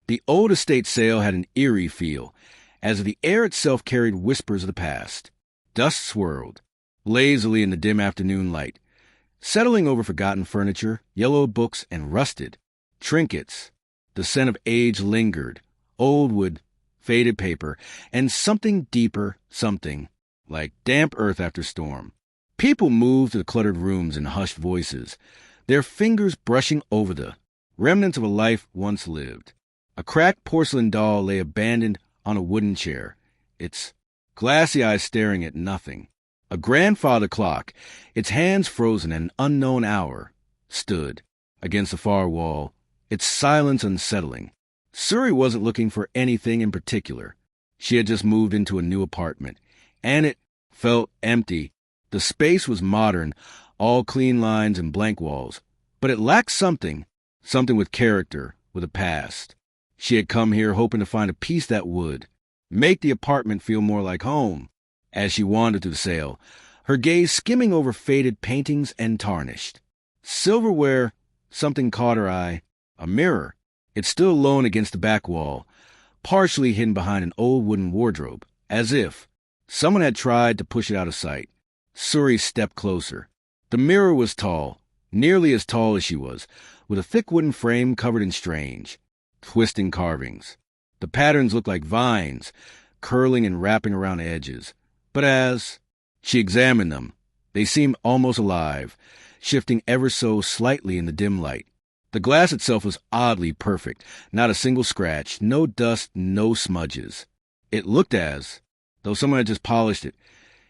The old estate sale had an eerie feel, as if the air itself carried whispers of the past. Dust swirled lazily in the dim afternoon light, settling over forgotten furniture, yellowed books, and rusted trinkets. The scent of age lingered, old wood, faded paper, and something deeper, something like damp earth after storm. People moved to the cluttered rooms in hushed voices, their fingers brushing over the remnants of a life once lived. A cracked porcelain doll lay abandoned on a wooden chair, its glassy eyes staring at nothing. A grandfather clock, its hands frozen at an unknown hour, stood against the far wall, its silence unsettling. Suri wasn't looking for anything in particular. She had just moved into a new apartment, and it felt empty. The space was modern, all clean lines and blank walls, but it lacked something with character, with a past. She had come here hoping to find a piece that would make the apartment feel more like home. As she wandered through the sale, her gaze skimming over faded paintings and tarnished silverware, something caught her eye. A mirror. It stood alone against the back wall, partially hidden behind an old wooden wardrobe, as if someone had tried to push it out of sight. Suri stepped closer. The mirror was tall, nearly as tall as she was, with a thick wooden frame covered in strange, twisting carvings. The patterns looked like vines, curling and wrapping around edges. But as she examined them, they seemed almost alive, shifting ever so slightly in the dim light. The glass itself was oddly perfect, not a single scratch, no dust, no smudges. It looked as though someone had just polished it,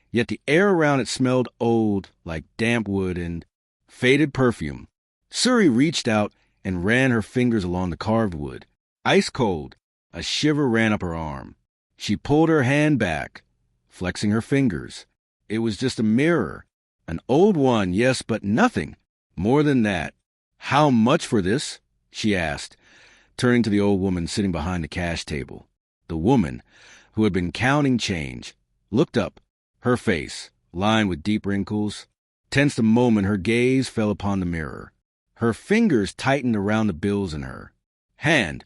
yet the air around it smelled old, like damp wood and faded perfume. Suri reached out and ran her fingers along the carved wood. Ice cold, a shiver ran up her arm. She pulled her hand back, flexing her fingers. It was just a mirror. An old one, yes, but nothing more than that. "How much for this?" she asked, turning to the old woman sitting behind the cash table. The woman, who had been counting change, looked up, her face, lined with deep wrinkles, tense the moment her gaze fell upon the mirror. Her fingers tightened around the bills in her hand,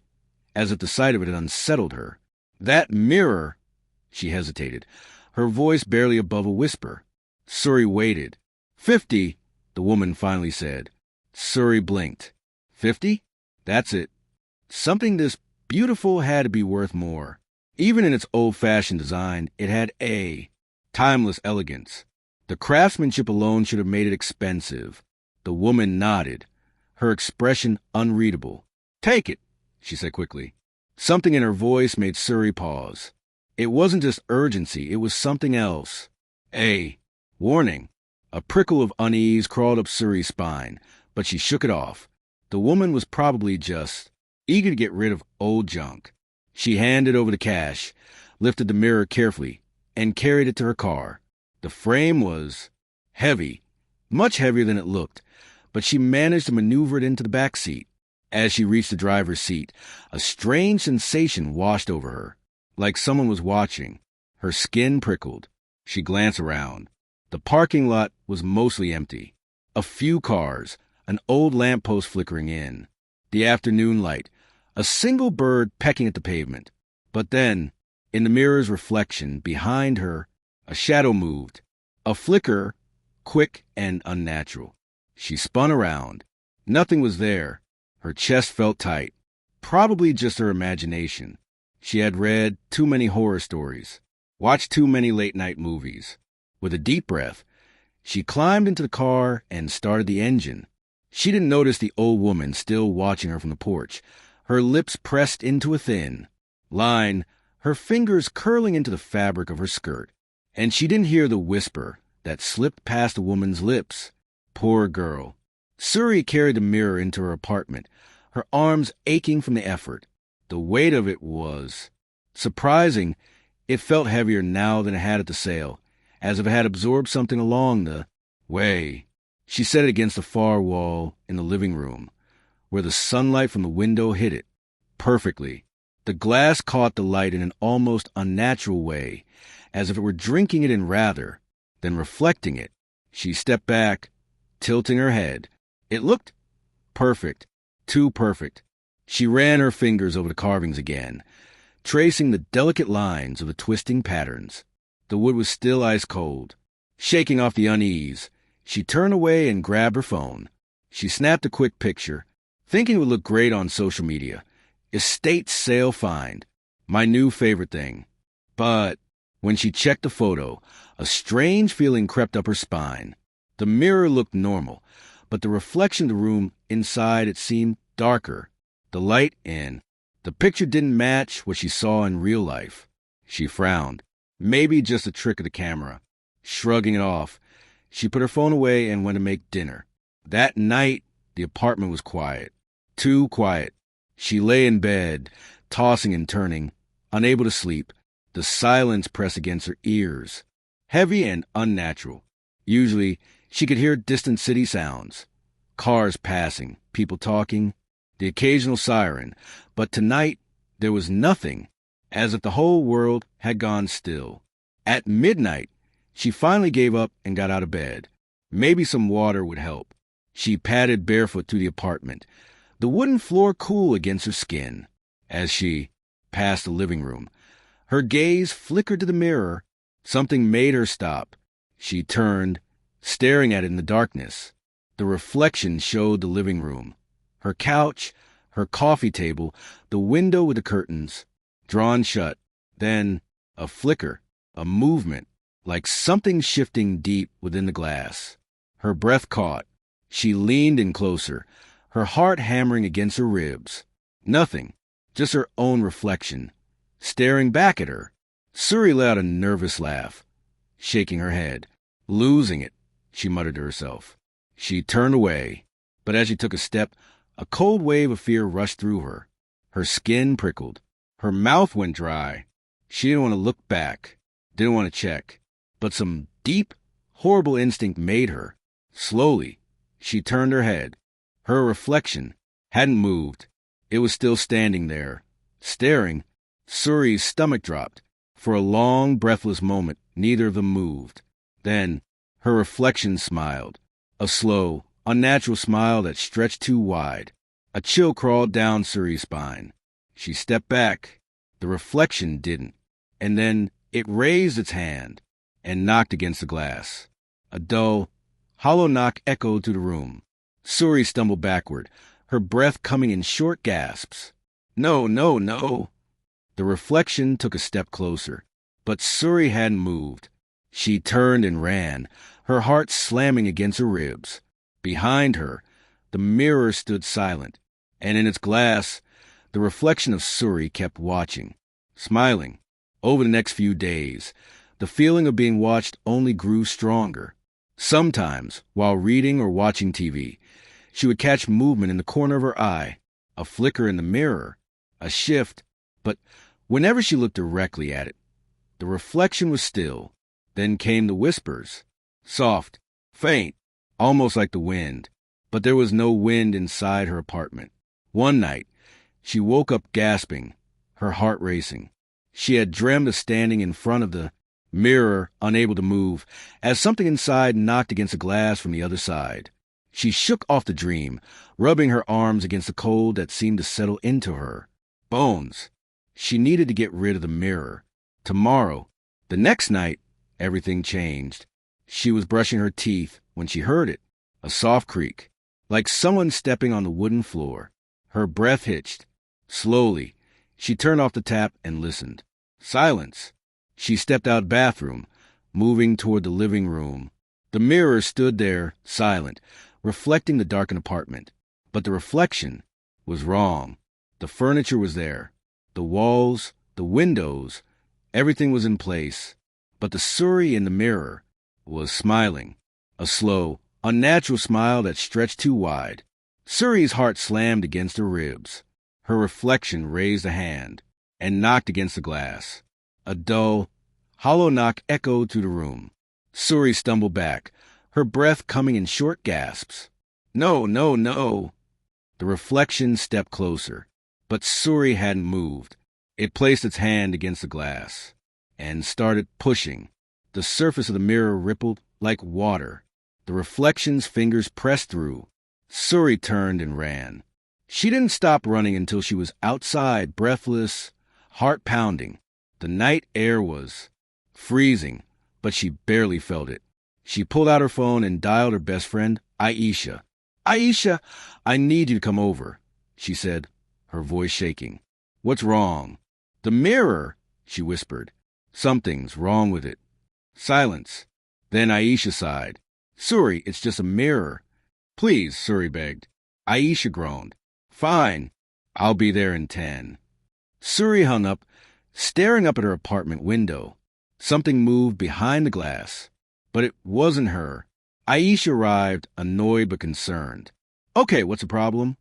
as if the sight of it had unsettled her. "That mirror," she hesitated, her voice barely above a whisper. Suri waited. "50, the woman finally said. Suri blinked. 50? That's it. Something this beautiful had to be worth more. Even in its old-fashioned design, it had a timeless elegance. The craftsmanship alone should have made it expensive. The woman nodded, her expression unreadable. "Take it," she said quickly. Something in her voice made Suri pause. It wasn't just urgency, it was something else. A warning. A prickle of unease crawled up Suri's spine, but she shook it off. The woman was probably just eager to get rid of old junk. She handed over the cash, lifted the mirror carefully, and carried it to her car. The frame was heavy, much heavier than it looked, but she managed to maneuver it into the back seat. As she reached the driver's seat, a strange sensation washed over her, like someone was watching. Her skin prickled. She glanced around. The parking lot was mostly empty. A few cars, an old lamppost flickering in, the afternoon light, a single bird pecking at the pavement. But then, in the mirror's reflection, behind her, a shadow moved, a flicker, quick and unnatural. She spun around. Nothing was there. Her chest felt tight, probably just her imagination. She had read too many horror stories, watched too many late-night movies. With a deep breath, she climbed into the car and started the engine. She didn't notice the old woman still watching her from the porch, her lips pressed into a thin line, her fingers curling into the fabric of her skirt. And she didn't hear the whisper that slipped past the woman's lips. Poor girl. Suri carried the mirror into her apartment, her arms aching from the effort. The weight of it was surprising. It felt heavier now than it had at the sale, as if it had absorbed something along the way. She set it against the far wall in the living room, where the sunlight from the window hit it perfectly. The glass caught the light in an almost unnatural way, as if it were drinking it in rather than reflecting it. She stepped back, tilting her head. It looked perfect, too perfect. She ran her fingers over the carvings again, tracing the delicate lines of the twisting patterns. The wood was still ice cold. Shaking off the unease, she turned away and grabbed her phone. She snapped a quick picture, thinking it would look great on social media. Estate sale find. My new favorite thing. But when she checked the photo, a strange feeling crept up her spine. The mirror looked normal, but the reflection of the room inside it seemed darker. The light in. The picture didn't match what she saw in real life. She frowned. Maybe just a trick of the camera. Shrugging it off, she put her phone away and went to make dinner. That night, the apartment was quiet. Too quiet. She lay in bed, tossing and turning, unable to sleep. The silence pressed against her ears, heavy and unnatural. Usually, she could hear distant city sounds. Cars passing, people talking, the occasional siren. But tonight, there was nothing, as if the whole world had gone still. At midnight, she finally gave up and got out of bed. Maybe some water would help. She padded barefoot through the apartment, the wooden floor cool against her skin. As she passed the living room, her gaze flickered to the mirror. Something made her stop. She turned, staring at it in the darkness. The reflection showed the living room. Her couch, her coffee table, the window with the curtains, drawn shut. Then a flicker, a movement, like something shifting deep within the glass. Her breath caught. She leaned in closer, her heart hammering against her ribs. Nothing, just her own reflection, staring back at her. Suri let out a nervous laugh, shaking her head. Losing it, she muttered to herself. She turned away, but as she took a step, a cold wave of fear rushed through her. Her skin prickled. Her mouth went dry. She didn't want to look back, didn't want to check. But some deep, horrible instinct made her. Slowly, she turned her head. Her reflection hadn't moved. It was still standing there, staring. Suri's stomach dropped. For a long, breathless moment, neither of them moved. Then, her reflection smiled. A slow, unnatural smile that stretched too wide. A chill crawled down Suri's spine. She stepped back. The reflection didn't. And then it raised its hand and knocked against the glass. A dull, hollow knock echoed through the room. Suri stumbled backward, her breath coming in short gasps. No, no, no. The reflection took a step closer, but Suri hadn't moved. She turned and ran, her heart slamming against her ribs. Behind her, the mirror stood silent, and in its glass, the reflection of Suri kept watching, smiling. Over the next few days, the feeling of being watched only grew stronger. Sometimes, while reading or watching TV, she would catch movement in the corner of her eye, a flicker in the mirror, a shift, but whenever she looked directly at it, the reflection was still. Then came the whispers, soft, faint, almost like the wind, but there was no wind inside her apartment. One night, she woke up gasping, her heart racing. She had dreamed of standing in front of the mirror, unable to move, as something inside knocked against the glass from the other side. She shook off the dream, rubbing her arms against the cold that seemed to settle into her bones. She needed to get rid of the mirror. Tomorrow. The next night, everything changed. She was brushing her teeth when she heard it, a soft creak, like someone stepping on the wooden floor. Her breath hitched. Slowly, she turned off the tap and listened. Silence. She stepped out of the bathroom, moving toward the living room. The mirror stood there, silent, reflecting the darkened apartment. But the reflection was wrong. The furniture was there. The walls, the windows, everything was in place. But the Suri in the mirror was smiling, a slow, unnatural smile that stretched too wide. Suri's heart slammed against her ribs. Her reflection raised a hand and knocked against the glass. A dull, hollow knock echoed through the room. Suri stumbled back, her breath coming in short gasps. No, no, no. The reflection stepped closer, but Suri hadn't moved. It placed its hand against the glass and started pushing. The surface of the mirror rippled like water. The reflection's fingers pressed through. Suri turned and ran. She didn't stop running until she was outside, breathless, heart pounding. The night air was freezing, but she barely felt it. She pulled out her phone and dialed her best friend, Aisha. "Aisha, I need you to come over," she said, her voice shaking. "What's wrong?" "The mirror," she whispered. "Something's wrong with it." Silence. Then Aisha sighed. "Suri, it's just a mirror." "Please," Suri begged. Aisha groaned. "Fine. I'll be there in 10. Suri hung up, staring up at her apartment window. Something moved behind the glass. But it wasn't her. Aisha arrived, annoyed but concerned. "Okay, what's the problem?"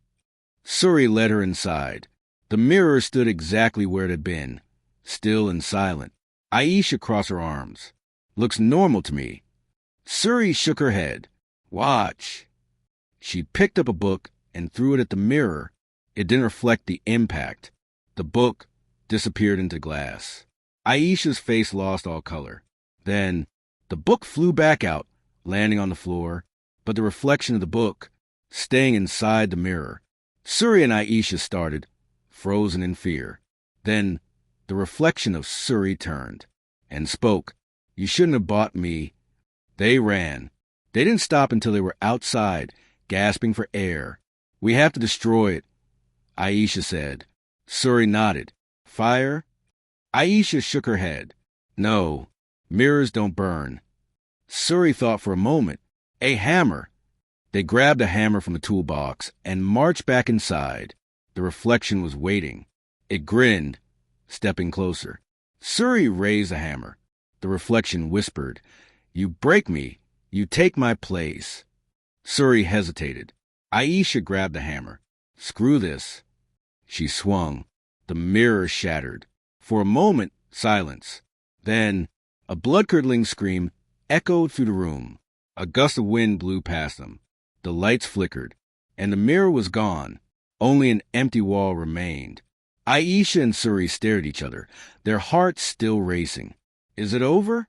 Suri led her inside. The mirror stood exactly where it had been, still and silent. Aisha crossed her arms. "Looks normal to me." Suri shook her head. "Watch." She picked up a book and threw it at the mirror. It didn't reflect the impact. The book disappeared into glass. Aisha's face lost all color. Then the book flew back out, landing on the floor, but the reflection of the book staying inside the mirror. Suri and Aisha started, frozen in fear. Then the reflection of Suri turned and spoke. "You shouldn't have bought me." They ran. They didn't stop until they were outside, gasping for air. "We have to destroy it," Aisha said. Suri nodded. "Fire?" Aisha shook her head. "No, mirrors don't burn." Suri thought for a moment. "A hammer." They grabbed a hammer from the toolbox and marched back inside. The reflection was waiting. It grinned, stepping closer. Suri raised the hammer. The reflection whispered, "You break me. You take my place." Suri hesitated. Aisha grabbed the hammer. "Screw this." She swung. The mirror shattered. For a moment, silence. Then a blood-curdling scream echoed through the room. A gust of wind blew past them. The lights flickered, and the mirror was gone. Only an empty wall remained. Aisha and Suri stared at each other, their hearts still racing. "Is it over?"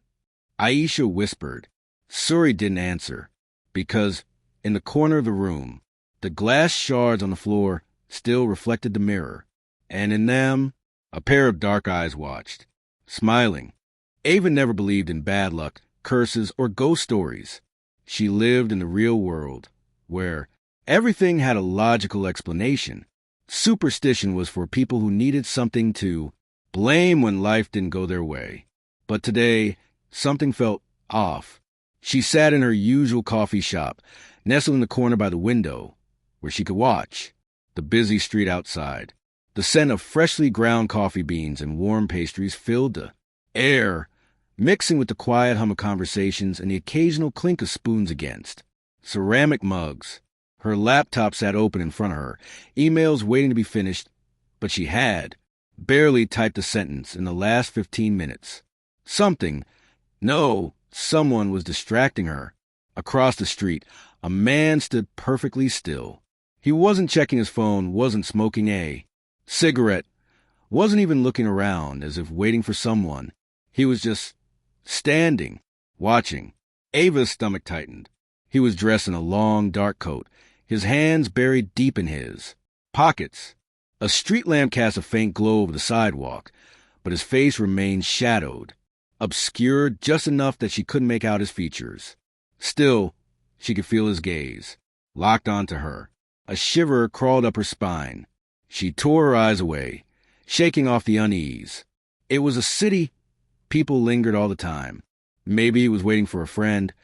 Aisha whispered. Suri didn't answer, because in the corner of the room, the glass shards on the floor still reflected the mirror, and in them, a pair of dark eyes watched, smiling. Ava never believed in bad luck, curses, or ghost stories. She lived in the real world, where everything had a logical explanation. Superstition was for people who needed something to blame when life didn't go their way. But today, something felt off. She sat in her usual coffee shop, nestled in the corner by the window, where she could watch the busy street outside. The scent of freshly ground coffee beans and warm pastries filled the air, mixing with the quiet hum of conversations and the occasional clink of spoons against ceramic mugs. Her laptop sat open in front of her, emails waiting to be finished, but she had barely typed a sentence in the last 15 minutes. Someone was distracting her. Across the street, a man stood perfectly still. He wasn't checking his phone, wasn't smoking a cigarette, wasn't even looking around as if waiting for someone. He was just standing, watching. Ava's stomach tightened. He was dressed in a long, dark coat, his hands buried deep in his pockets. A street lamp cast a faint glow over the sidewalk, but his face remained shadowed, obscured just enough that she couldn't make out his features. Still, she could feel his gaze, locked onto her. A shiver crawled up her spine. She tore her eyes away, shaking off the unease. It was a city. People lingered all the time. Maybe he was waiting for a friend,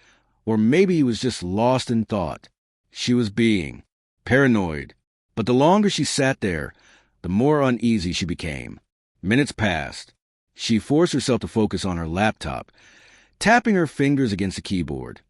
or maybe he was just lost in thought. She was being paranoid. But the longer she sat there, the more uneasy she became. Minutes passed. She forced herself to focus on her laptop, tapping her fingers against the keyboard.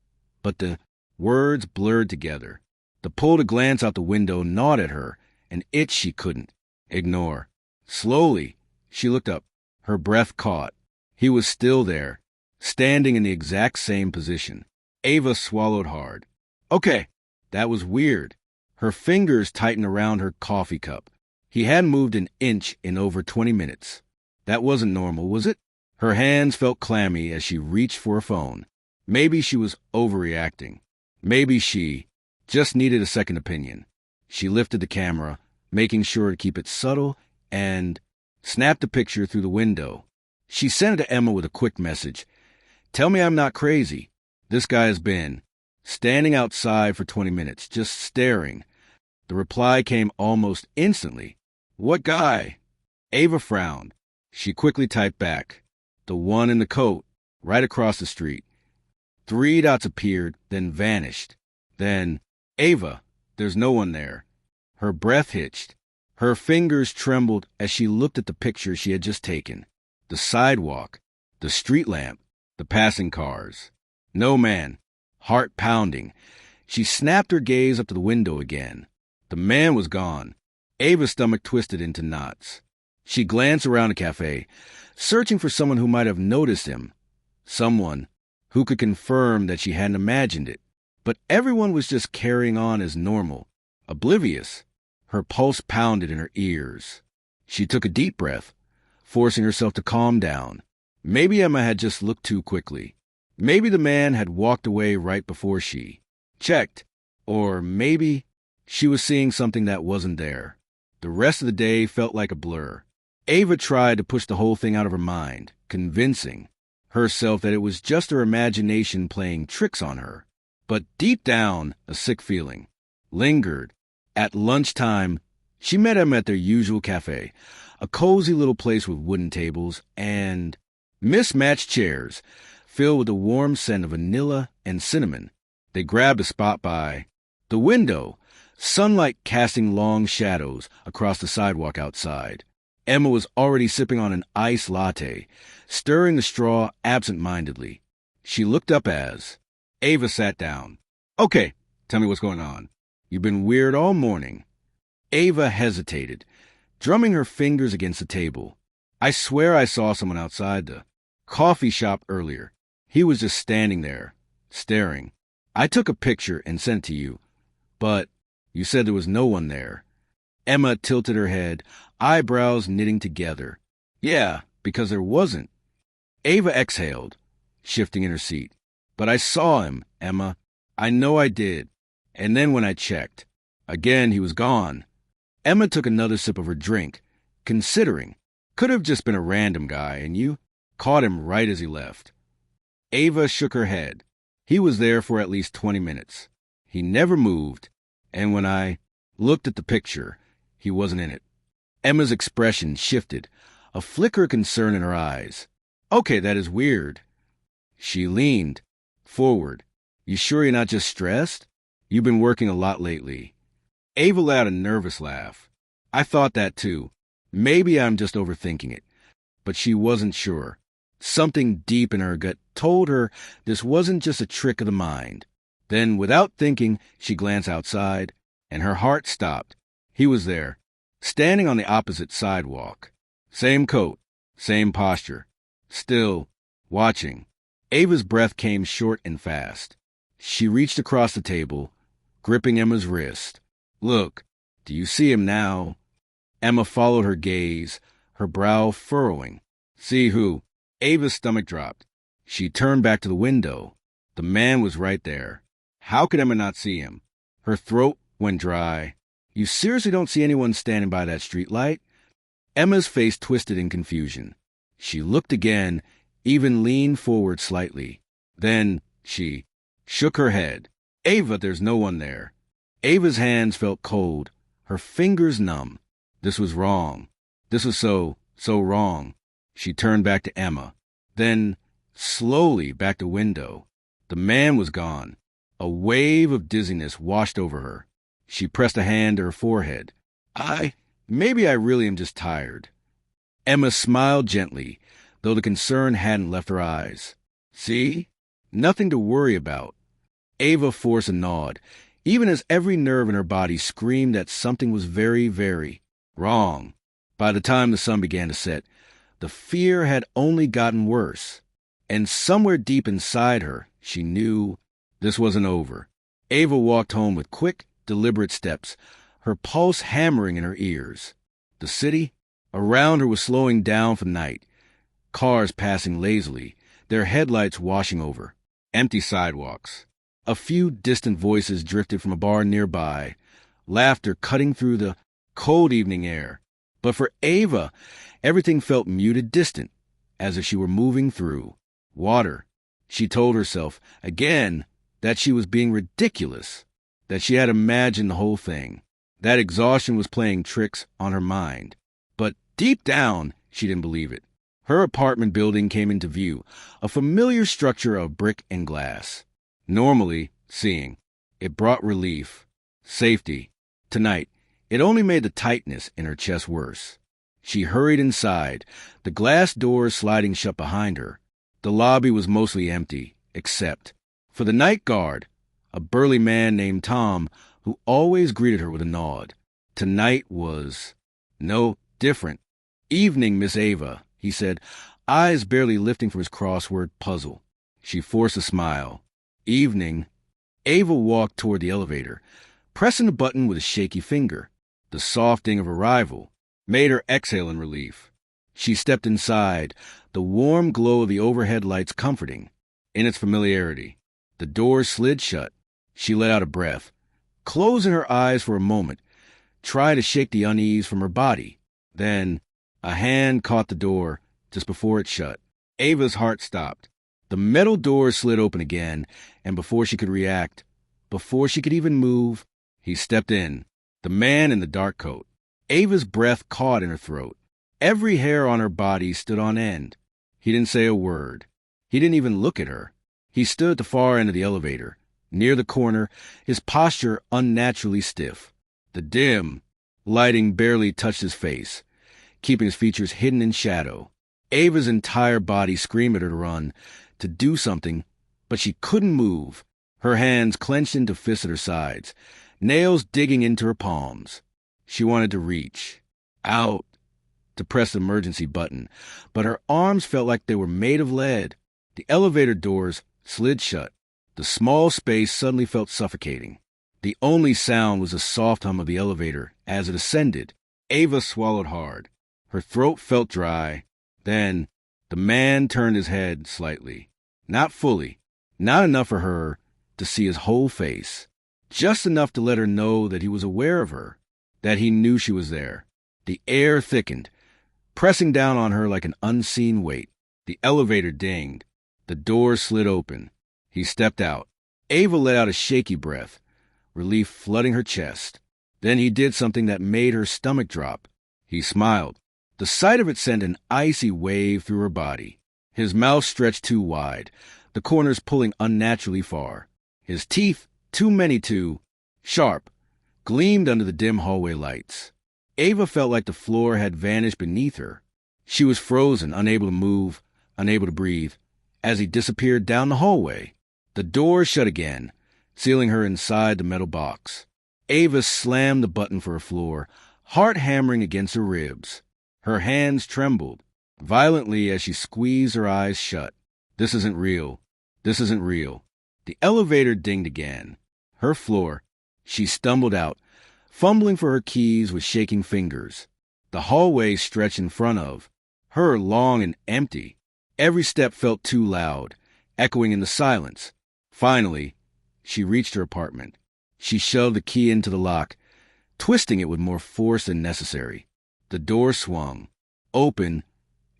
But the words blurred together. The pull to glance out the window gnawed at her, an itch she couldn't ignore. Slowly, she looked up. Her breath caught. He was still there, standing in the exact same position. Ava swallowed hard. Okay, that was weird. Her fingers tightened around her coffee cup. He hadn't moved an inch in over 20 minutes. That wasn't normal, was it? Her hands felt clammy as she reached for a phone. Maybe she was overreacting. Maybe she just needed a second opinion. She lifted the camera, making sure to keep it subtle, and snapped a picture through the window. She sent it to Emma with a quick message. Tell me I'm not crazy. This guy has been standing outside for 20 minutes, just staring. The reply came almost instantly. What guy? Ava frowned. She quickly typed back. The one in the coat, right across the street. 3 dots appeared, then vanished. Then, Ava, there's no one there. Her breath hitched. Her fingers trembled as she looked at the picture she had just taken. The sidewalk, the street lamp, the passing cars. No man. Heart pounding. She snapped her gaze up to the window again. The man was gone. Ava's stomach twisted into knots. She glanced around the cafe, searching for someone who might have noticed him. Someone who could confirm that she hadn't imagined it. But everyone was just carrying on as normal, oblivious. Her pulse pounded in her ears. She took a deep breath, forcing herself to calm down. Maybe Emma had just looked too quickly. Maybe the man had walked away right before she checked. Or maybe she was seeing something that wasn't there. The rest of the day felt like a blur. Ava tried to push the whole thing out of her mind, convincing herself that it was just her imagination playing tricks on her. But deep down, a sick feeling lingered. At lunchtime, she met Emma at their usual cafe, a cozy little place with wooden tables and mismatched chairs filled with the warm scent of vanilla and cinnamon. They grabbed a spot by the window, sunlight casting long shadows across the sidewalk outside. Emma was already sipping on an iced latte, stirring the straw absent-mindedly. She looked up as Ava sat down. Okay, tell me what's going on. You've been weird all morning. Ava hesitated, drumming her fingers against the table. I swear I saw someone outside the coffee shop earlier. He was just standing there, staring. I took a picture and sent it to you, but you said there was no one there. Emma tilted her head, eyebrows knitting together. Yeah, because there wasn't. Ava exhaled, shifting in her seat. But I saw him, Emma. I know I did. And then when I checked, again he was gone. Emma took another sip of her drink, considering. Could have just been a random guy, and you caught him right as he left. Ava shook her head. He was there for at least 20 minutes. He never moved, and when I looked at the picture, he wasn't in it. Emma's expression shifted, a flicker of concern in her eyes. Okay, that is weird. She leaned forward. You sure you're not just stressed? You've been working a lot lately. Ava let out a nervous laugh. I thought that too. Maybe I'm just overthinking it. But she wasn't sure. Something deep in her gut told her this wasn't just a trick of the mind. Then, without thinking, she glanced outside, and her heart stopped. He was there, standing on the opposite sidewalk. Same coat, same posture. Still, watching. Ava's breath came short and fast. She reached across the table, gripping Emma's wrist. Look, do you see him now? Emma followed her gaze, her brow furrowing. See who? Ava's stomach dropped. She turned back to the window. The man was right there. How could Emma not see him? Her throat went dry. You seriously don't see anyone standing by that street light? Emma's face twisted in confusion. She looked again, even leaned forward slightly. Then she shook her head. Ava, there's no one there. Ava's hands felt cold, her fingers numb. This was wrong. This was so wrong. She turned back to Emma, then slowly back to window. The man was gone. A wave of dizziness washed over her. She pressed a hand to her forehead. Maybe I really am just tired. Emma smiled gently, though the concern hadn't left her eyes. See? Nothing to worry about. Ava forced a nod, even as every nerve in her body screamed that something was very, very wrong. By the time the sun began to set, the fear had only gotten worse. And somewhere deep inside her, she knew this wasn't over. Ava walked home with quick, deliberate steps, her pulse hammering in her ears. The city around her was slowing down for night, cars passing lazily, their headlights washing over. Empty sidewalks. A few distant voices drifted from a bar nearby, laughter cutting through the cold evening air. But for Ava, everything felt muted, distant, as if she were moving through water. She told herself, again, that she was being ridiculous, that she had imagined the whole thing, that exhaustion was playing tricks on her mind. But deep down, she didn't believe it. Her apartment building came into view, a familiar structure of brick and glass. Normally, seeing, it brought relief, safety. Tonight, it only made the tightness in her chest worse. She hurried inside, the glass doors sliding shut behind her. The lobby was mostly empty, except for the night guard, a burly man named Tom, who always greeted her with a nod. Tonight was, no, different. "Evening, Miss Ava," he said, eyes barely lifting from his crossword puzzle. She forced a smile. "Evening." Ava walked toward the elevator, pressing the button with a shaky finger. The soft ding of arrival made her exhale in relief. She stepped inside, the warm glow of the overhead lights comforting in its familiarity. The door slid shut. She let out a breath, closing her eyes for a moment, trying to shake the unease from her body. Then a hand caught the door just before it shut. Ava's heart stopped. The metal door slid open again, and before she could react, before she could even move, he stepped in, the man in the dark coat. Ava's breath caught in her throat. Every hair on her body stood on end. He didn't say a word. He didn't even look at her. He stood at the far end of the elevator, near the corner, his posture unnaturally stiff. The dim lighting barely touched his face, keeping his features hidden in shadow. Ava's entire body screamed at her to run, to do something, but she couldn't move. Her hands clenched into fists at her sides, nails digging into her palms. She wanted to reach out to press the emergency button, but her arms felt like they were made of lead. The elevator doors slid shut. The small space suddenly felt suffocating. The only sound was the soft hum of the elevator as it ascended. Ava swallowed hard. Her throat felt dry. Then the man turned his head slightly. Not fully. Not enough for her to see his whole face. Just enough to let her know that he was aware of her, that he knew she was there. The air thickened, pressing down on her like an unseen weight. The elevator dinged. The door slid open. He stepped out. Ava let out a shaky breath, relief flooding her chest. Then he did something that made her stomach drop. He smiled. The sight of it sent an icy wave through her body. His mouth stretched too wide, the corners pulling unnaturally far. His teeth, too many to, sharp, gleamed under the dim hallway lights. Ava felt like the floor had vanished beneath her. She was frozen, unable to move, unable to breathe, as he disappeared down the hallway. The door shut again, sealing her inside the metal box. Ava slammed the button for her floor, heart hammering against her ribs. Her hands trembled violently as she squeezed her eyes shut. This isn't real. This isn't real. The elevator dinged again. Her floor. She stumbled out, fumbling for her keys with shaking fingers. The hallway stretched in front of her, long and empty. Every step felt too loud, echoing in the silence. Finally, she reached her apartment. She shoved the key into the lock, twisting it with more force than necessary. The door swung open,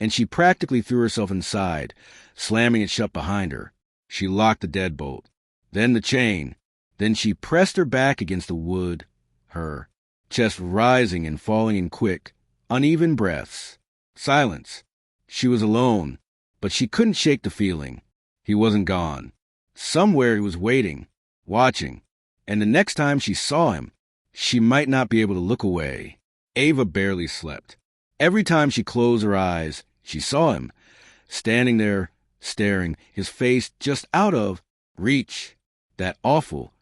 and she practically threw herself inside, slamming it shut behind her. She locked the deadbolt, then the chain. Then she pressed her back against the wood, her chest rising and falling in quick, uneven breaths. Silence. She was alone, but she couldn't shake the feeling. He wasn't gone. Somewhere he was waiting, watching, and the next time she saw him, she might not be able to look away. Ava barely slept. Every time she closed her eyes, she saw him, standing there, staring, his face just out of reach. That awful,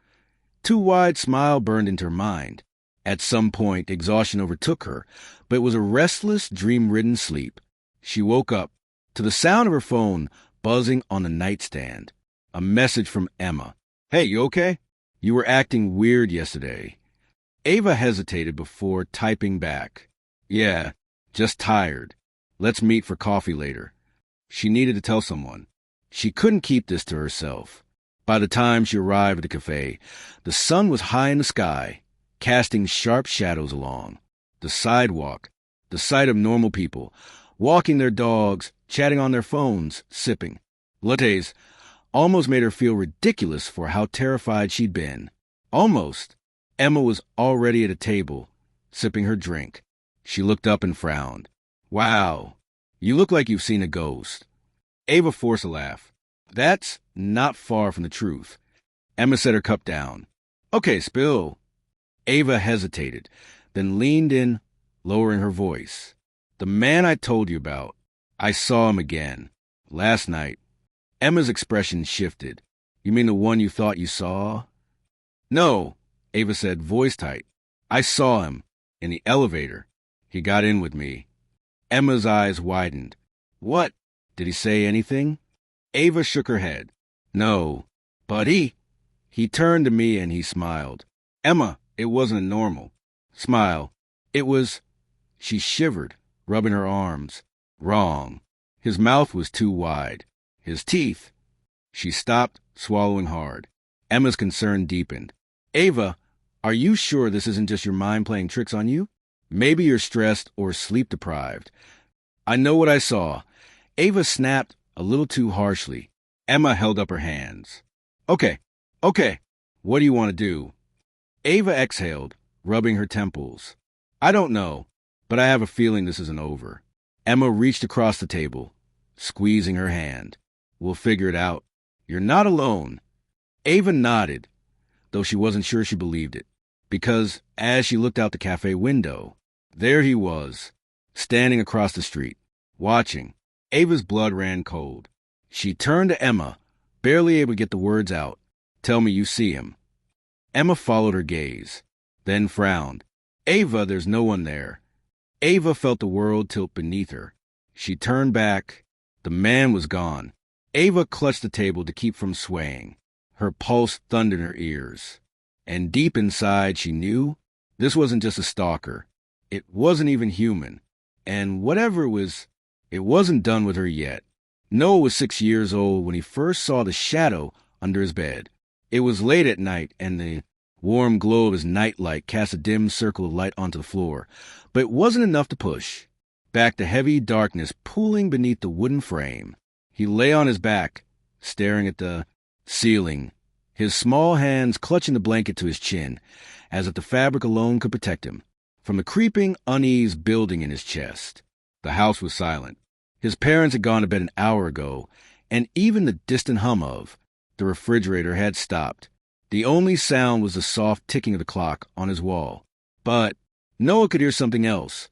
too wide smile burned into her mind. At some point, exhaustion overtook her, but it was a restless, dream-ridden sleep. She woke up to the sound of her phone buzzing on the nightstand. A message from Emma. "Hey, you okay? You were acting weird yesterday." Ava hesitated before typing back. "Yeah, just tired. Let's meet for coffee later." She needed to tell someone. She couldn't keep this to herself. By the time she arrived at the cafe, the sun was high in the sky, casting sharp shadows along the sidewalk, the sight of normal people, walking their dogs, chatting on their phones, sipping. Lattes almost made her feel ridiculous for how terrified she'd been. Almost. Emma was already at a table, sipping her drink. She looked up and frowned. Wow, you look like you've seen a ghost. Ava forced a laugh. That's not far from the truth. Emma set her cup down. Okay, spill. Ava hesitated, then leaned in, lowering her voice. The man I told you about. I saw him again. Last night. Emma's expression shifted. You mean the one you thought you saw? No, Ava said, voice tight. I saw him. In the elevator. He got in with me. Emma's eyes widened. What? Did he say anything? Ava shook her head. No, but he turned to me and he smiled. Emma, it wasn't a normal smile. It was... She shivered, rubbing her arms. Wrong. His mouth was too wide. His teeth. She stopped, swallowing hard. Emma's concern deepened. Ava, are you sure this isn't just your mind playing tricks on you? Maybe you're stressed or sleep-deprived. I know what I saw. Ava snapped a little too harshly. Emma held up her hands. Okay. What do you want to do? Ava exhaled, rubbing her temples. I don't know, but I have a feeling this isn't over. Emma reached across the table, squeezing her hand. We'll figure it out. You're not alone. Ava nodded, though she wasn't sure she believed it, because as she looked out the cafe window, there he was, standing across the street, watching. Ava's blood ran cold. She turned to Emma, barely able to get the words out. Tell me you see him. Emma followed her gaze, then frowned. Ava, there's no one there. Ava felt the world tilt beneath her. She turned back. The man was gone. Ava clutched the table to keep from swaying. Her pulse thundered in her ears. And deep inside, she knew this wasn't just a stalker. It wasn't even human. And whatever it was, it wasn't done with her yet. Noah was 6 years old when he first saw the shadow under his bed. It was late at night, and the warm glow of his nightlight cast a dim circle of light onto the floor. But it wasn't enough to push back the heavy darkness pooling beneath the wooden frame. He lay on his back, staring at the ceiling, his small hands clutching the blanket to his chin, as if the fabric alone could protect him from the creeping unease building in his chest. The house was silent. His parents had gone to bed an hour ago, and even the distant hum of the refrigerator had stopped. The only sound was the soft ticking of the clock on his wall. But Noah could hear something else,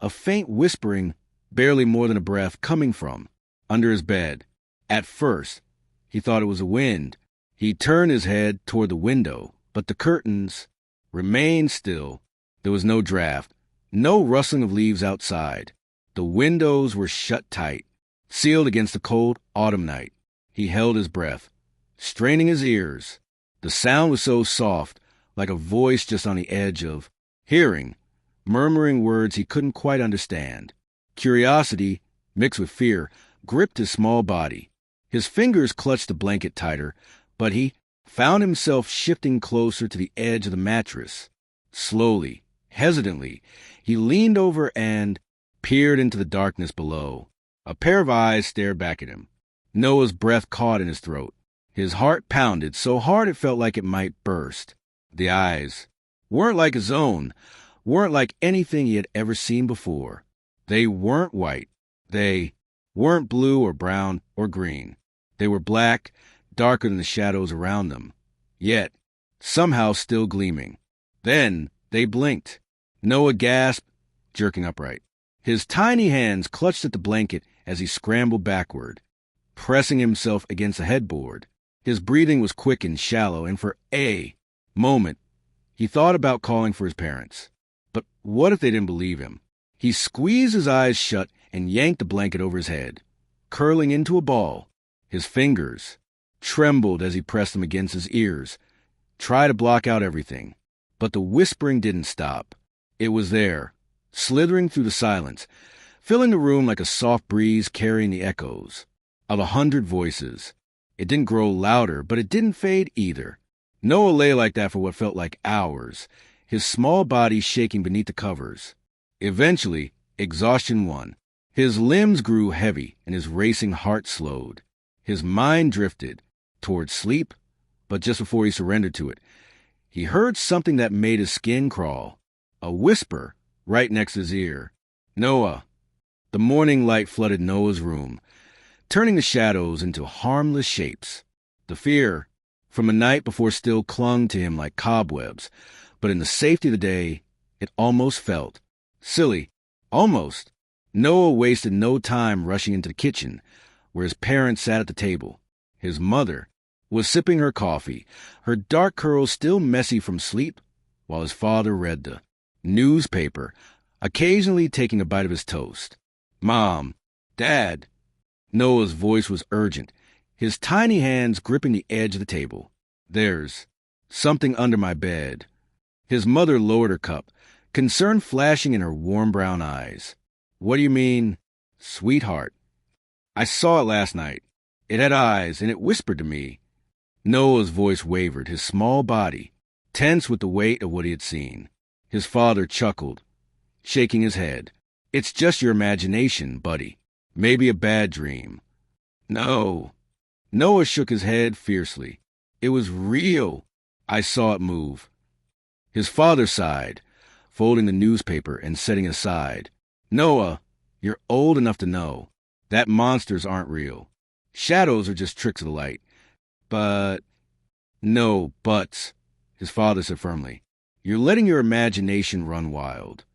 a faint whispering, barely more than a breath, coming from under his bed. At first, he thought it was a wind. He turned his head toward the window, but the curtains remained still. There was no draft, no rustling of leaves outside. The windows were shut tight, sealed against the cold autumn night. He held his breath, straining his ears. The sound was so soft, like a voice just on the edge of hearing, murmuring words he couldn't quite understand. Curiosity, mixed with fear, gripped his small body. His fingers clutched the blanket tighter, but he found himself shifting closer to the edge of the mattress. Slowly, hesitantly, he leaned over and peered into the darkness below. A pair of eyes stared back at him. Noah's breath caught in his throat. His heart pounded so hard it felt like it might burst. The eyes weren't like his own, weren't like anything he had ever seen before. They weren't white. They weren't blue or brown or green. They were black, darker than the shadows around them, yet somehow still gleaming. Then they blinked. Noah gasped, jerking upright. His tiny hands clutched at the blanket as he scrambled backward, pressing himself against the headboard. His breathing was quick and shallow, and for a moment, he thought about calling for his parents. But what if they didn't believe him? He squeezed his eyes shut and yanked the blanket over his head, curling into a ball. His fingers trembled as he pressed them against his ears, tried to block out everything. But the whispering didn't stop. It was there, slithering through the silence, filling the room like a soft breeze carrying the echoes of 100 voices. It didn't grow louder, but it didn't fade either. Noah lay like that for what felt like hours, his small body shaking beneath the covers. Eventually, exhaustion won. His limbs grew heavy and his racing heart slowed. His mind drifted towards sleep, but just before he surrendered to it, he heard something that made his skin crawl. A whisper right next to his ear. Noah. The morning light flooded Noah's room, turning the shadows into harmless shapes. The fear from the night before still clung to him like cobwebs, but in the safety of the day, it almost felt silly. Almost. Noah wasted no time rushing into the kitchen, where his parents sat at the table. His mother was sipping her coffee, her dark curls still messy from sleep, while his father read the newspaper, occasionally taking a bite of his toast. Mom, Dad. Noah's voice was urgent, his tiny hands gripping the edge of the table. There's something under my bed. His mother lowered her cup, concern flashing in her warm brown eyes. What do you mean, sweetheart? I saw it last night. It had eyes, and it whispered to me. Noah's voice wavered, his small body tense with the weight of what he had seen. His father chuckled, shaking his head. It's just your imagination, buddy. Maybe a bad dream. No. Noah shook his head fiercely. It was real. I saw it move. His father sighed, folding the newspaper and setting it aside. Noah, you're old enough to know that monsters aren't real. Shadows are just tricks of the light. But, no buts, his father said firmly. You're letting your imagination run wild.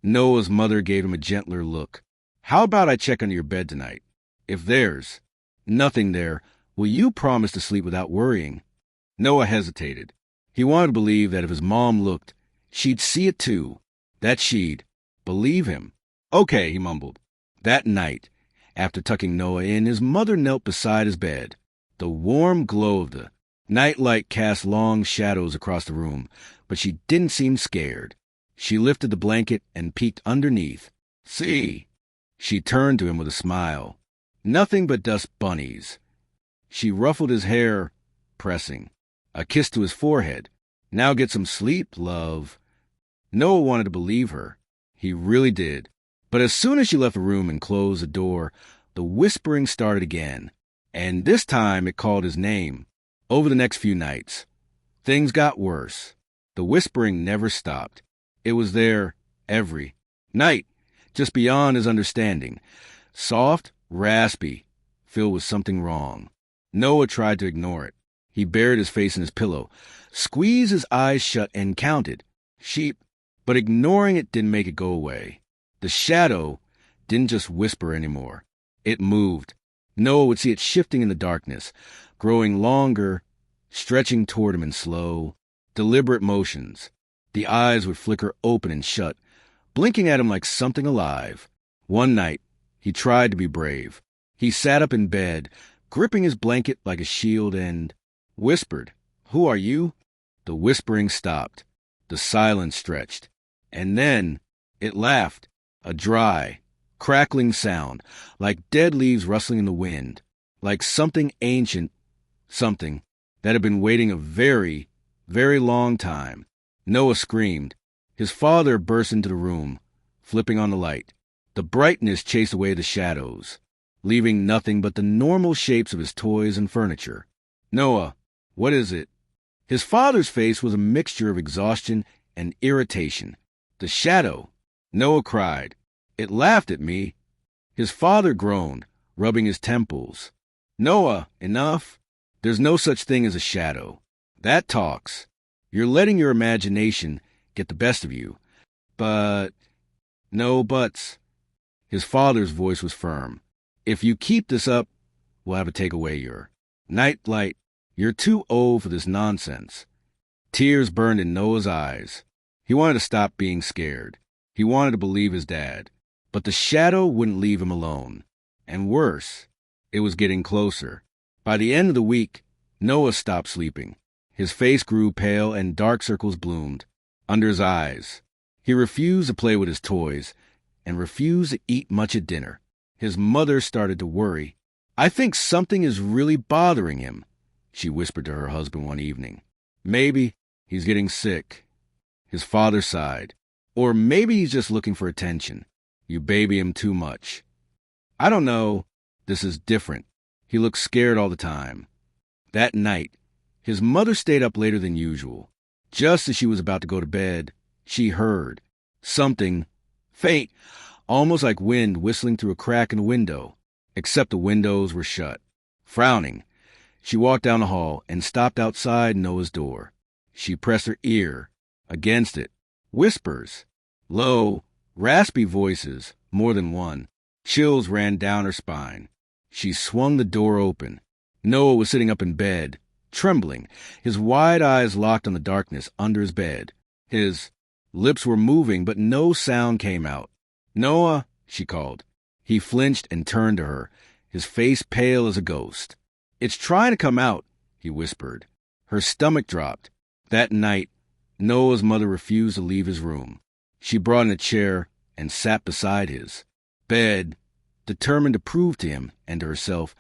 Noah's mother gave him a gentler look. How about I check under your bed tonight? If there's nothing there, will you promise to sleep without worrying? Noah hesitated. He wanted to believe that if his mom looked, she'd see it too, that she'd believe him. Okay, he mumbled. That night, after tucking Noah in, his mother knelt beside his bed. The warm glow of the nightlight cast long shadows across the room, but she didn't seem scared. She lifted the blanket and peeked underneath. See? She turned to him with a smile. Nothing but dust bunnies. She ruffled his hair, pressing. A kiss to his forehead. Now get some sleep, love. Noah wanted to believe her. He really did. But as soon as she left the room and closed the door, the whispering started again. And this time it called his name. Over the next few nights, things got worse. The whispering never stopped. It was there every night, just beyond his understanding. Soft, raspy, filled with something wrong. Noah tried to ignore it. He buried his face in his pillow, squeezed his eyes shut, and counted sheep. But ignoring it didn't make it go away. The shadow didn't just whisper anymore. It moved. Noah would see it shifting in the darkness, growing longer, stretching toward him in slow, deliberate motions. The eyes would flicker open and shut, blinking at him like something alive. One night, he tried to be brave. He sat up in bed, gripping his blanket like a shield, and whispered, "Who are you?" The whispering stopped. The silence stretched. And then it laughed, a dry, crackling sound, like dead leaves rustling in the wind, like something ancient, something that had been waiting a very, very long time. Noah screamed. His father burst into the room, flipping on the light. The brightness chased away the shadows, leaving nothing but the normal shapes of his toys and furniture. Noah, what is it? His father's face was a mixture of exhaustion and irritation. The shadow, Noah cried. It laughed at me. His father groaned, rubbing his temples. Noah, enough. There's no such thing as a shadow. That talks. You're letting your imagination get the best of you. But, no buts. His father's voice was firm. If you keep this up, we'll have to take away your nightlight. You're too old for this nonsense. Tears burned in Noah's eyes. He wanted to stop being scared. He wanted to believe his dad. But the shadow wouldn't leave him alone. And worse, it was getting closer. By the end of the week, Noah stopped sleeping. His face grew pale and dark circles bloomed under his eyes. He refused to play with his toys and refused to eat much at dinner. His mother started to worry. I think something is really bothering him, she whispered to her husband one evening. Maybe he's getting sick. His father sighed. Or maybe he's just looking for attention. You baby him too much. I don't know. This is different. He looks scared all the time. That night, his mother stayed up later than usual. Just as she was about to go to bed, she heard something faint, almost like wind whistling through a crack in the window, except the windows were shut. Frowning, she walked down the hall and stopped outside Noah's door. She pressed her ear against it. Whispers, low, raspy voices, more than one. Chills ran down her spine. She swung the door open. Noah was sitting up in bed, trembling, his wide eyes locked on the darkness under his bed. His lips were moving, but no sound came out. "Noah," she called. He flinched and turned to her, his face pale as a ghost. "It's trying to come out," he whispered. Her stomach dropped. That night, Noah's mother refused to leave his room. She brought in a chair and sat beside his bed, determined to prove to him and to herself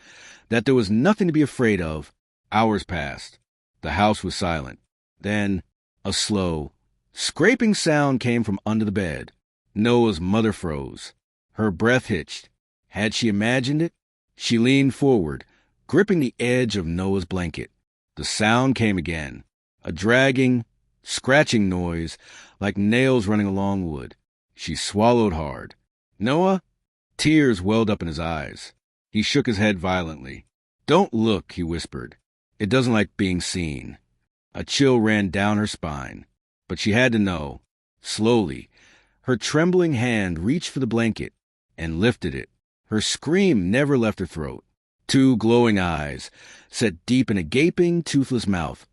that there was nothing to be afraid of. Hours passed. The house was silent. Then a slow, scraping sound came from under the bed. Noah's mother froze. Her breath hitched. Had she imagined it? She leaned forward, gripping the edge of Noah's blanket. The sound came again, a dragging, scratching noise like nails running along wood. She swallowed hard. "Noah?" Tears welled up in his eyes. He shook his head violently. "Don't look," he whispered. "It doesn't like being seen." A chill ran down her spine. But she had to know. Slowly, her trembling hand reached for the blanket and lifted it. Her scream never left her throat. Two glowing eyes, set deep in a gaping, toothless mouth,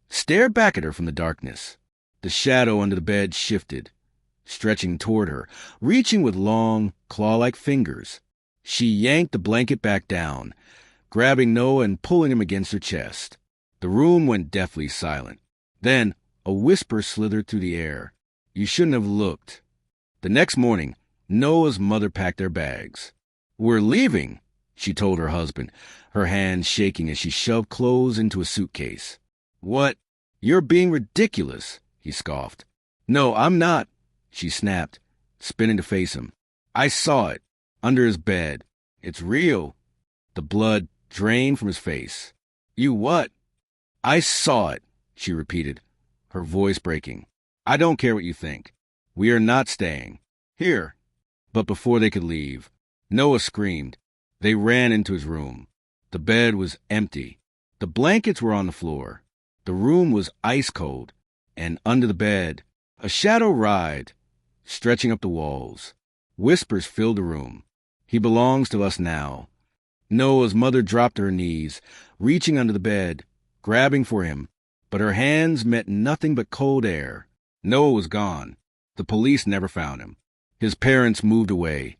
stared back at her from the darkness. The shadow under the bed shifted, stretching toward her, reaching with long, claw-like fingers. She yanked the blanket back down, grabbing Noah and pulling him against her chest. The room went deathly silent. Then a whisper slithered through the air. "You shouldn't have looked." The next morning, Noah's mother packed their bags. "We're leaving," she told her husband, her hands shaking as she shoved clothes into a suitcase. "What? You're being ridiculous," he scoffed. "No, I'm not," she snapped, spinning to face him. "I saw it, under his bed. It's real." The blood drained from his face. "You what?" "I saw it," she repeated, her voice breaking. "I don't care what you think. We are not staying. Here." But before they could leave, Noah screamed. They ran into his room. The bed was empty. The blankets were on the floor. The room was ice cold, and under the bed, a shadow writhed, stretching up the walls. Whispers filled the room. "He belongs to us now." Noah's mother dropped to her knees, reaching under the bed, grabbing for him, but her hands met nothing but cold air. Noah was gone. The police never found him. His parents moved away,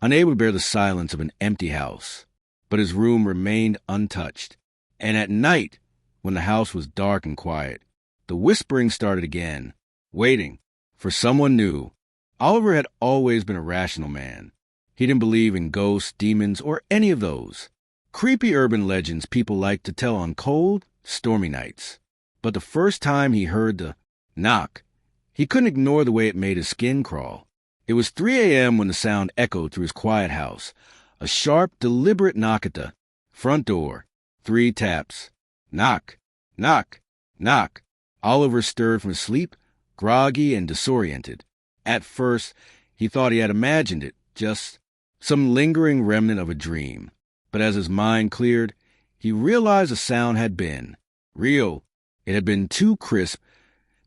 unable to bear the silence of an empty house. But his room remained untouched. And at night, when the house was dark and quiet, the whispering started again, waiting for someone new. Oliver had always been a rational man. He didn't believe in ghosts, demons, or any of those creepy urban legends people like to tell on cold, stormy nights. But the first time he heard the knock, he couldn't ignore the way it made his skin crawl. It was 3 a.m. when the sound echoed through his quiet house. A sharp, deliberate knock at the front door. 3 taps. Knock, knock, knock. Oliver stirred from his sleep, groggy and disoriented. At first, he thought he had imagined it, just some lingering remnant of a dream. But as his mind cleared, he realized the sound had been real. It had been too crisp,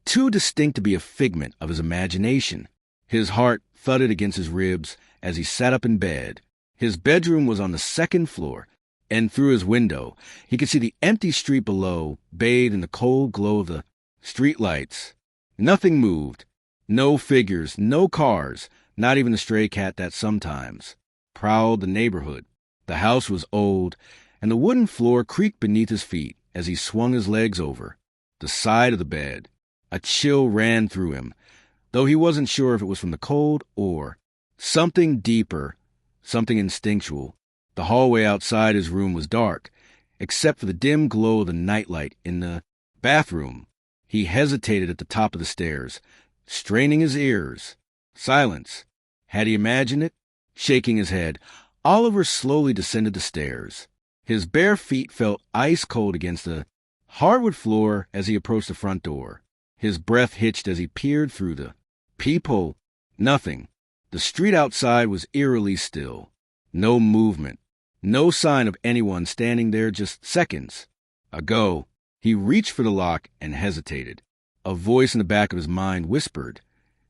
too distinct to be a figment of his imagination. His heart thudded against his ribs as he sat up in bed. His bedroom was on the 2nd floor, and through his window, he could see the empty street below, bathed in the cold glow of the street lights. Nothing moved. No figures, no cars, not even the stray cat that sometimes prowled the neighborhood. The house was old, and the wooden floor creaked beneath his feet as he swung his legs over the side of the bed. A chill ran through him, though he wasn't sure if it was from the cold or something deeper, something instinctual. The hallway outside his room was dark, except for the dim glow of the nightlight in the bathroom. He hesitated at the top of the stairs, straining his ears. Silence. Had he imagined it? Shaking his head, Oliver slowly descended the stairs. His bare feet felt ice cold against the hardwood floor as he approached the front door. His breath hitched as he peered through the peephole. Nothing. The street outside was eerily still. No movement. No sign of anyone standing there just seconds ago. He reached for the lock and hesitated. A voice in the back of his mind whispered,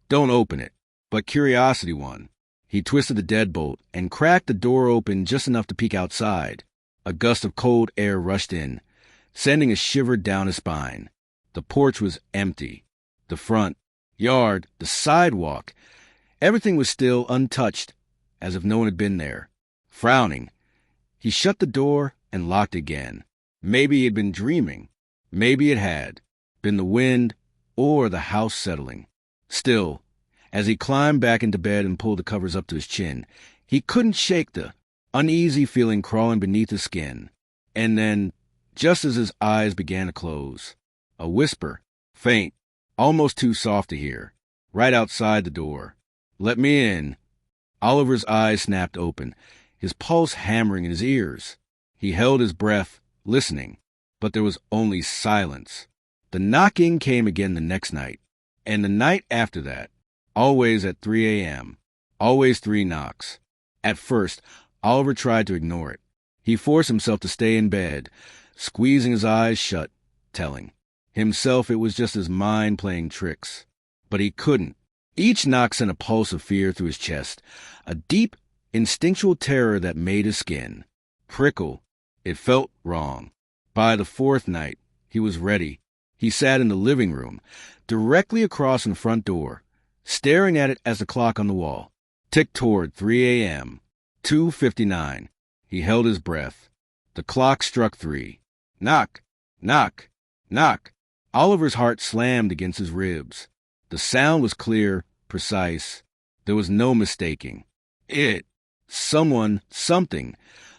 "Don't open it." But curiosity won. He twisted the deadbolt and cracked the door open just enough to peek outside. A gust of cold air rushed in, sending a shiver down his spine. The porch was empty. The front, yard, the sidewalk, everything was still untouched, as if no one had been there. Frowning, he shut the door and locked again. Maybe he had been dreaming. Maybe it had been the wind or the house settling. Still, as he climbed back into bed and pulled the covers up to his chin, he couldn't shake the uneasy feeling crawling beneath his skin. And then, just as his eyes began to close, a whisper, faint, almost too soft to hear, right outside the door. "Let me in." Oliver's eyes snapped open, his pulse hammering in his ears. He held his breath, listening, but there was only silence. The knocking came again the next night, and the night after that, always at 3 a.m., always 3 knocks. At first, Oliver tried to ignore it. He forced himself to stay in bed, squeezing his eyes shut, telling himself it was just his mind playing tricks. But he couldn't. Each knock sent a pulse of fear through his chest, a deep, instinctual terror that made his skin prickle. It felt wrong. By the 4th night, he was ready. He sat in the living room, directly across from the front door, staring at it as the clock on the wall ticked toward 3 a.m., 2:59. He held his breath. The clock struck 3. Knock, knock, knock. Oliver's heart slammed against his ribs. The sound was clear, precise. There was no mistaking. Someone, something,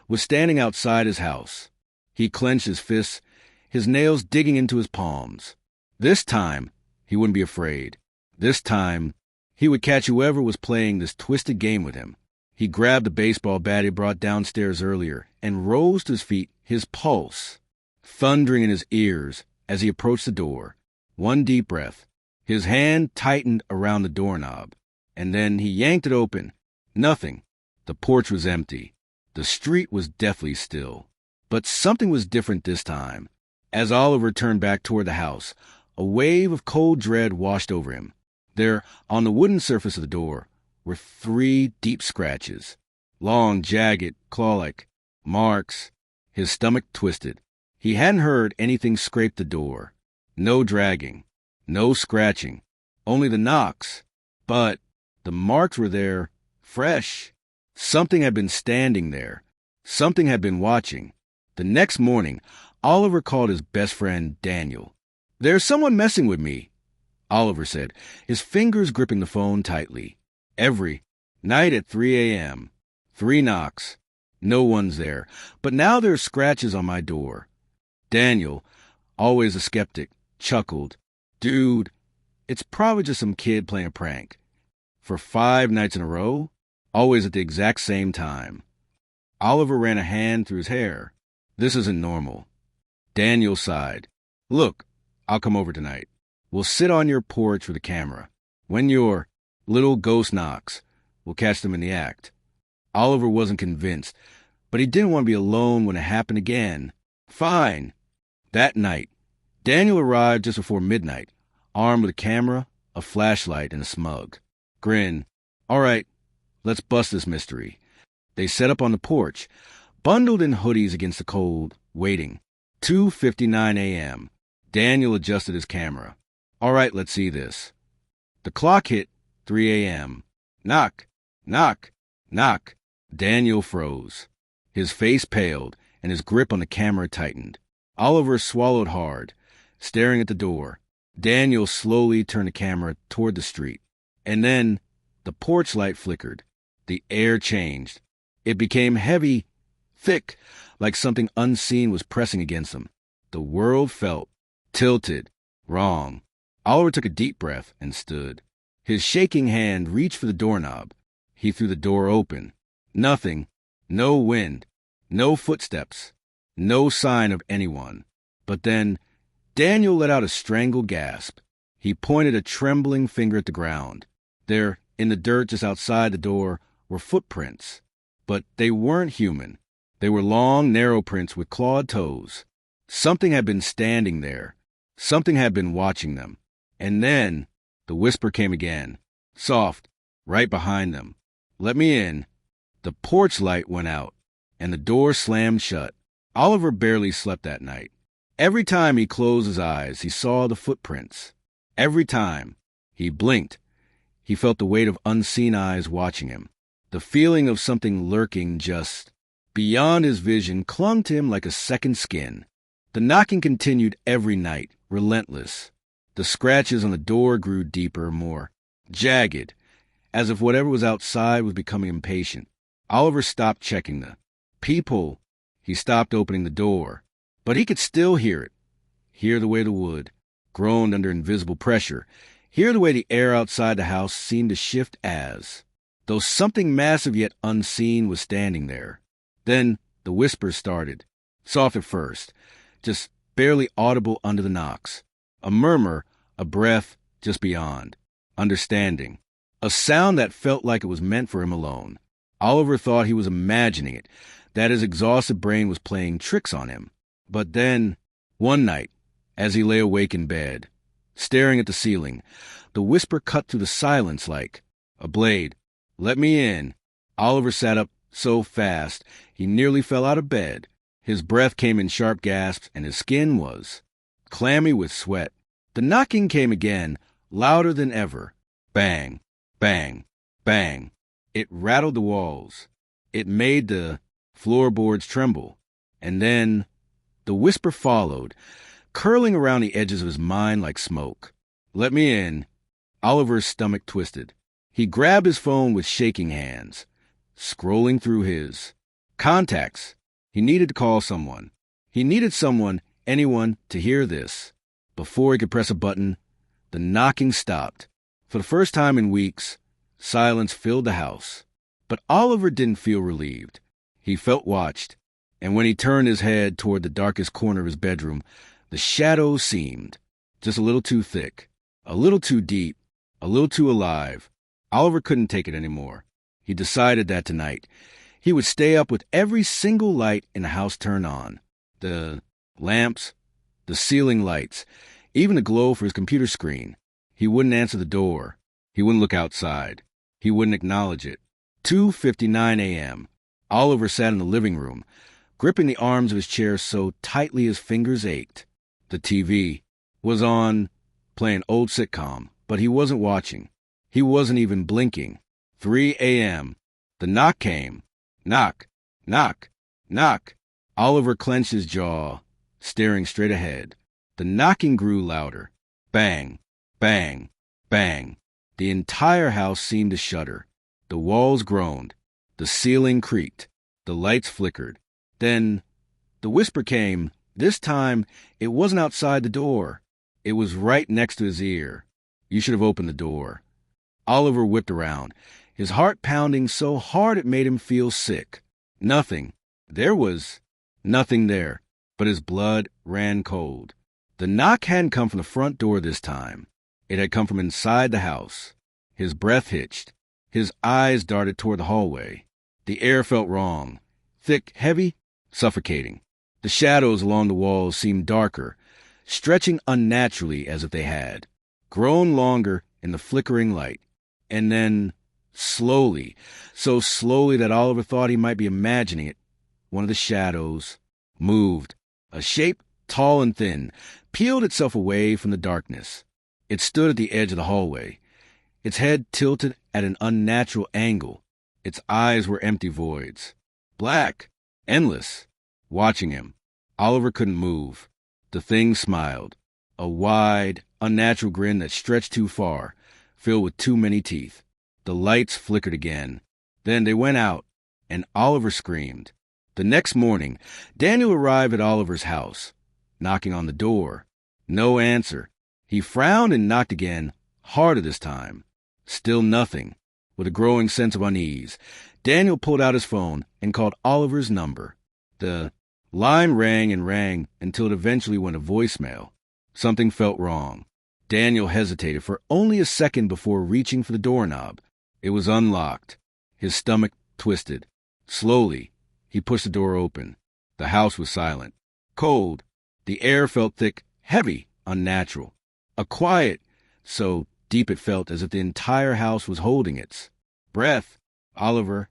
was standing outside his house. He clenched his fists, his nails digging into his palms. This time, he wouldn't be afraid. This time, he would catch whoever was playing this twisted game with him. He grabbed the baseball bat he brought downstairs earlier and rose to his feet, his pulse thundering in his ears as he approached the door. One deep breath. His hand tightened around the doorknob, and then he yanked it open. Nothing. The porch was empty. The street was deathly still. But something was different this time. As Oliver turned back toward the house, a wave of cold dread washed over him. There, on the wooden surface of the door, were 3 deep scratches. Long, jagged, claw-like marks. His stomach twisted. He hadn't heard anything scrape the door. No dragging. No scratching. Only the knocks. But the marks were there, fresh. Something had been standing there. Something had been watching. The next morning, Oliver called his best friend, Daniel. "There's someone messing with me," Oliver said, his fingers gripping the phone tightly. Every night at 3 a.m., 3 knocks. No one's there, but now there are scratches on my door. Daniel, always a skeptic, chuckled. "Dude, it's probably just some kid playing a prank. For 5 nights in a row, always at the exact same time." Oliver ran a hand through his hair. "This isn't normal." Daniel sighed. "Look, I'll come over tonight. We'll sit on your porch with a camera. When your little ghost knocks, we'll catch them in the act." Oliver wasn't convinced, but he didn't want to be alone when it happened again. Fine. That night, Daniel arrived just before midnight, armed with a camera, a flashlight, and a smug grin. "All right, let's bust this mystery." They set up on the porch, bundled in hoodies against the cold, waiting. 2:59 a.m. Daniel adjusted his camera. "All right, let's see this." The clock hit 3 a.m. Knock, knock, knock. Daniel froze. His face paled, and his grip on the camera tightened. Oliver swallowed hard, staring at the door. Daniel slowly turned the camera toward the street. And then the porch light flickered. The air changed. It became heavy, thick, like something unseen was pressing against him. The world felt tilted, wrong. Oliver took a deep breath and stood. His shaking hand reached for the doorknob. He threw the door open. Nothing. No wind. No footsteps. No sign of anyone. But then, Daniel let out a strangled gasp. He pointed a trembling finger at the ground. There, in the dirt just outside the door, were footprints. But they weren't human. They were long, narrow prints with clawed toes. Something had been standing there. Something had been watching them. And then, the whisper came again. Soft, right behind them. "Let me in." The porch light went out, and the door slammed shut. Oliver barely slept that night. Every time he closed his eyes, he saw the footprints. Every time he blinked, he felt the weight of unseen eyes watching him. The feeling of something lurking just beyond his vision clung to him like a second skin. The knocking continued every night, relentless. The scratches on the door grew deeper, more jagged, as if whatever was outside was becoming impatient. Oliver stopped checking the peephole. He stopped opening the door. But he could still hear it. Hear the way the wood groaned under invisible pressure. Hear the way the air outside the house seemed to shift as though something massive yet unseen was standing there. Then the whispers started. Soft at first, just barely audible under the knocks. A murmur, a breath just beyond. Understanding. A sound that felt like it was meant for him alone. Oliver thought he was imagining it, that his exhausted brain was playing tricks on him. But then, one night, as he lay awake in bed, staring at the ceiling, the whisper cut through the silence like a blade. "Let me in." Oliver sat up so fast he nearly fell out of bed. His breath came in sharp gasps, and his skin was clammy with sweat. The knocking came again, louder than ever. Bang, bang, bang. It rattled the walls. It made the floorboards tremble. And then the whisper followed, curling around the edges of his mind like smoke. "Let me in." Oliver's stomach twisted. He grabbed his phone with shaking hands, scrolling through his contacts. He needed to call someone. He needed someone, anyone, to hear this. Before he could press a button, the knocking stopped. For the first time in weeks, silence filled the house. But Oliver didn't feel relieved. He felt watched. And when he turned his head toward the darkest corner of his bedroom, the shadows seemed just a little too thick, a little too deep, a little too alive. Oliver couldn't take it anymore. He decided that tonight he would stay up with every single light in the house turned on. The lamps, the ceiling lights, even the glow for his computer screen. He wouldn't answer the door. He wouldn't look outside. He wouldn't acknowledge it. 2:59 a.m. Oliver sat in the living room, gripping the arms of his chair so tightly his fingers ached. The TV was on, playing old sitcom, but he wasn't watching. He wasn't even blinking. 3 a.m. The knock came. Knock, knock, knock. Oliver clenched his jaw, staring straight ahead. The knocking grew louder. Bang, bang, bang. The entire house seemed to shudder. The walls groaned. The ceiling creaked. The lights flickered. Then the whisper came. This time, it wasn't outside the door. It was right next to his ear. "You should have opened the door." Oliver whipped around, his heart pounding so hard it made him feel sick. Nothing. There was nothing there, but his blood ran cold. The knock hadn't come from the front door this time. It had come from inside the house. His breath hitched. His eyes darted toward the hallway. The air felt wrong. Thick, heavy, suffocating. The shadows along the walls seemed darker, stretching unnaturally as if they had grown longer in the flickering light. And then, slowly, so slowly that Oliver thought he might be imagining it, one of the shadows moved. A shape, tall and thin, peeled itself away from the darkness. It stood at the edge of the hallway, its head tilted at an unnatural angle. Its eyes were empty voids. Black, endless, watching him. Oliver couldn't move. The thing smiled. A wide, unnatural grin that stretched too far, filled with too many teeth. The lights flickered again. Then they went out, and Oliver screamed. The next morning, Daniel arrived at Oliver's house, knocking on the door. No answer. He frowned and knocked again, harder this time. Still nothing. With a growing sense of unease, Daniel pulled out his phone and called Oliver's number. The line rang and rang until it eventually went to voicemail. Something felt wrong. Daniel hesitated for only a second before reaching for the doorknob. It was unlocked. His stomach twisted. Slowly, he pushed the door open. The house was silent. Cold. The air felt thick, heavy, unnatural. A quiet, so deep it felt as if the entire house was holding its breath. Oliver.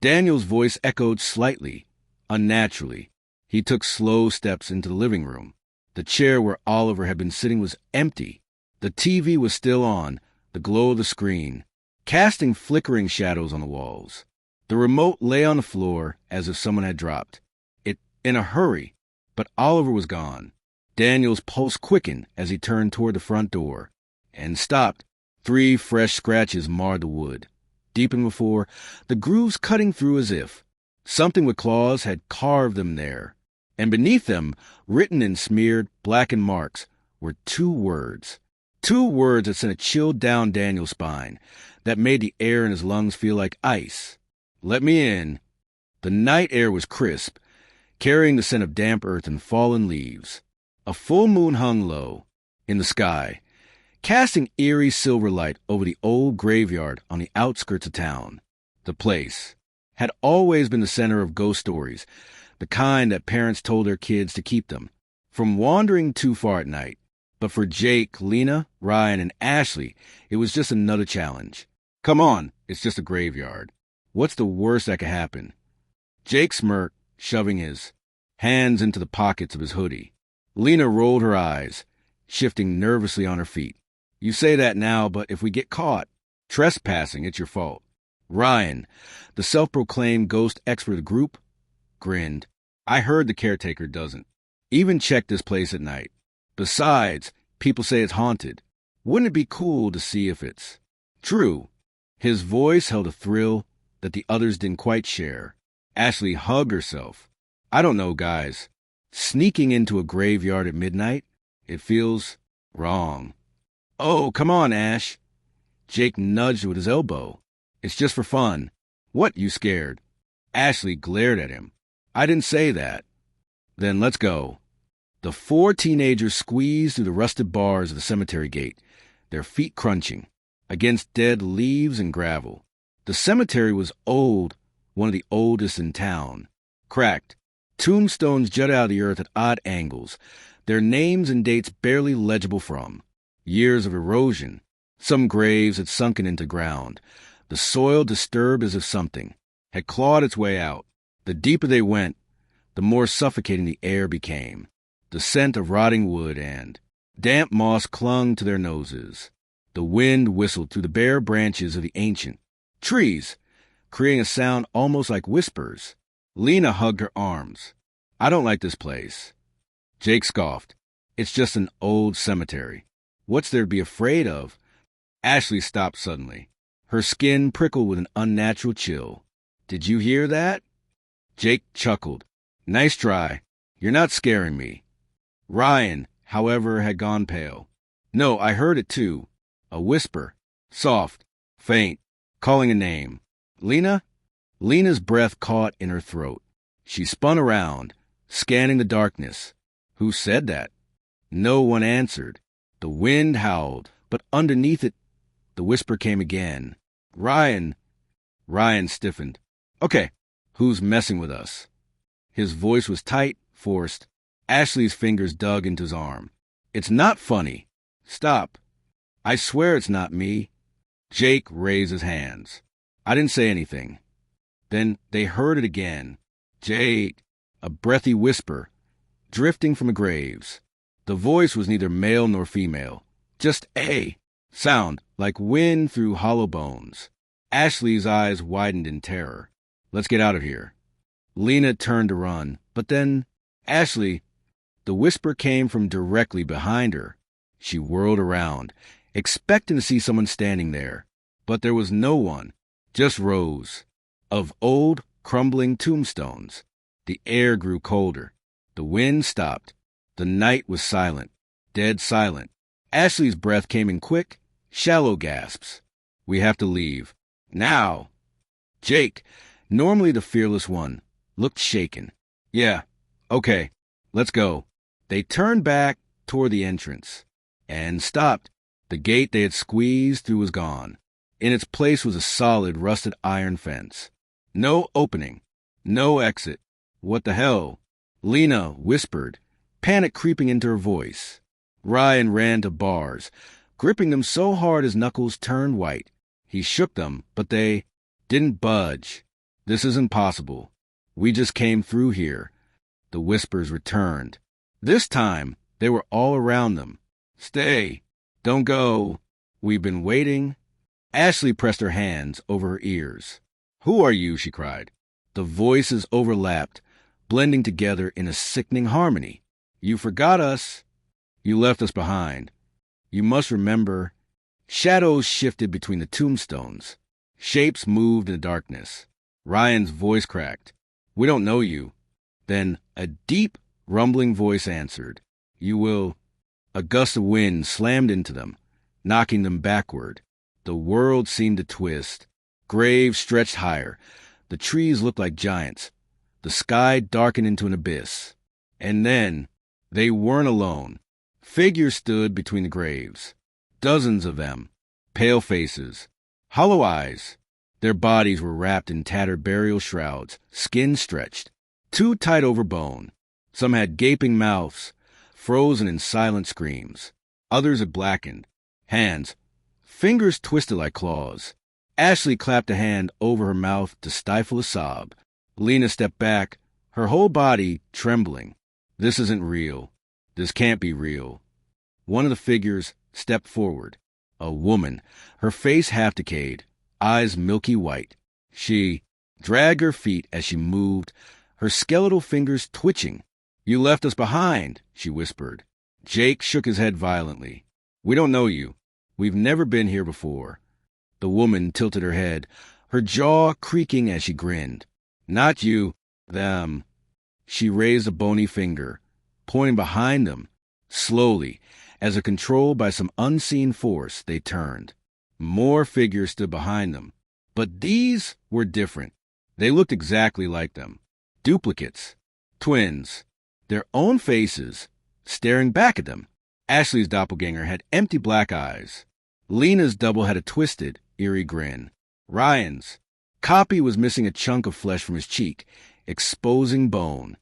Daniel's voice echoed slightly, unnaturally. He took slow steps into the living room. The chair where Oliver had been sitting was empty. The TV was still on, the glow of the screen, casting flickering shadows on the walls. The remote lay on the floor as if someone had dropped it in a hurry, but Oliver was gone. Daniel's pulse quickened as he turned toward the front door and stopped. 3 fresh scratches marred the wood. Deepened before, the grooves cutting through as if something with claws had carved them there. And beneath them, written in smeared, blackened marks, were 2 words. 2 words that sent a chill down Daniel's spine, that made the air in his lungs feel like ice. Let me in. The night air was crisp, carrying the scent of damp earth and fallen leaves. A full moon hung low in the sky, casting eerie silver light over the old graveyard on the outskirts of town. The place had always been the center of ghost stories, the kind that parents told their kids to keep them from wandering too far at night. But for Jake, Lena, Ryan, and Ashley, it was just another challenge. Come on, it's just a graveyard. What's the worst that could happen? Jake smirked, shoving his hands into the pockets of his hoodie. Lena rolled her eyes, shifting nervously on her feet. You say that now, but if we get caught trespassing, it's your fault. Ryan, the self-proclaimed ghost expert of the group, grinned. I heard the caretaker doesn't even check this place at night. Besides, people say it's haunted. Wouldn't it be cool to see if it's true? His voice held a thrill that the others didn't quite share. Ashley hugged herself. I don't know, guys. Sneaking into a graveyard at midnight, it feels wrong. Oh, come on, Ash. Jake nudged with his elbow. It's just for fun. What, you scared? Ashley glared at him. I didn't say that. Then let's go. The 4 teenagers squeezed through the rusted bars of the cemetery gate, their feet crunching against dead leaves and gravel. The cemetery was old, one of the oldest in town. Cracked. Tombstones jutted out of the earth at odd angles, their names and dates barely legible from. Years of erosion. Some graves had sunken into ground, the soil disturbed as if something had clawed its way out. The deeper they went, the more suffocating the air became. The scent of rotting wood and damp moss clung to their noses. The wind whistled through the bare branches of the ancient trees, creating a sound almost like whispers. Lena hugged her arms. I don't like this place. Jake scoffed. It's just an old cemetery. What's there to be afraid of? Ashley stopped suddenly. Her skin prickled with an unnatural chill. Did you hear that? Jake chuckled. Nice try. You're not scaring me. Ryan, however, had gone pale. No, I heard it too. A whisper. Soft. Faint. Calling a name. Lena? Lena's breath caught in her throat. She spun around, scanning the darkness. Who said that? No one answered. The wind howled, but underneath it, the whisper came again. Ryan. Ryan stiffened. Okay, who's messing with us? His voice was tight, forced. Ashley's fingers dug into his arm. It's not funny. Stop. I swear it's not me. Jake raised his hands. I didn't say anything. Then they heard it again. Jake. A breathy whisper, drifting from the graves. The voice was neither male nor female. Just a sound, like wind through hollow bones. Ashley's eyes widened in terror. Let's get out of here. Lena turned to run, but then, Ashley, the whisper came from directly behind her. She whirled around, expecting to see someone standing there. But there was no one, just rows of old, crumbling tombstones. The air grew colder. The wind stopped. The night was silent, dead silent. Ashley's breath came in quick, shallow gasps. We have to leave. Now! Jake, normally the fearless one, looked shaken. Yeah, okay, let's go. They turned back toward the entrance and stopped. The gate they had squeezed through was gone. In its place was a solid, rusted iron fence. No opening. No exit. What the hell? Lena whispered, panic creeping into her voice. Ryan ran to bars, gripping them so hard his knuckles turned white. He shook them, but they didn't budge. This isn't possible. We just came through here. The whispers returned. This time, they were all around them. Stay. Don't go. We've been waiting. Ashley pressed her hands over her ears. Who are you? She cried. The voices overlapped, blending together in a sickening harmony. You forgot us. You left us behind. You must remember. Shadows shifted between the tombstones. Shapes moved in the darkness. Ryan's voice cracked. We don't know you. Then a deep, rumbling voice answered. You will. A gust of wind slammed into them, knocking them backward. The world seemed to twist. Graves stretched higher. The trees looked like giants. The sky darkened into an abyss. And then, they weren't alone. Figures stood between the graves. Dozens of them. Pale faces. Hollow eyes. Their bodies were wrapped in tattered burial shrouds, skin stretched, too tight over bone. Some had gaping mouths, frozen in silent screams. Others had blackened. Hands. Fingers twisted like claws. Ashley clapped a hand over her mouth to stifle a sob. Lena stepped back, her whole body trembling. This isn't real. This can't be real. One of the figures stepped forward. A woman, her face half decayed, eyes milky white. She dragged her feet as she moved, her skeletal fingers twitching. You left us behind, she whispered. Jake shook his head violently. We don't know you. We've never been here before. The woman tilted her head, her jaw creaking as she grinned. Not you, them. She raised a bony finger, pointing behind them. Slowly, as if controlled by some unseen force, they turned. More figures stood behind them. But these were different. They looked exactly like them. Duplicates. Twins. Their own faces, staring back at them. Ashley's doppelganger had empty black eyes. Lena's double had a twisted, eerie grin. Ryan's copy was missing a chunk of flesh from his cheek, exposing bone.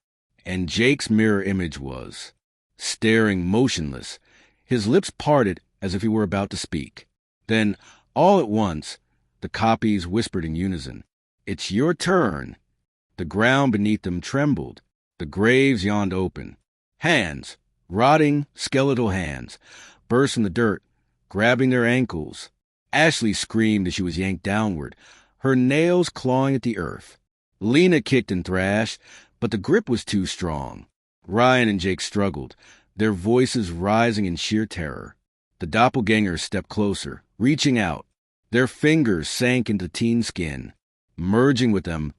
And Jake's mirror image was staring motionless, his lips parted as if he were about to speak. Then, all at once, the copies whispered in unison. It's your turn. The ground beneath them trembled. The graves yawned open. Hands, rotting, skeletal hands, burst from the dirt, grabbing their ankles. Ashley screamed as she was yanked downward, her nails clawing at the earth. Lena kicked and thrashed, but the grip was too strong. Ryan and Jake struggled, their voices rising in sheer terror. The doppelgangers stepped closer, reaching out. Their fingers sank into teen skin, merging with them,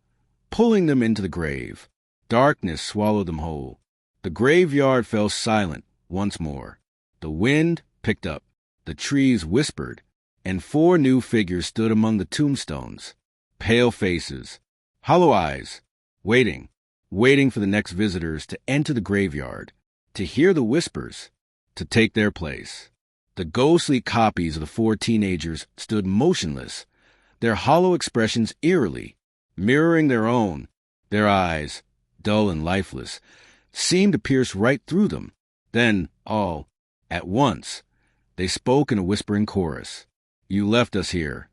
pulling them into the grave. Darkness swallowed them whole. The graveyard fell silent once more. The wind picked up. The trees whispered, and 4 new figures stood among the tombstones. Pale faces, hollow eyes, waiting for the next visitors to enter the graveyard, to hear the whispers, to take their place. The ghostly copies of the 4 teenagers stood motionless, their hollow expressions eerily, mirroring their own. Their eyes, dull and lifeless, seemed to pierce right through them. Then, all at once, they spoke in a whispering chorus. You left us here.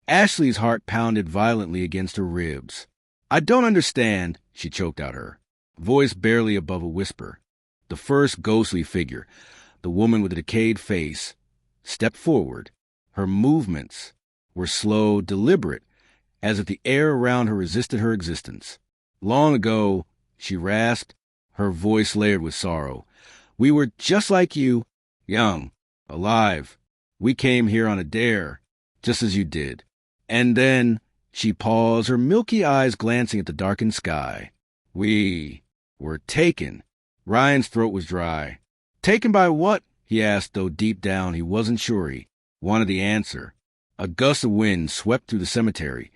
Ashley's heart pounded violently against her ribs. I don't understand, she choked out her voice barely above a whisper. The first ghostly figure, the woman with a decayed face, stepped forward. Her movements were slow, deliberate, as if the air around her resisted her existence. Long ago, she rasped, her voice layered with sorrow. We were just like you, young, alive. We came here on a dare, just as you did. And then she paused, her milky eyes glancing at the darkened sky. We were taken. Ryan's throat was dry. Taken by what? He asked, though deep down he wasn't sure he wanted the answer. A gust of wind swept through the cemetery,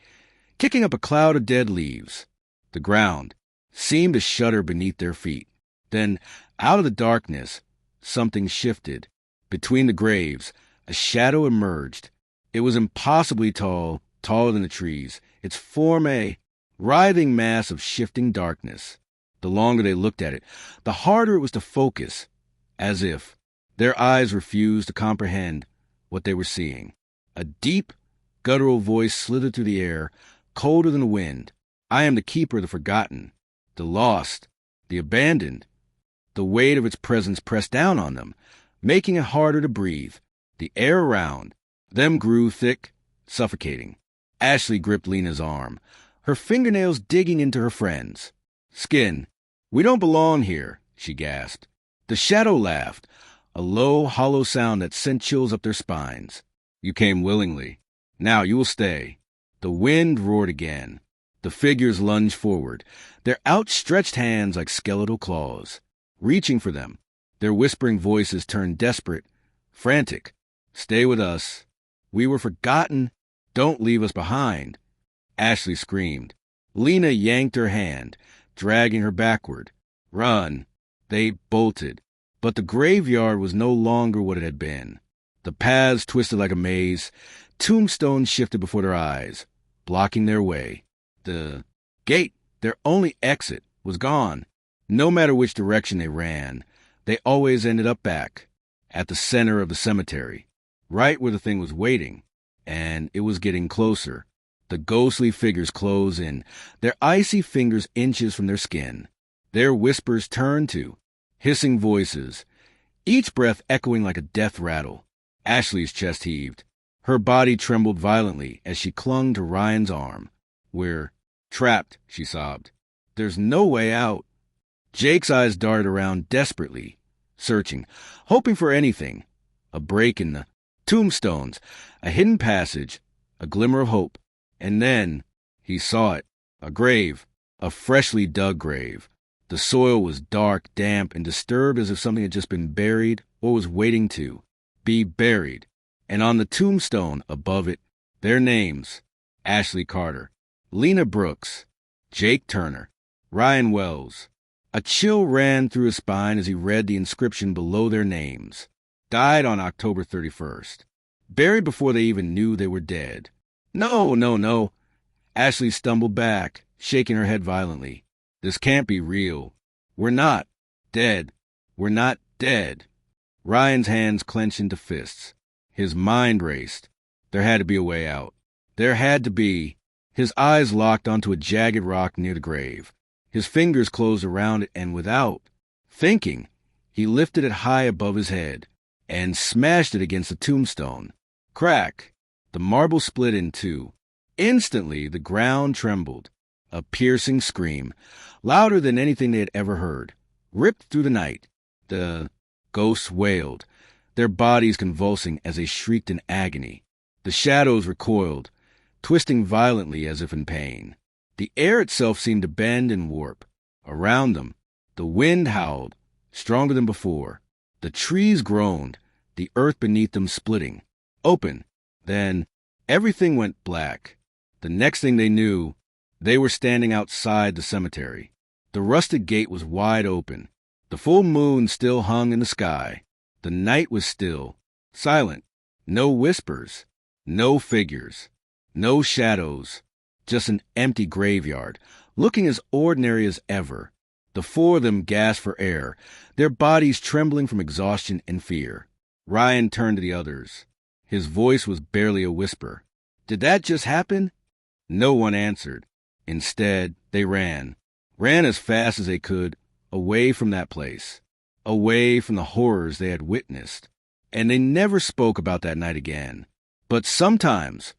kicking up a cloud of dead leaves. The ground seemed to shudder beneath their feet. Then, out of the darkness, something shifted. Between the graves, a shadow emerged. It was impossibly tall, taller than the trees, its form a writhing mass of shifting darkness. The longer they looked at it, the harder it was to focus, as if their eyes refused to comprehend what they were seeing. A deep, guttural voice slithered through the air, colder than the wind. I am the keeper of the forgotten, the lost, the abandoned. The weight of its presence pressed down on them, making it harder to breathe. The air around them grew thick, suffocating. Ashley gripped Lena's arm, her fingernails digging into her friend's skin. We don't belong here, she gasped. The shadow laughed, a low, hollow sound that sent chills up their spines. You came willingly. Now you will stay. The wind roared again. The figures lunged forward, their outstretched hands like skeletal claws, reaching for them. Their whispering voices turned desperate, frantic. Stay with us. We were forgotten. Don't leave us behind. Ashley screamed. Lena yanked her hand, dragging her backward. Run. They bolted. But the graveyard was no longer what it had been. The paths twisted like a maze. Tombstones shifted before their eyes, blocking their way. The gate, their only exit, was gone. No matter which direction they ran, they always ended up back, at the center of the cemetery, right where the thing was waiting. And it was getting closer. The ghostly figures close in, their icy fingers inches from their skin. Their whispers turned to hissing voices, each breath echoing like a death rattle. Ashley's chest heaved. Her body trembled violently as she clung to Ryan's arm. We're trapped, she sobbed. There's no way out. Jake's eyes darted around desperately, searching, hoping for anything. A break in the tombstones, a hidden passage, a glimmer of hope. And then he saw it. A grave, a freshly dug grave. The soil was dark, damp, and disturbed as if something had just been buried or was waiting to be buried. And on the tombstone above it, their names: Ashley Carter, Lena Brooks, Jake Turner, Ryan Wells. A chill ran through his spine as he read the inscription below their names. Died on October 31st. Buried before they even knew they were dead. No. Ashley stumbled back, shaking her head violently. This can't be real. We're not dead. We're not dead. Ryan's hands clenched into fists. His mind raced. There had to be a way out. There had to be. His eyes locked onto a jagged rock near the grave. His fingers closed around it, and without thinking, he lifted it high above his head and smashed it against the tombstone. Crack! The marble split in two. Instantly, the ground trembled. A piercing scream, louder than anything they had ever heard, ripped through the night. The ghosts wailed, their bodies convulsing as they shrieked in agony. The shadows recoiled, twisting violently as if in pain. The air itself seemed to bend and warp. Around them, the wind howled, stronger than before. The trees groaned, the earth beneath them splitting, open. Then everything went black. The next thing they knew, they were standing outside the cemetery. The rusted gate was wide open. The full moon still hung in the sky. The night was still, silent. No whispers, no figures, no shadows. Just an empty graveyard, looking as ordinary as ever. The four of them gasped for air, their bodies trembling from exhaustion and fear. Ryan turned to the others. His voice was barely a whisper. Did that just happen? No one answered. Instead, they ran as fast as they could, away from that place, away from the horrors they had witnessed. And they never spoke about that night again. But sometimes,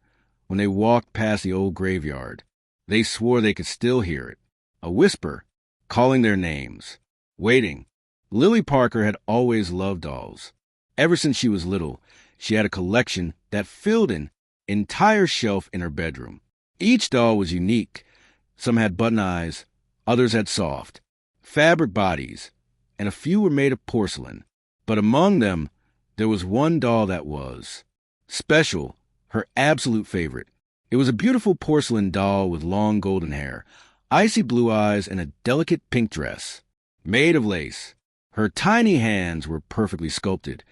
when they walked past the old graveyard, they swore they could still hear it, a whisper, calling their names, waiting. Lily Parker had always loved dolls. Ever since she was little, she had a collection that filled an entire shelf in her bedroom. Each doll was unique. Some had button eyes, others had soft, fabric bodies, and a few were made of porcelain. But among them, there was one doll that was special her absolute favorite. It was a beautiful porcelain doll with long golden hair, icy blue eyes, and a delicate pink dress, made of lace. Her tiny hands were perfectly sculpted,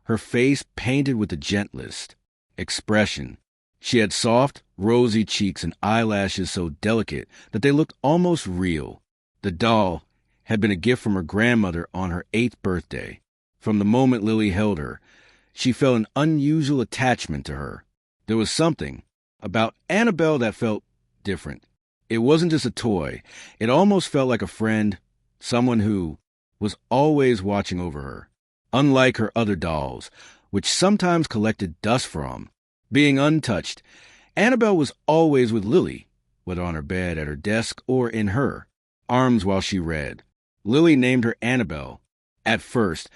her face painted with the gentlest expression. She had soft, rosy cheeks and eyelashes so delicate that they looked almost real. The doll had been a gift from her grandmother on her 8th birthday. From the moment Lily held her, she felt an unusual attachment to her. There was something about Annabelle that felt different. It wasn't just a toy. It almost felt like a friend, someone who was always watching over her. Unlike her other dolls, which sometimes collected dust from being untouched, Annabelle was always with Lily, whether on her bed, at her desk, or in her arms while she read. Lily named her Annabelle. At first,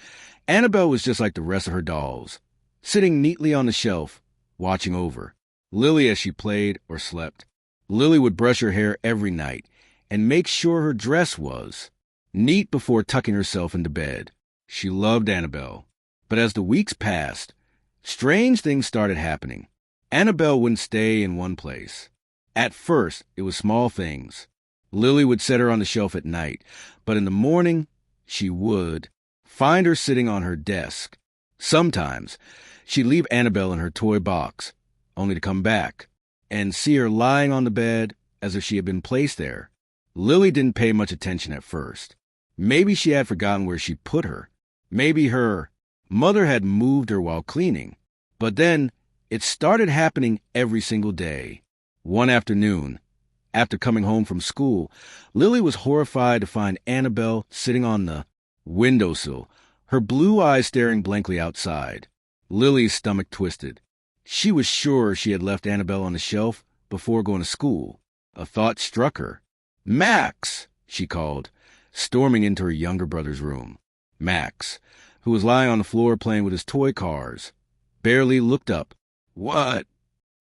Annabelle was just like the rest of her dolls, sitting neatly on the shelf, watching over Lily as she played or slept. Lily would brush her hair every night and make sure her dress was neat before tucking herself into bed. She loved Annabelle. But as the weeks passed, strange things started happening. Annabelle wouldn't stay in one place. At first, it was small things. Lily would set her on the shelf at night, but in the morning, she would find her sitting on her desk. Sometimes, she'd leave Annabelle in her toy box, only to come back and see her lying on the bed as if she had been placed there. Lily didn't pay much attention at first. Maybe she had forgotten where she put her. Maybe her mother had moved her while cleaning. But then, it started happening every single day. One afternoon, after coming home from school, Lily was horrified to find Annabelle sitting on the windowsill, her blue eyes staring blankly outside. Lily's stomach twisted. She was sure she had left Annabelle on the shelf before going to school. A thought struck her. "Max!" she called, storming into her younger brother's room. Max, who was lying on the floor playing with his toy cars, barely looked up. "What?"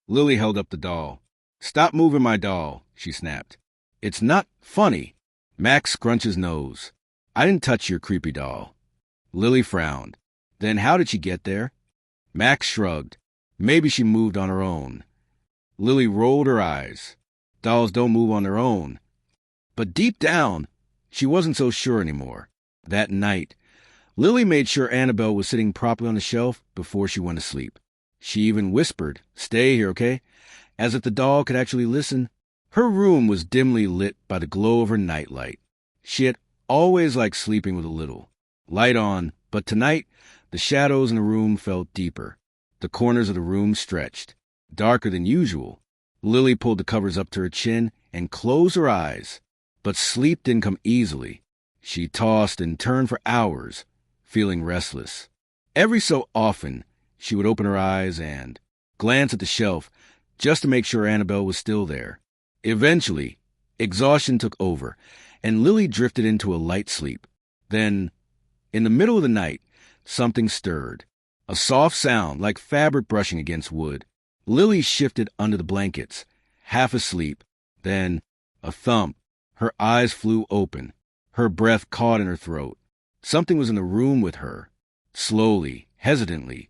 Lily held up the doll. "Stop moving my doll," she snapped. "It's not funny." Max scrunched his nose. "I didn't touch your creepy doll." Lily frowned. "Then how did she get there?" Max shrugged. "Maybe she moved on her own." Lily rolled her eyes. Dolls don't move on their own. But deep down, she wasn't so sure anymore. That night, Lily made sure Annabelle was sitting properly on the shelf before she went to sleep. She even whispered, "Stay here, okay?" as if the doll could actually listen. Her room was dimly lit by the glow of her nightlight. She had always liked sleeping with a little light on, but tonight, the shadows in the room felt deeper. The corners of the room stretched, darker than usual. Lily pulled the covers up to her chin and closed her eyes. But sleep didn't come easily. She tossed and turned for hours, feeling restless. Every so often, she would open her eyes and glance at the shelf just to make sure Annabelle was still there. Eventually, exhaustion took over, and Lily drifted into a light sleep. Then, in the middle of the night, something stirred. A soft sound like fabric brushing against wood. Lily shifted under the blankets, half asleep. Then, a thump. Her eyes flew open. Her breath caught in her throat. Something was in the room with her. Slowly, hesitantly,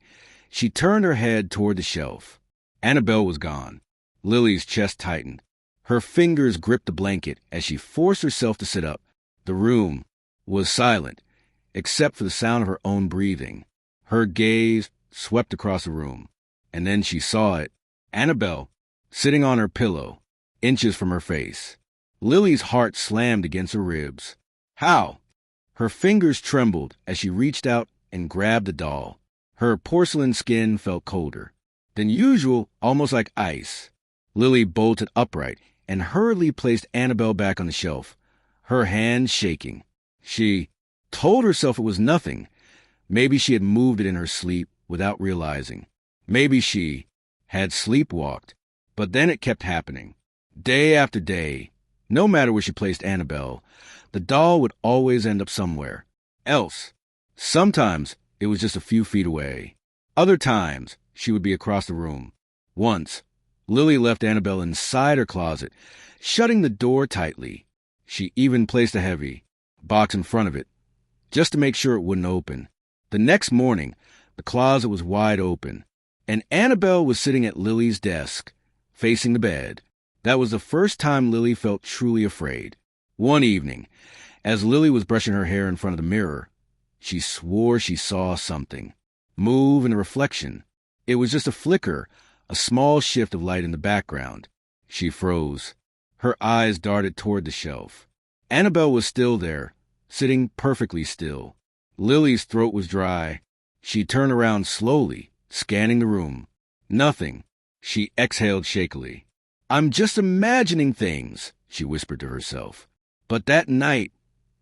she turned her head toward the shelf. Annabelle was gone. Lily's chest tightened. Her fingers gripped the blanket as she forced herself to sit up. The room was silent, except for the sound of her own breathing. Her gaze swept across the room, and then she saw it. Annabelle, sitting on her pillow, inches from her face. Lily's heart slammed against her ribs. "How?" Her fingers trembled as she reached out and grabbed the doll. Her porcelain skin felt colder than usual, almost like ice. Lily bolted upright and hurriedly placed Annabelle back on the shelf, her hands shaking. She told herself it was nothing. Maybe she had moved it in her sleep without realizing. Maybe she had sleepwalked. But then it kept happening. Day after day, no matter where she placed Annabelle, the doll would always end up somewhere else. Sometimes it was just a few feet away. Other times, she would be across the room. Once, Lily left Annabelle inside her closet, shutting the door tightly. She even placed a heavy box in front of it, just to make sure it wouldn't open. The next morning, the closet was wide open. and Annabelle was sitting at Lily's desk, facing the bed. That was the first time Lily felt truly afraid. One evening, as Lily was brushing her hair in front of the mirror, she swore she saw something move in the reflection. It was just a flicker, a small shift of light in the background. She froze. Her eyes darted toward the shelf. Annabelle was still there, sitting perfectly still. Lily's throat was dry. She turned around slowly, scanning the room. Nothing. She exhaled shakily. "I'm just imagining things," she whispered to herself. But that night,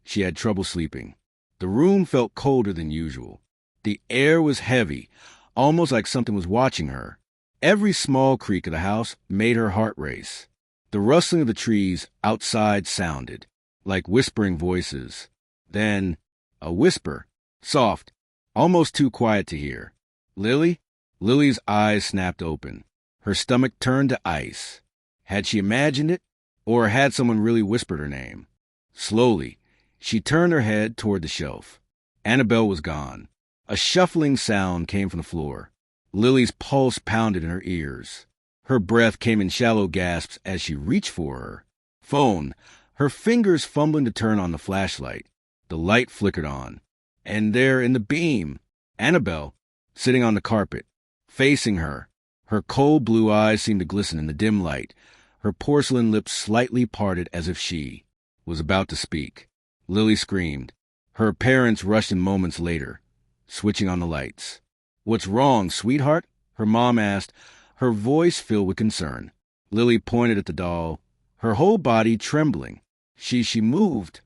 she had trouble sleeping. The room felt colder than usual. The air was heavy, almost like something was watching her. Every small creak of the house made her heart race. The rustling of the trees outside sounded, like whispering voices. Then, a whisper, soft, almost too quiet to hear. "Lily?" Lily's eyes snapped open. Her stomach turned to ice. Had she imagined it, or had someone really whispered her name? Slowly, she turned her head toward the shelf. Annabelle was gone. A shuffling sound came from the floor. Lily's pulse pounded in her ears. Her breath came in shallow gasps as she reached for her phone, her fingers fumbling to turn on the flashlight. The light flickered on. And there in the beam, Annabelle, sitting on the carpet, facing her. Her cold blue eyes seemed to glisten in the dim light, her porcelain lips slightly parted as if she was about to speak. Lily screamed. Her parents rushed in moments later, switching on the lights. "What's wrong, sweetheart?" her mom asked, her voice filled with concern. Lily pointed at the doll, her whole body trembling. She moved.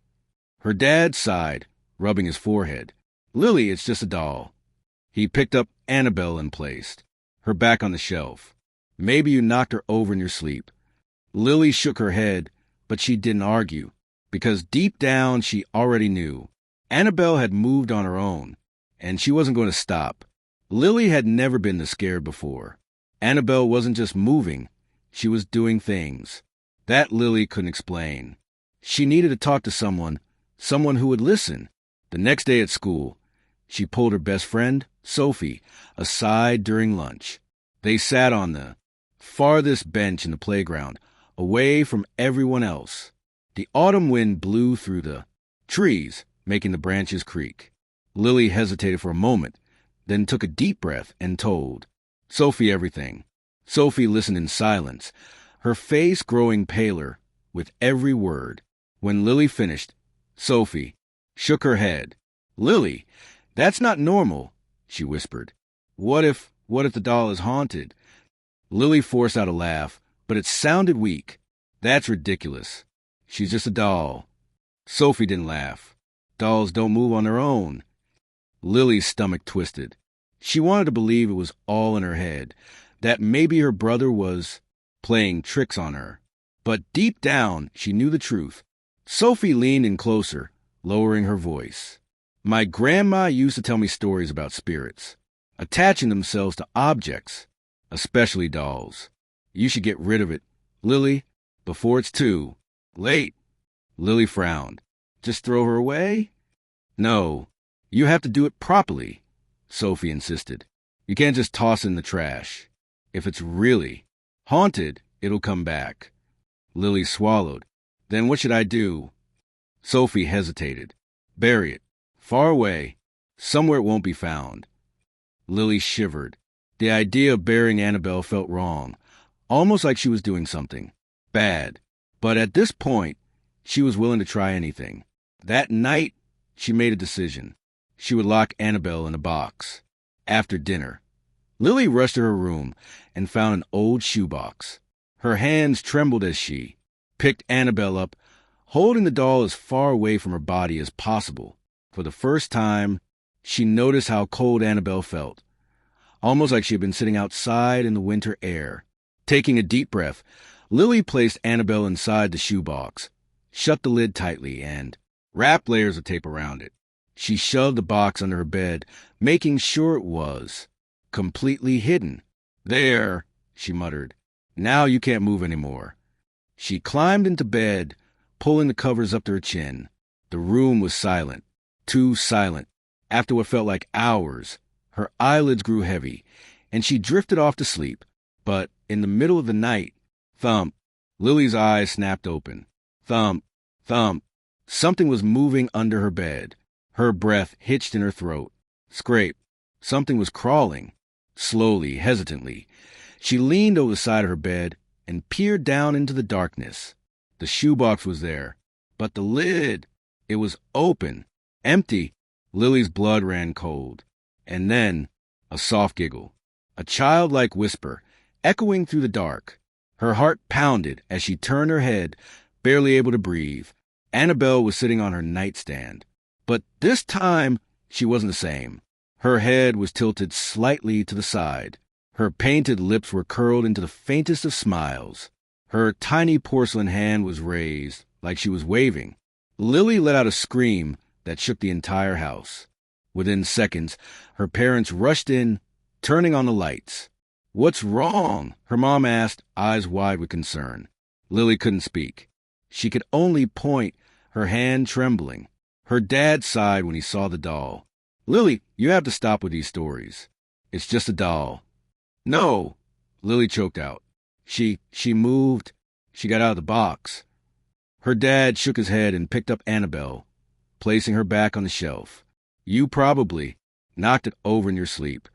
Her dad sighed, rubbing his forehead. "Lily, it's just a doll." He picked up Annabelle and placed her back on the shelf. "Maybe you knocked her over in your sleep." Lily shook her head, but she didn't argue, because deep down she already knew. Annabelle had moved on her own, and she wasn't going to stop. Lily had never been this scared before. Annabelle wasn't just moving, she was doing things that Lily couldn't explain. She needed to talk to someone who would listen. The next day at school, she pulled her best friend, Sophie, aside during lunch. They sat on the farthest bench in the playground, away from everyone else. The autumn wind blew through the trees, making the branches creak. Lily hesitated for a moment, then took a deep breath and told Sophie everything. Sophie listened in silence, her face growing paler with every word. When Lily finished, Sophie shook her head. "Lily, that's not normal," she whispered. What if the doll is haunted?" Lily forced out a laugh, but it sounded weak. "That's ridiculous. She's just a doll." Sophie didn't laugh. "Dolls don't move on their own." Lily's stomach twisted. She wanted to believe it was all in her head, that maybe her brother was playing tricks on her. But deep down, she knew the truth. Sophie leaned in closer, lowering her voice. "My grandma used to tell me stories about spirits, attaching themselves to objects, especially dolls. You should get rid of it, Lily, before it's too late." Lily frowned. "Just throw her away?" "No, you have to do it properly," Sophie insisted. "You can't just toss it in the trash. If it's really haunted, it'll come back." Lily swallowed. "Then what should I do?" Sophie hesitated. "Bury it. Far away. Somewhere it won't be found." Lily shivered. The idea of burying Annabelle felt wrong, almost like she was doing something bad. But at this point, she was willing to try anything. That night, she made a decision. She would lock Annabelle in a box. After dinner, Lily rushed to her room and found an old shoebox. Her hands trembled as she picked Annabelle up, holding the doll as far away from her body as possible. For the first time, she noticed how cold Annabelle felt, almost like she had been sitting outside in the winter air. Taking a deep breath, Lily placed Annabelle inside the shoebox, shut the lid tightly, and wrapped layers of tape around it. She shoved the box under her bed, making sure it was completely hidden. "There," she muttered. "Now you can't move anymore." She climbed into bed, pulling the covers up to her chin. The room was silent, too silent. After what felt like hours, her eyelids grew heavy, and she drifted off to sleep. But in the middle of the night, thump, Lily's eyes snapped open. Thump, thump. Something was moving under her bed. Her breath hitched in her throat. Scrape. Something was crawling. Slowly, hesitantly. She leaned over the side of her bed and peered down into the darkness. The shoebox was there, but the lid, it was open, empty. Lily's blood ran cold. And then, a soft giggle, a childlike whisper, echoing through the dark. Her heart pounded as she turned her head, barely able to breathe. Annabelle was sitting on her nightstand. But this time, she wasn't the same. Her head was tilted slightly to the side. Her painted lips were curled into the faintest of smiles. Her tiny porcelain hand was raised, like she was waving. Lily let out a scream that shook the entire house. Within seconds, her parents rushed in, turning on the lights. "What's wrong?" her mom asked, eyes wide with concern. Lily couldn't speak. She could only point, her hand trembling. Her dad sighed when he saw the doll. "Lily, you have to stop with these stories. It's just a doll." "No," Lily choked out. She moved. She got out of the box. Her dad shook his head and picked up Annabelle, placing her back on the shelf. "You probably knocked it over in your sleep."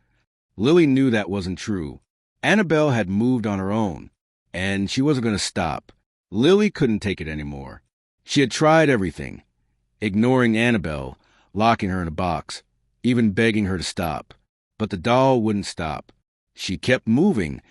Lily knew that wasn't true. Annabelle had moved on her own, and she wasn't going to stop. Lily couldn't take it anymore. She had tried everything, ignoring Annabelle, locking her in a box, even begging her to stop. But the doll wouldn't stop. She kept moving,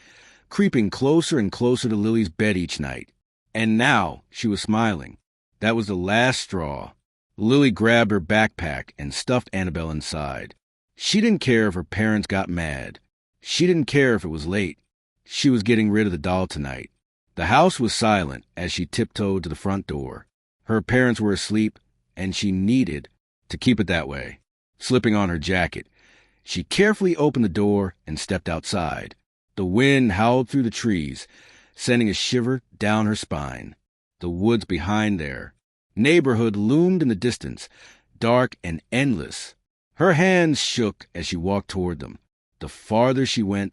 creeping closer and closer to Lily's bed each night. And now she was smiling. That was the last straw. Lily grabbed her backpack and stuffed Annabelle inside. She didn't care if her parents got mad. She didn't care if it was late. She was getting rid of the doll tonight. The house was silent as she tiptoed to the front door. Her parents were asleep, and she needed to keep it that way. Slipping on her jacket, she carefully opened the door and stepped outside. The wind howled through the trees, sending a shiver down her spine. The woods behind their neighborhood loomed in the distance, dark and endless. Her hands shook as she walked toward them. The farther she went,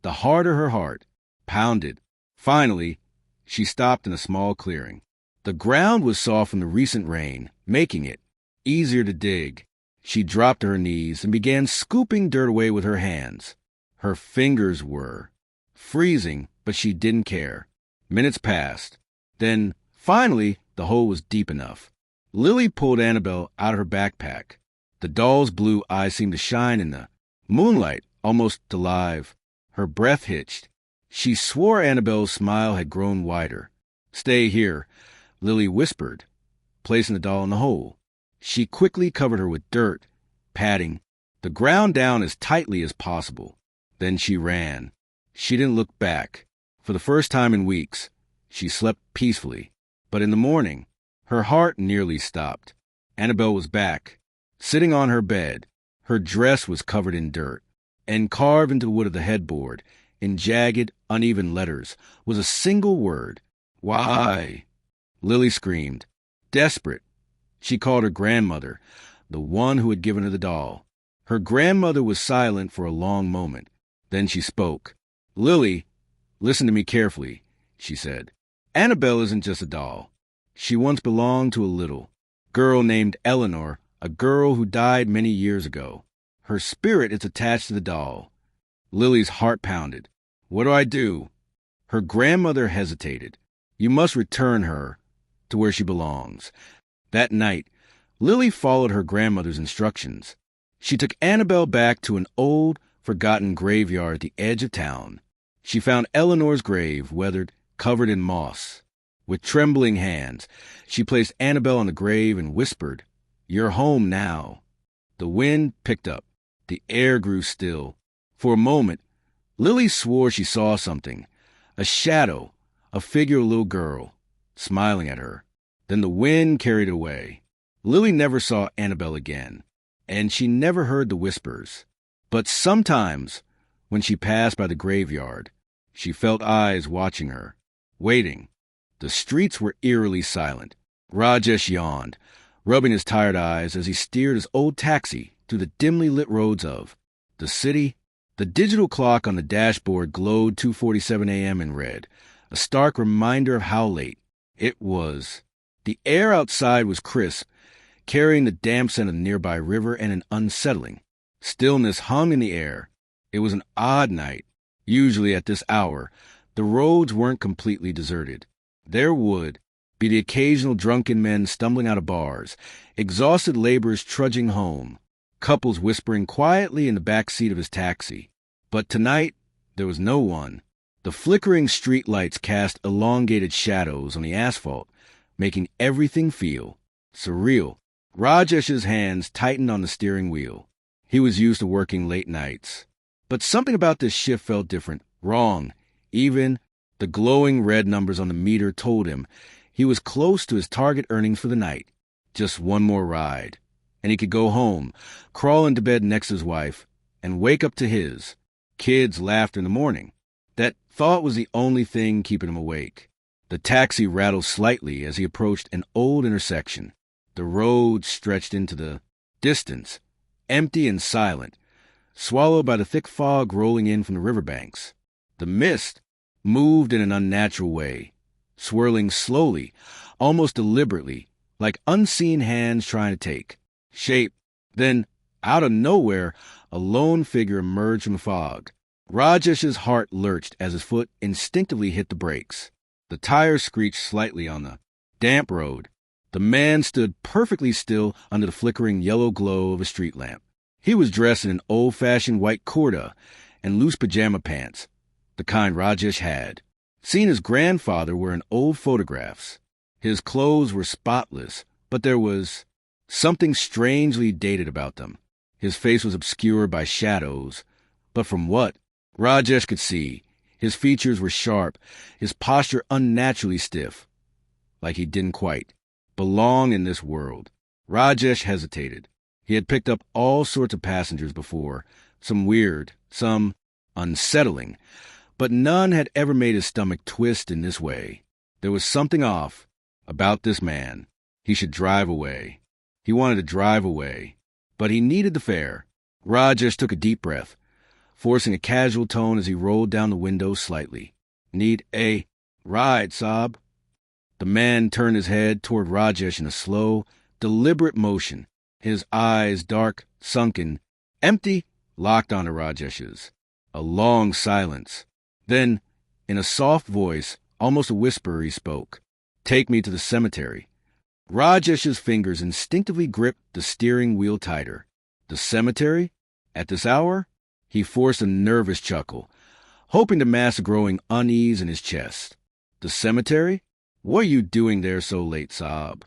the harder her heart pounded. Finally, she stopped in a small clearing. The ground was soft from the recent rain, making it easier to dig. She dropped to her knees and began scooping dirt away with her hands. Her fingers were freezing, but she didn't care. Minutes passed. Then, finally, the hole was deep enough. Lily pulled Annabelle out of her backpack. The doll's blue eyes seemed to shine in the moonlight, almost alive. Her breath hitched. She swore Annabelle's smile had grown wider. "Stay here," Lily whispered, placing the doll in the hole. She quickly covered her with dirt, patting the ground down as tightly as possible. Then she ran. She didn't look back. For the first time in weeks, she slept peacefully. But in the morning, her heart nearly stopped. Annabelle was back, sitting on her bed. Her dress was covered in dirt, and carved into the wood of the headboard, in jagged, uneven letters, was a single word. "Why?" Lily screamed. Desperate, she called her grandmother, the one who had given her the doll. Her grandmother was silent for a long moment. Then she spoke. "Lily, listen to me carefully," she said. "Annabelle isn't just a doll. She once belonged to a little girl named Eleanor, a girl who died many years ago. Her spirit is attached to the doll." Lily's heart pounded. "What do I do?" Her grandmother hesitated. "You must return her to where she belongs." That night, Lily followed her grandmother's instructions. She took Annabelle back to an old, forgotten graveyard at the edge of town. She found Eleanor's grave, weathered, covered in moss. With trembling hands, she placed Annabelle on the grave and whispered, "You're home now." The wind picked up. The air grew still. For a moment, Lily swore she saw something, a shadow, a figure of a little girl, smiling at her. Then the wind carried it away. Lily never saw Annabelle again, and she never heard the whispers. But sometimes, when she passed by the graveyard, she felt eyes watching her, waiting. The streets were eerily silent. Rajesh yawned, rubbing his tired eyes as he steered his old taxi through the dimly lit roads of the city The digital clock on the dashboard glowed 2:47 a.m. in red, a stark reminder of how late it was. The air outside was crisp, carrying the damp scent of the nearby river and an unsettling stillness hung in the air. It was an odd night. Usually at this hour, the roads weren't completely deserted. There would be the occasional drunken men stumbling out of bars, exhausted laborers trudging home, couples whispering quietly in the back seat of his taxi. But tonight, there was no one. The flickering street lights cast elongated shadows on the asphalt, making everything feel surreal. Rajesh's hands tightened on the steering wheel. He was used to working late nights. But something about this shift felt different, wrong. Even the glowing red numbers on the meter told him he was close to his target earnings for the night. Just one more ride, and he could go home, crawl into bed next to his wife, and wake up to his kids' laughter in the morning. That thought was the only thing keeping him awake. The taxi rattled slightly as he approached an old intersection. The road stretched into the distance, empty and silent, swallowed by the thick fog rolling in from the riverbanks. The mist moved in an unnatural way, swirling slowly, almost deliberately, like unseen hands trying to take shape. Then, out of nowhere, a lone figure emerged from the fog. Rajesh's heart lurched as his foot instinctively hit the brakes. The tires screeched slightly on the damp road. The man stood perfectly still under the flickering yellow glow of a street lamp. He was dressed in an old-fashioned white kurta and loose pajama pants, the kind Rajesh had seen his grandfather wear in old photographs. His clothes were spotless, but there was something strangely dated about them. His face was obscured by shadows, but from what Rajesh could see, his features were sharp, his posture unnaturally stiff, like he didn't quite belong in this world. Rajesh hesitated. He had picked up all sorts of passengers before, some weird, some unsettling, but none had ever made his stomach twist in this way. There was something off about this man. He should drive away. He wanted to drive away, but he needed the fare. Rajesh took a deep breath, forcing a casual tone as he rolled down the window slightly. Need a ride, Saab? The man turned his head toward Rajesh in a slow, deliberate motion, his eyes dark, sunken, empty, locked onto Rajesh's. A long silence. Then, in a soft voice, almost a whisper, he spoke. Take me to the cemetery. Rajesh's fingers instinctively gripped the steering wheel tighter. The cemetery? At this hour? He forced a nervous chuckle, hoping to mask a growing unease in his chest. The cemetery? What are you doing there so late, Saab?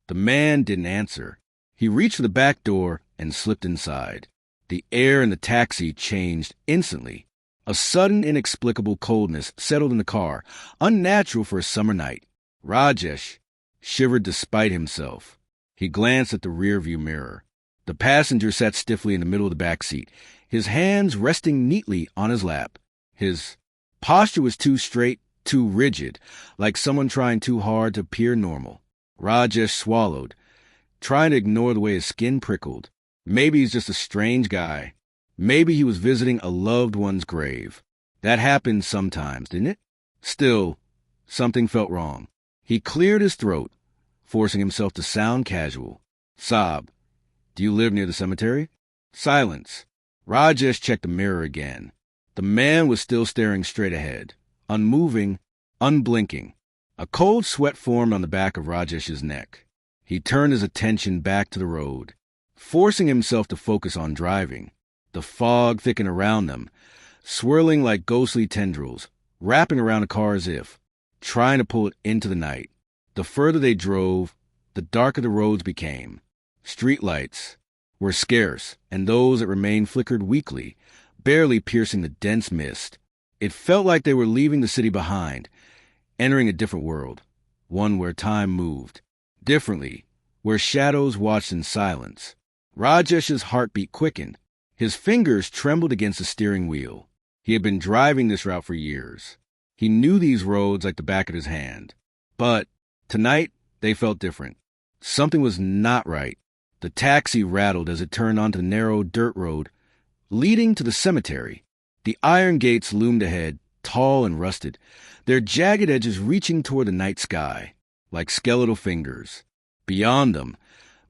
The man didn't answer. He reached for the back door and slipped inside. The air in the taxi changed instantly. A sudden, inexplicable coldness settled in the car, unnatural for a summer night. Rajesh shivered despite himself. He glanced at the rearview mirror. The passenger sat stiffly in the middle of the back seat, his hands resting neatly on his lap. His posture was too straight, too rigid, like someone trying too hard to appear normal. Rajesh swallowed, trying to ignore the way his skin prickled. Maybe he's just a strange guy. Maybe he was visiting a loved one's grave. That happens sometimes, didn't it? Still, something felt wrong. He cleared his throat, forcing himself to sound casual. Saab, do you live near the cemetery? Silence. Rajesh checked the mirror again. The man was still staring straight ahead, unmoving, unblinking. A cold sweat formed on the back of Rajesh's neck. He turned his attention back to the road, forcing himself to focus on driving. The fog thickened around them, swirling like ghostly tendrils, wrapping around the car as if trying to pull it into the night. The further they drove, the darker the roads became. Streetlights were scarce, and those that remained flickered weakly, barely piercing the dense mist. It felt like they were leaving the city behind, entering a different world, one where time moved differently, where shadows watched in silence. Rajesh's heartbeat quickened. His fingers trembled against the steering wheel. He had been driving this route for years. He knew these roads like the back of his hand. But tonight, they felt different. Something was not right. The taxi rattled as it turned onto the narrow dirt road leading to the cemetery. The iron gates loomed ahead, tall and rusted, their jagged edges reaching toward the night sky, like skeletal fingers. Beyond them,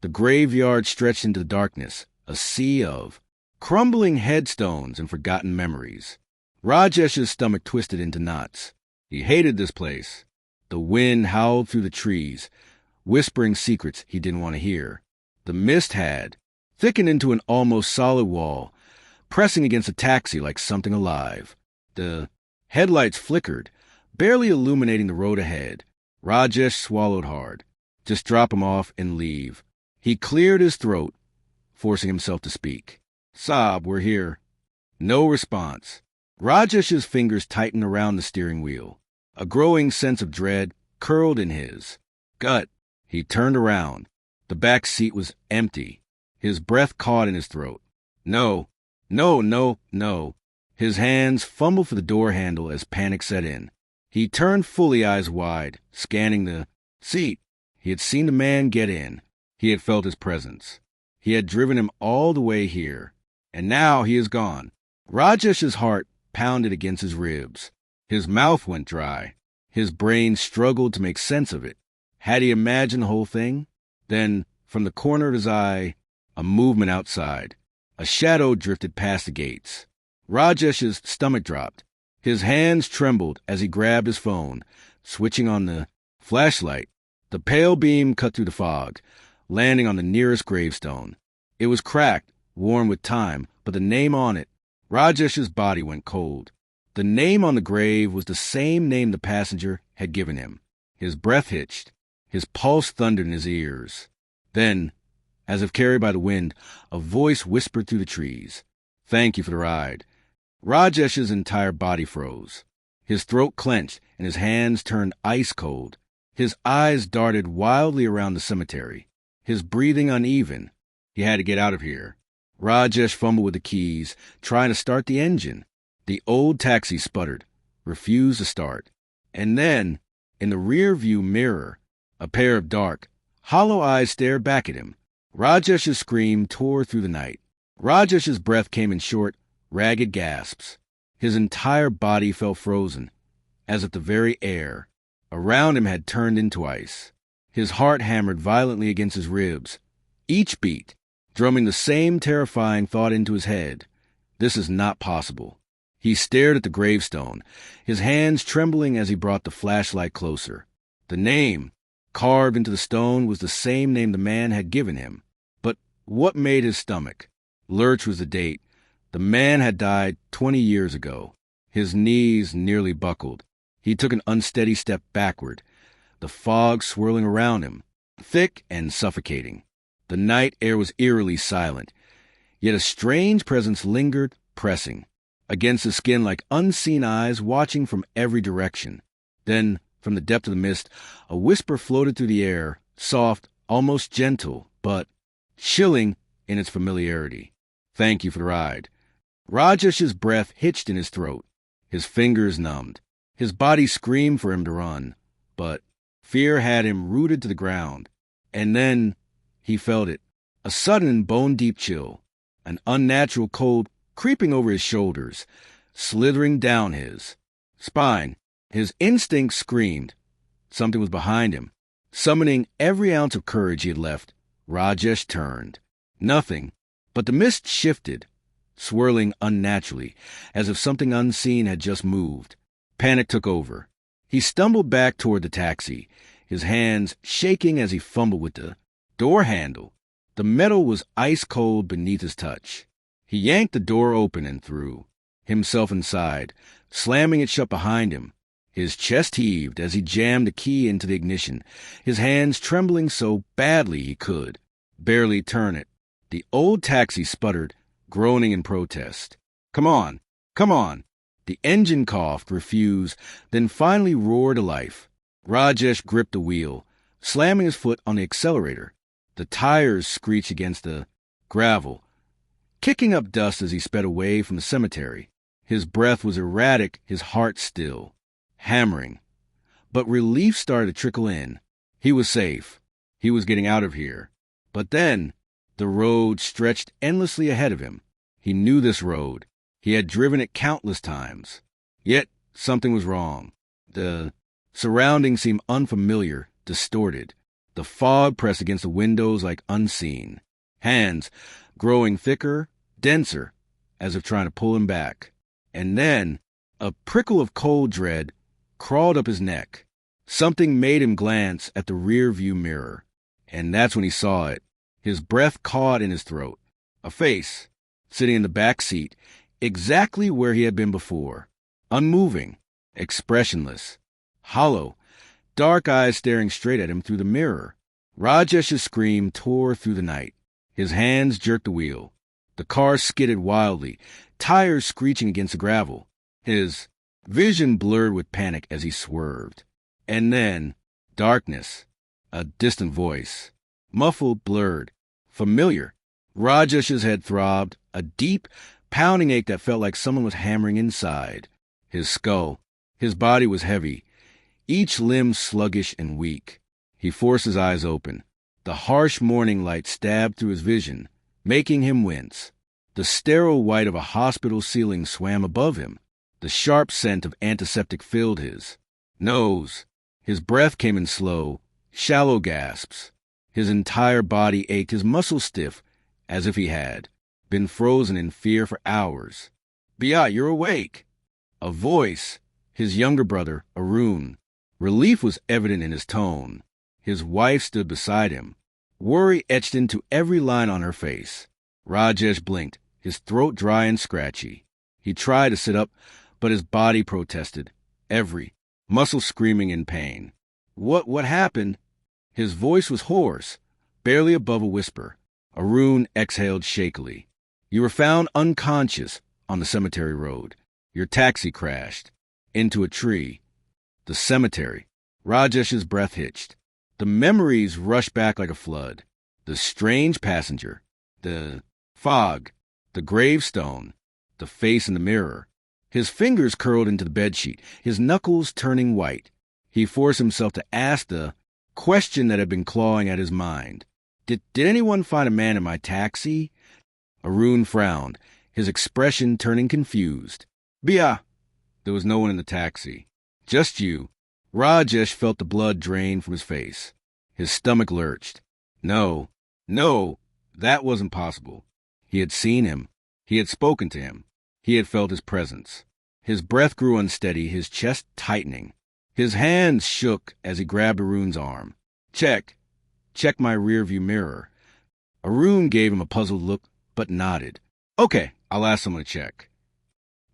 the graveyard stretched into the darkness, a sea of crumbling headstones and forgotten memories. Rajesh's stomach twisted into knots. He hated this place. The wind howled through the trees, whispering secrets he didn't want to hear. The mist had thickened into an almost solid wall, pressing against a taxi like something alive. The headlights flickered, barely illuminating the road ahead. Rajesh swallowed hard. Just drop him off and leave. He cleared his throat, forcing himself to speak. Saab, we're here. No response. Rajesh's fingers tightened around the steering wheel. A growing sense of dread curled in his gut. He turned around. The back seat was empty. His breath caught in his throat. No. His hands fumbled for the door handle as panic set in. He turned fully, eyes wide, scanning the seat. He had seen the man get in. He had felt his presence. He had driven him all the way here. And now he is gone. Rajesh's heart pounded against his ribs. His mouth went dry. His brain struggled to make sense of it. Had he imagined the whole thing? Then, from the corner of his eye, a movement outside. A shadow drifted past the gates. Rajesh's stomach dropped. His hands trembled as he grabbed his phone, switching on the flashlight. The pale beam cut through the fog, landing on the nearest gravestone. It was cracked, worn with time, but the name on it, Rajesh's body went cold. The name on the grave was the same name the passenger had given him. His breath hitched. His pulse thundered in his ears. Then, as if carried by the wind, a voice whispered through the trees. Thank you for the ride. Rajesh's entire body froze. His throat clenched and his hands turned ice cold. His eyes darted wildly around the cemetery. His breathing uneven. He had to get out of here. Rajesh fumbled with the keys, trying to start the engine. The old taxi sputtered, refused to start. And then, in the rear-view mirror, a pair of dark, hollow eyes stared back at him. Rajesh's scream tore through the night. Rajesh's breath came in short, ragged gasps. His entire body felt frozen, as if the very air around him had turned into ice. His heart hammered violently against his ribs, each beat drumming the same terrifying thought into his head. This is not possible. He stared at the gravestone, his hands trembling as he brought the flashlight closer. The name carved into the stone was the same name the man had given him. But what made his stomach lurch was the date. The man had died 20 years ago. His knees nearly buckled. He took an unsteady step backward, the fog swirling around him, thick and suffocating. The night air was eerily silent, yet a strange presence lingered, pressing against the skin like unseen eyes watching from every direction. Then, from the depth of the mist, a whisper floated through the air, soft, almost gentle, but chilling in its familiarity. Thank you for the ride. Rajesh's breath hitched in his throat, his fingers numbed. His body screamed for him to run, but fear had him rooted to the ground. And then he felt it, a sudden bone-deep chill, an unnatural cold creeping over his shoulders, slithering down his spine. His instinct screamed. Something was behind him. Summoning every ounce of courage he had left, Rajesh turned. Nothing, but the mist shifted, swirling unnaturally, as if something unseen had just moved. Panic took over. He stumbled back toward the taxi, his hands shaking as he fumbled with the door handle. The metal was ice cold beneath his touch. He yanked the door open and threw himself inside, slamming it shut behind him. His chest heaved as he jammed the key into the ignition, his hands trembling so badly he could barely turn it. The old taxi sputtered, groaning in protest. Come on! The engine coughed, refused, then finally roared to life. Rajesh gripped the wheel, slamming his foot on the accelerator. The tires screeched against the gravel, kicking up dust as he sped away from the cemetery. His breath was erratic, his heart still, hammering. But relief started to trickle in. He was safe. He was getting out of here. But then, the road stretched endlessly ahead of him. He knew this road. He had driven it countless times. Yet something was wrong. The surroundings seemed unfamiliar, distorted. The fog pressed against the windows like unseen. Hands growing thicker, denser, as if trying to pull him back. And then a prickle of cold dread crawled up his neck. Something made him glance at the rear-view mirror. And that's when he saw it. His breath caught in his throat. A face, sitting in the back seat, exactly where he had been before. Unmoving, expressionless, hollow, dark eyes staring straight at him through the mirror. Rajesh's scream tore through the night. His hands jerked the wheel. The car skidded wildly, tires screeching against the gravel. His vision blurred with panic as he swerved. And then, darkness, a distant voice, muffled, blurred, familiar. Rajesh's head throbbed, a deep, pounding ache that felt like someone was hammering inside. His skull, his body was heavy, each limb sluggish and weak. He forced his eyes open. The harsh morning light stabbed through his vision, making him wince. The sterile white of a hospital ceiling swam above him. The sharp scent of antiseptic filled his nose. His breath came in slow, shallow gasps. His entire body ached, his muscles stiff, as if he had been frozen in fear for hours. "Bia, you're awake." A voice, his younger brother, Arun. Relief was evident in his tone. His wife stood beside him, worry etched into every line on her face. Rajesh blinked, his throat dry and scratchy. He tried to sit up, but his body protested, every muscle screaming in pain. What happened?" His voice was hoarse, barely above a whisper. Arun exhaled shakily. "You were found unconscious on the cemetery road. Your taxi crashed into a tree." The cemetery. Rajesh's breath hitched. The memories rushed back like a flood. The strange passenger, the fog, the gravestone, the face in the mirror. His fingers curled into the bedsheet, his knuckles turning white. He forced himself to ask the question that had been clawing at his mind. Did anyone find a man in my taxi?" Arun frowned, his expression turning confused. "Bia!" There was no one in the taxi. "Just you." Rajesh felt the blood drain from his face. His stomach lurched. No, that wasn't possible. He had seen him. He had spoken to him. He had felt his presence. His breath grew unsteady, his chest tightening. His hands shook as he grabbed Arun's arm. Check my rearview mirror." Arun gave him a puzzled look, but nodded. "Okay, I'll ask someone to check."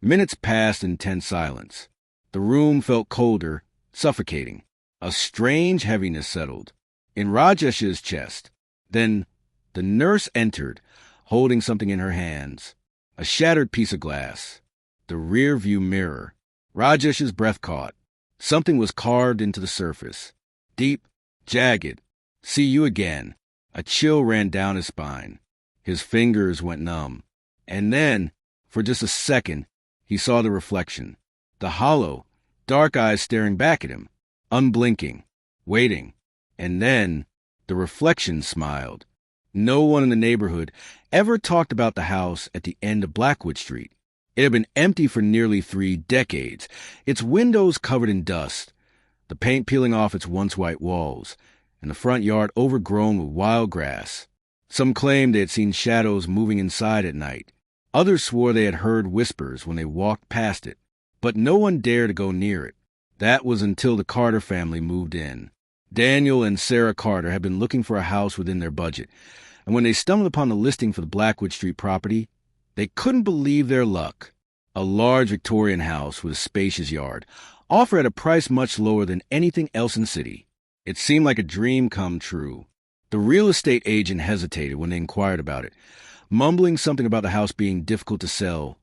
Minutes passed in tense silence. The room felt colder, suffocating. A strange heaviness settled in Rajesh's chest. Then the nurse entered, holding something in her hands. A shattered piece of glass. The rear-view mirror. Rajesh's breath caught. Something was carved into the surface. Deep, jagged. "See you again." A chill ran down his spine. His fingers went numb. And then, for just a second, he saw the reflection. The hollow, dark eyes staring back at him, unblinking, waiting. And then the reflection smiled. No one in the neighborhood ever talked about the house at the end of Blackwood Street. It had been empty for nearly 3 decades, its windows covered in dust, the paint peeling off its once white walls, and the front yard overgrown with wild grass. Some claimed they had seen shadows moving inside at night. Others swore they had heard whispers when they walked past it. But no one dared to go near it. That was until the Carter family moved in. Daniel and Sarah Carter had been looking for a house within their budget, and when they stumbled upon the listing for the Blackwood Street property, they couldn't believe their luck. A large Victorian house with a spacious yard, offered at a price much lower than anything else in the city. It seemed like a dream come true. The real estate agent hesitated when they inquired about it, mumbling something about the house being difficult to sell.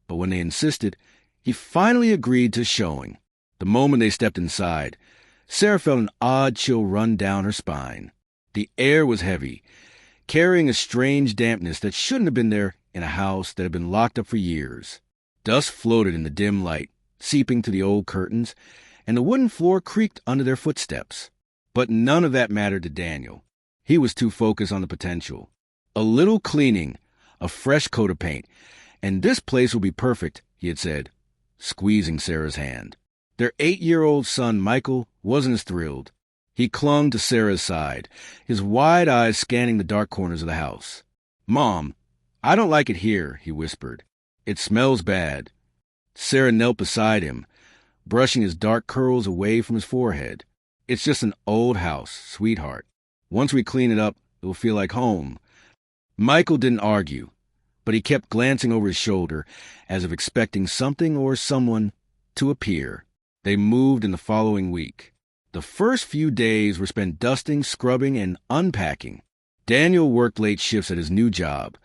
But when they insisted, he finally agreed to showing. The moment they stepped inside, Sarah felt an odd chill run down her spine. The air was heavy, carrying a strange dampness that shouldn't have been there in a house that had been locked up for years. Dust floated in the dim light, seeping through the old curtains, and the wooden floor creaked under their footsteps. But none of that mattered to Daniel. He was too focused on the potential. A little cleaning, a fresh coat of paint. "And this place will be perfect," he had said, squeezing Sarah's hand. Their 8-year-old son, Michael, wasn't as thrilled. He clung to Sarah's side, his wide eyes scanning the dark corners of the house. "Mom, I don't like it here," he whispered. "It smells bad." Sarah knelt beside him, brushing his dark curls away from his forehead. "It's just an old house, sweetheart. Once we clean it up, it will feel like home." Michael didn't argue, but he kept glancing over his shoulder as if expecting something or someone to appear. They moved in the following week. The first few days were spent dusting, scrubbing, and unpacking. Daniel worked late shifts at his new job,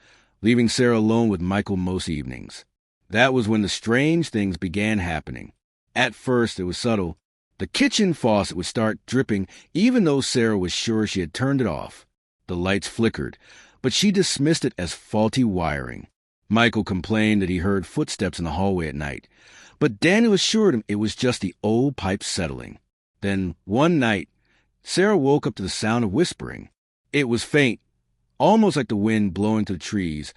leaving Sarah alone with Michael most evenings. That was when the strange things began happening. At first, it was subtle. The kitchen faucet would start dripping even though Sarah was sure she had turned it off. The lights flickered, but she dismissed it as faulty wiring. Michael complained that he heard footsteps in the hallway at night, but Daniel assured him it was just the old pipes settling. Then, one night, Sarah woke up to the sound of whispering. It was faint, almost like the wind blowing through the trees,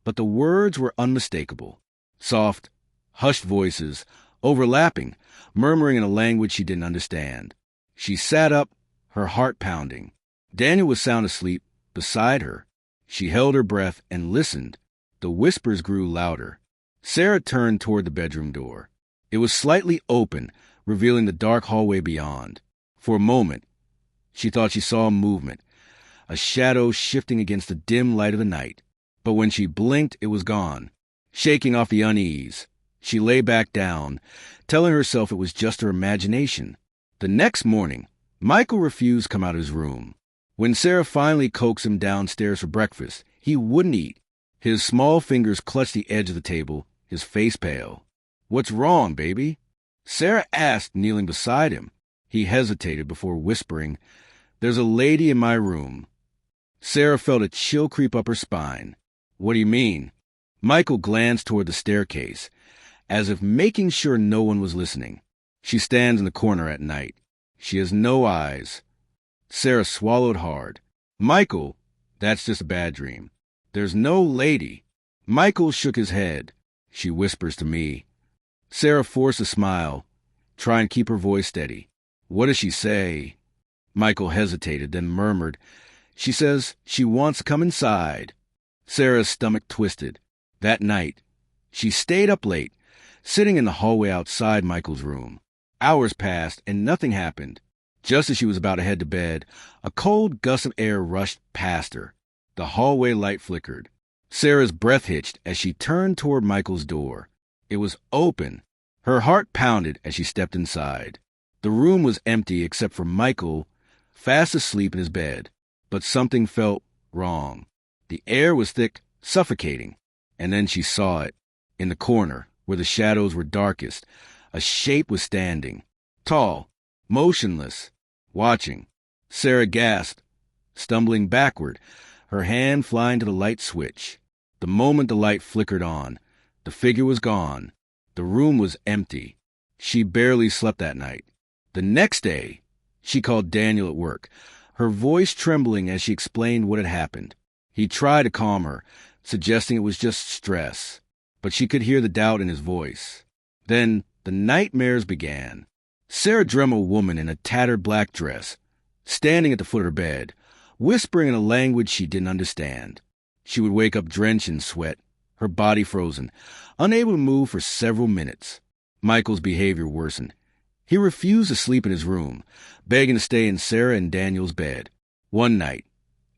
but the words were unmistakable. Soft, hushed voices, overlapping, murmuring in a language she didn't understand. She sat up, her heart pounding. Daniel was sound asleep beside her. She held her breath and listened. The whispers grew louder. Sarah turned toward the bedroom door. It was slightly open, revealing the dark hallway beyond. For a moment, she thought she saw movement, a shadow shifting against the dim light of the night. But when she blinked, it was gone. Shaking off the unease, she lay back down, telling herself it was just her imagination. The next morning, Michael refused to come out of his room. When Sarah finally coaxed him downstairs for breakfast, he wouldn't eat. His small fingers clutched the edge of the table, his face pale. "What's wrong, baby?" Sarah asked, kneeling beside him. He hesitated before whispering, "There's a lady in my room." Sarah felt a chill creep up her spine. "What do you mean?" Michael glanced toward the staircase, as if making sure no one was listening. "She stands in the corner at night. She has no eyes." Sarah swallowed hard. "Michael, that's just a bad dream. There's no lady." Michael shook his head. "She whispers to me." Sarah forced a smile, trying to keep her voice steady. "What does she say?" Michael hesitated, then murmured, "She says she wants to come inside." Sarah's stomach twisted. That night, she stayed up late, sitting in the hallway outside Michael's room. Hours passed, and nothing happened. Just as she was about to head to bed, a cold gust of air rushed past her. The hallway light flickered. Sarah's breath hitched as she turned toward Michael's door. It was open. Her heart pounded as she stepped inside. The room was empty except for Michael, fast asleep in his bed. But something felt wrong. The air was thick, suffocating. And then she saw it. In the corner, where the shadows were darkest, a shape was standing. Tall, motionless, watching. Sarah gasped, stumbling backward, her hand flying to the light switch. The moment the light flickered on, the figure was gone. The room was empty. She barely slept that night. The next day, she called Daniel at work, her voice trembling as she explained what had happened. He tried to calm her, suggesting it was just stress, but she could hear the doubt in his voice. Then the nightmares began. Sarah dreamt a woman in a tattered black dress, standing at the foot of her bed, whispering in a language she didn't understand. She would wake up drenched in sweat, her body frozen, unable to move for several minutes. Michael's behavior worsened. He refused to sleep in his room, begging to stay in Sarah and Daniel's bed. One night,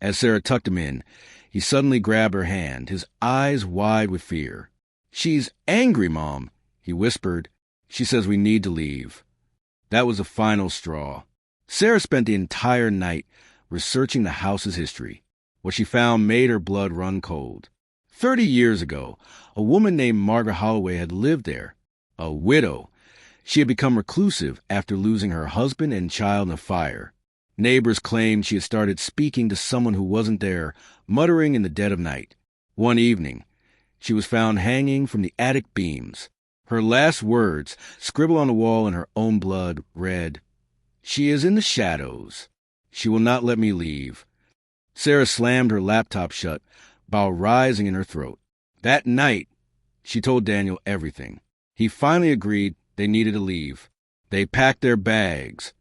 as Sarah tucked him in, he suddenly grabbed her hand, his eyes wide with fear. "She's angry, Mom," he whispered. "She says we need to leave." That was the final straw. Sarah spent the entire night researching the house's history. What she found made her blood run cold. 30 years ago, a woman named Margaret Holloway had lived there, a widow. She had become reclusive after losing her husband and child in a fire. Neighbors claimed she had started speaking to someone who wasn't there, muttering in the dead of night. One evening, she was found hanging from the attic beams. Her last words, scribbled on the wall in her own blood, read, "She is in the shadows. She will not let me leave." Sarah slammed her laptop shut, bile rising in her throat. That night, she told Daniel everything. He finally agreed they needed to leave. They packed their bags,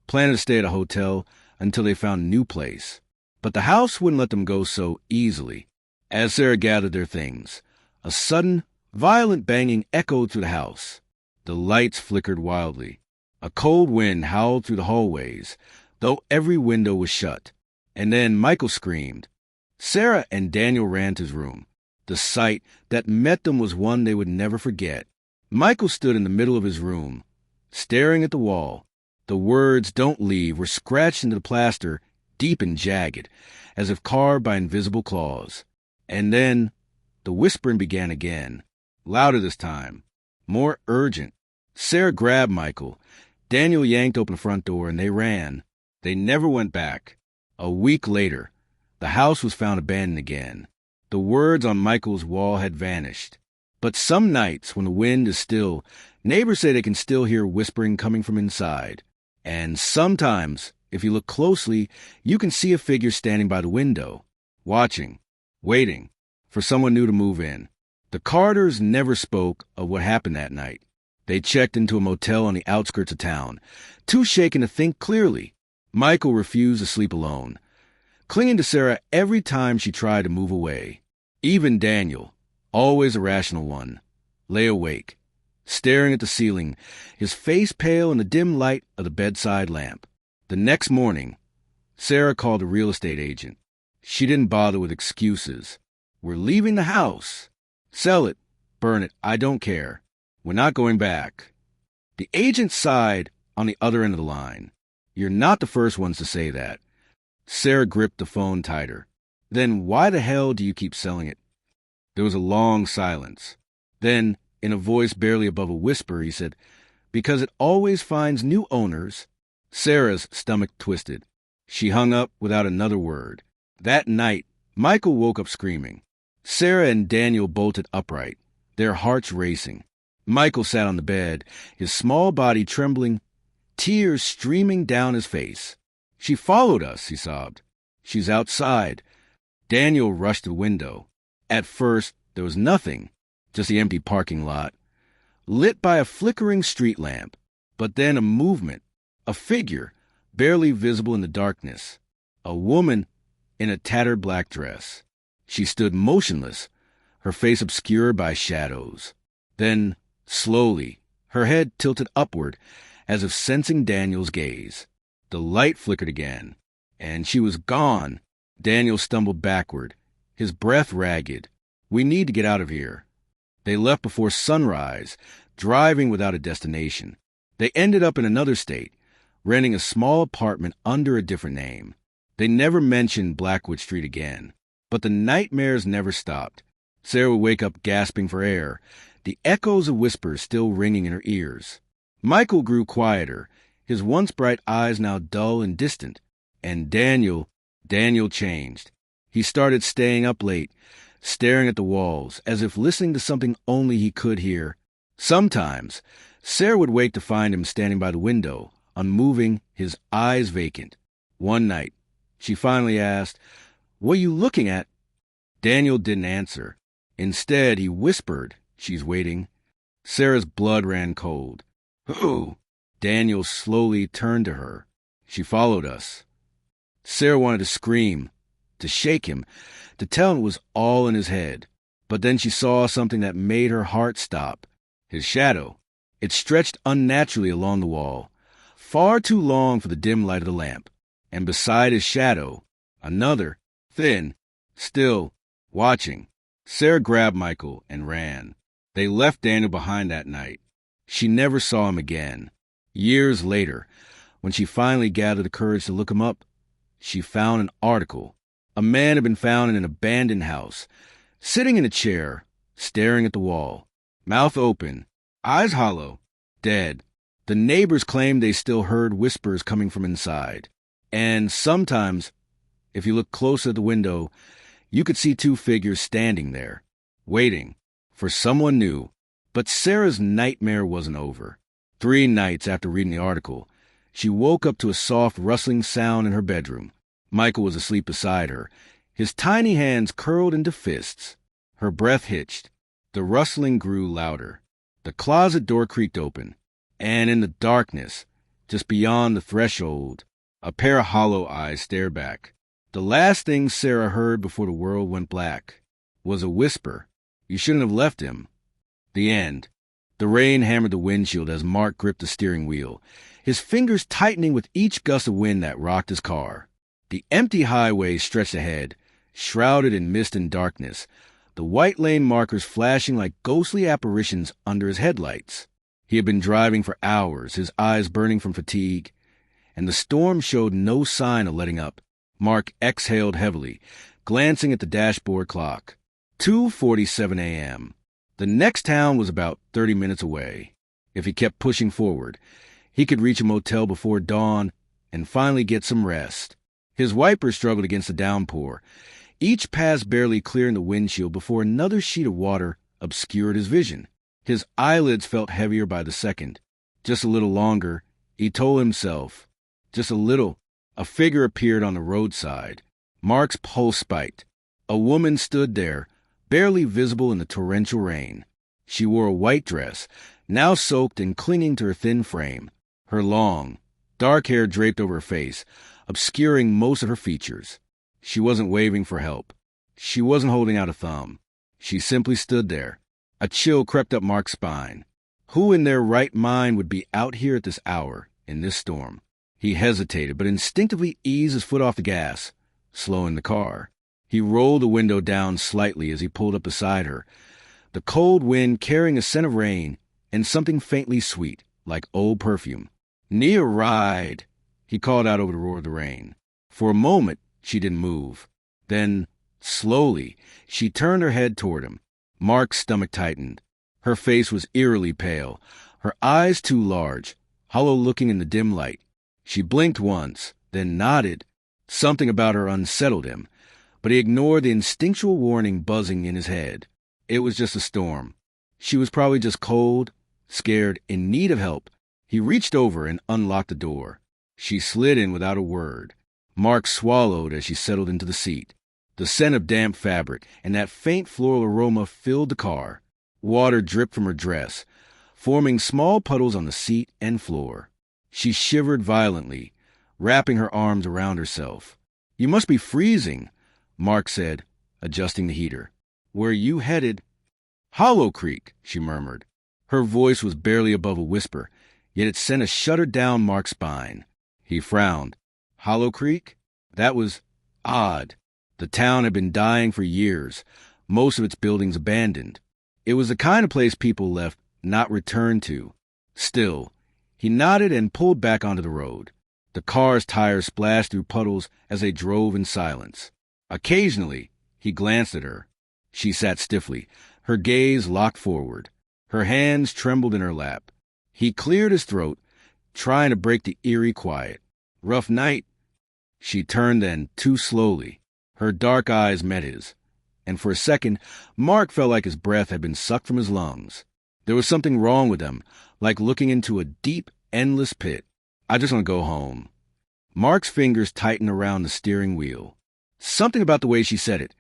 planned to stay at a hotel until they found a new place. But the house wouldn't let them go so easily. As Sarah gathered their things, a sudden, violent banging echoed through the house. The lights flickered wildly. A cold wind howled through the hallways, though every window was shut. And then Michael screamed. Sarah and Daniel ran to his room. The sight that met them was one they would never forget. Michael stood in the middle of his room, staring at the wall. The words "Don't leave" were scratched into the plaster, deep and jagged, as if carved by invisible claws. And then the whispering began again, louder this time, more urgent. Sarah grabbed Michael. Daniel yanked open the front door, and they ran. They never went back. A week later, the house was found abandoned again. The words on Michael's wall had vanished. But some nights, when the wind is still, neighbors say they can still hear whispering coming from inside. And sometimes, if you look closely, you can see a figure standing by the window, watching, waiting for someone new to move in. The Carters never spoke of what happened that night. They checked into a motel on the outskirts of town, too shaken to think clearly. Michael refused to sleep alone, clinging to Sarah every time she tried to move away. Even Daniel, always a rational one, lay awake, staring at the ceiling, his face pale in the dim light of the bedside lamp. The next morning, Sarah called a real estate agent. She didn't bother with excuses. "We're leaving the house. Sell it, burn it, I don't care. We're not going back." The agent sighed on the other end of the line. "You're not the first ones to say that." Sarah gripped the phone tighter. "Then why the hell do you keep selling it?" There was a long silence. Then, in a voice barely above a whisper, he said, "Because it always finds new owners." Sarah's stomach twisted. She hung up without another word. That night, Michael woke up screaming. Sarah and Daniel bolted upright, their hearts racing. Michael sat on the bed, his small body trembling, tears streaming down his face. "She followed us," he sobbed. "She's outside." Daniel rushed to the window. At first, there was nothing, just the empty parking lot, lit by a flickering street lamp. But then a movement, a figure, barely visible in the darkness. A woman in a tattered black dress. She stood motionless, her face obscured by shadows. Then, slowly, her head tilted upward, as if sensing Daniel's gaze. The light flickered again, and she was gone. Daniel stumbled backward, his breath ragged. "We need to get out of here." They left before sunrise, driving without a destination. They ended up in another state, renting a small apartment under a different name. They never mentioned Blackwood Street again. But the nightmares never stopped. Sarah would wake up gasping for air, the echoes of whispers still ringing in her ears. Michael grew quieter, his once bright eyes now dull and distant. And Daniel changed. He started staying up late, staring at the walls, as if listening to something only he could hear. Sometimes, Sarah would wake to find him standing by the window, unmoving, his eyes vacant. One night, she finally asked, "What are you looking at?" Daniel didn't answer. Instead, he whispered, "She's waiting." Sarah's blood ran cold. "Who?" Daniel slowly turned to her. "She followed us." Sarah wanted to scream, to shake him, to tell him it was all in his head. But then she saw something that made her heart stop. His shadow. It stretched unnaturally along the wall, far too long for the dim light of the lamp. And beside his shadow, another, thin, still, watching. Sarah grabbed Michael and ran. They left Daniel behind that night. She never saw him again. Years later, when she finally gathered the courage to look him up, she found an article. A man had been found in an abandoned house, sitting in a chair, staring at the wall, mouth open, eyes hollow, dead. The neighbors claimed they still heard whispers coming from inside. And sometimes, if you look close at the window, you could see two figures standing there, waiting for someone new. But Sarah's nightmare wasn't over. 3 nights after reading the article, she woke up to a soft rustling sound in her bedroom. Michael was asleep beside her, His tiny hands curled into fists. Her breath hitched. The rustling grew louder. The closet door creaked open, and in the darkness, just beyond the threshold, a pair of hollow eyes stared back. The last thing Sarah heard before the world went black was a whisper. "You shouldn't have left him." The end. The rain hammered the windshield as Mark gripped the steering wheel, his fingers tightening with each gust of wind that rocked his car. The empty highway stretched ahead, shrouded in mist and darkness, the white lane markers flashing like ghostly apparitions under his headlights. He had been driving for hours, his eyes burning from fatigue, and the storm showed no sign of letting up. Mark exhaled heavily, glancing at the dashboard clock. 2:47 a.m. The next town was about 30 minutes away. If he kept pushing forward, he could reach a motel before dawn and finally get some rest. His wipers struggled against the downpour, each pass barely clearing the windshield before another sheet of water obscured his vision. His eyelids felt heavier by the second. Just a little longer, he told himself. Just a little. A figure appeared on the roadside. Mark's pulse spiked. A woman stood there, barely visible in the torrential rain. She wore a white dress, now soaked and clinging to her thin frame. Her long, dark hair draped over her face, obscuring most of her features. She wasn't waving for help. She wasn't holding out a thumb. She simply stood there. A chill crept up Mark's spine. Who in their right mind would be out here at this hour, in this storm? He hesitated, but instinctively eased his foot off the gas, slowing the car. He rolled the window down slightly as he pulled up beside her, the cold wind carrying a scent of rain and something faintly sweet, like old perfume. "Need a ride," he called out over the roar of the rain. For a moment, she didn't move. Then, slowly, she turned her head toward him. Mark's stomach tightened. Her face was eerily pale, her eyes too large, hollow-looking in the dim light. She blinked once, then nodded. Something about her unsettled him, but he ignored the instinctual warning buzzing in his head. It was just a storm. She was probably just cold, scared, in need of help. He reached over and unlocked the door. She slid in without a word. Mark swallowed as she settled into the seat. The scent of damp fabric and that faint floral aroma filled the car. Water dripped from her dress, forming small puddles on the seat and floor. She shivered violently, wrapping her arms around herself. "You must be freezing," Mark said, adjusting the heater. "Where are you headed?" "Hollow Creek," she murmured. Her voice was barely above a whisper, yet it sent a shudder down Mark's spine. He frowned. Hollow Creek? That was odd. The town had been dying for years, most of its buildings abandoned. It was the kind of place people left, not returned to. Still, he nodded and pulled back onto the road. The car's tires splashed through puddles as they drove in silence. Occasionally, he glanced at her. She sat stiffly, her gaze locked forward. Her hands trembled in her lap. He cleared his throat, trying to break the eerie quiet. "Rough night." She turned then, too slowly. Her dark eyes met his, and for a second, Mark felt like his breath had been sucked from his lungs. There was something wrong with them, like looking into a deep, endless pit. "I just want to go home." Mark's fingers tightened around the steering wheel. Something about the way she said it,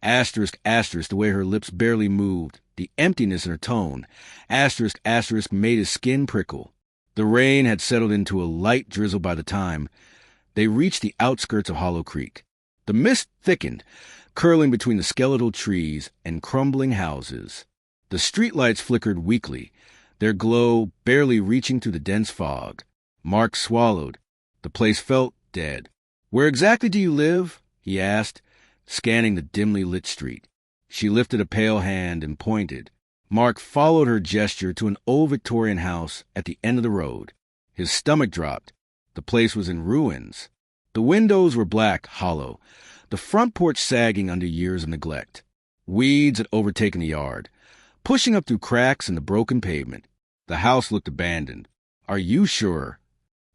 asterisk, the way her lips barely moved, the emptiness in her tone, asterisk, made his skin prickle. The rain had settled into a light drizzle by the time they reached the outskirts of Hollow Creek. The mist thickened, curling between the skeletal trees and crumbling houses. The streetlights flickered weakly, their glow barely reaching through the dense fog. Mark swallowed. The place felt dead. "Where exactly do you live?" he asked, scanning the dimly lit street. She lifted a pale hand and pointed. Mark followed her gesture to an old Victorian house at the end of the road. His stomach dropped. The place was in ruins. The windows were black, hollow, the front porch sagging under years of neglect. Weeds had overtaken the yard, pushing up through cracks in the broken pavement. The house looked abandoned. "Are you sure?"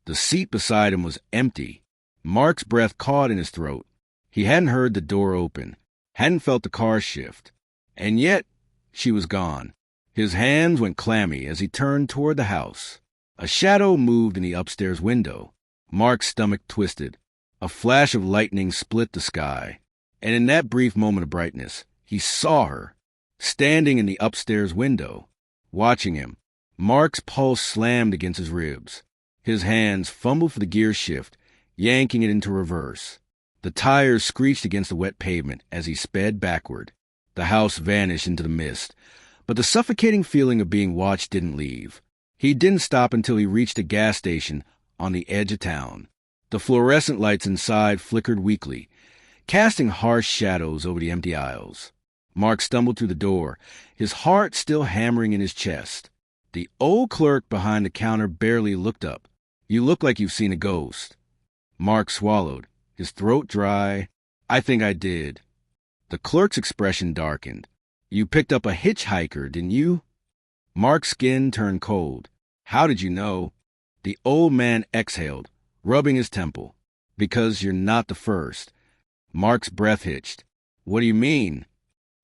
The seat beside him was empty. Mark's breath caught in his throat. He hadn't heard the door open, hadn't felt the car shift. And yet, she was gone. His hands went clammy as he turned toward the house. A shadow moved in the upstairs window. Mark's stomach twisted. A flash of lightning split the sky. And in that brief moment of brightness, he saw her, standing in the upstairs window, watching him. Mark's pulse slammed against his ribs. His hands fumbled for the gear shift, yanking it into reverse. The tires screeched against the wet pavement as he sped backward. The house vanished into the mist, but the suffocating feeling of being watched didn't leave. He didn't stop until he reached a gas station on the edge of town. The fluorescent lights inside flickered weakly, casting harsh shadows over the empty aisles. Mark stumbled through the door, his heart still hammering in his chest. The old clerk behind the counter barely looked up. "You look like you've seen a ghost." Mark swallowed, his throat dry. "I think I did." The clerk's expression darkened. "You picked up a hitchhiker, didn't you?" Mark's skin turned cold. "How did you know?" The old man exhaled, rubbing his temple. "Because you're not the first." Mark's breath hitched. "What do you mean?"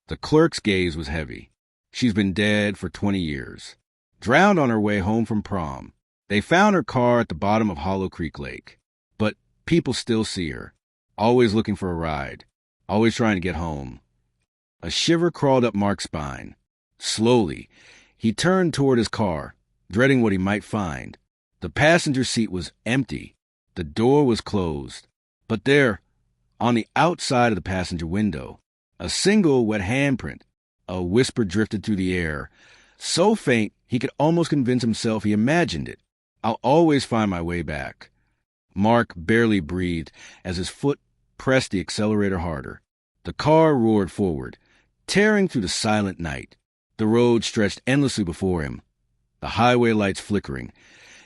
The clerk's gaze was heavy. "She's been dead for 20 years. Drowned on her way home from prom. They found her car at the bottom of Hollow Creek Lake. But people still see her, always looking for a ride, always trying to get home." A shiver crawled up Mark's spine. Slowly, he turned toward his car, dreading what he might find. The passenger seat was empty. The door was closed. But there, on the outside of the passenger window, a single wet handprint. A whisper drifted through the air, so faint he could almost convince himself he imagined it. "I'll always find my way back." Mark barely breathed as his foot pressed the accelerator harder. The car roared forward, tearing through the silent night. The road stretched endlessly before him, the highway lights flickering,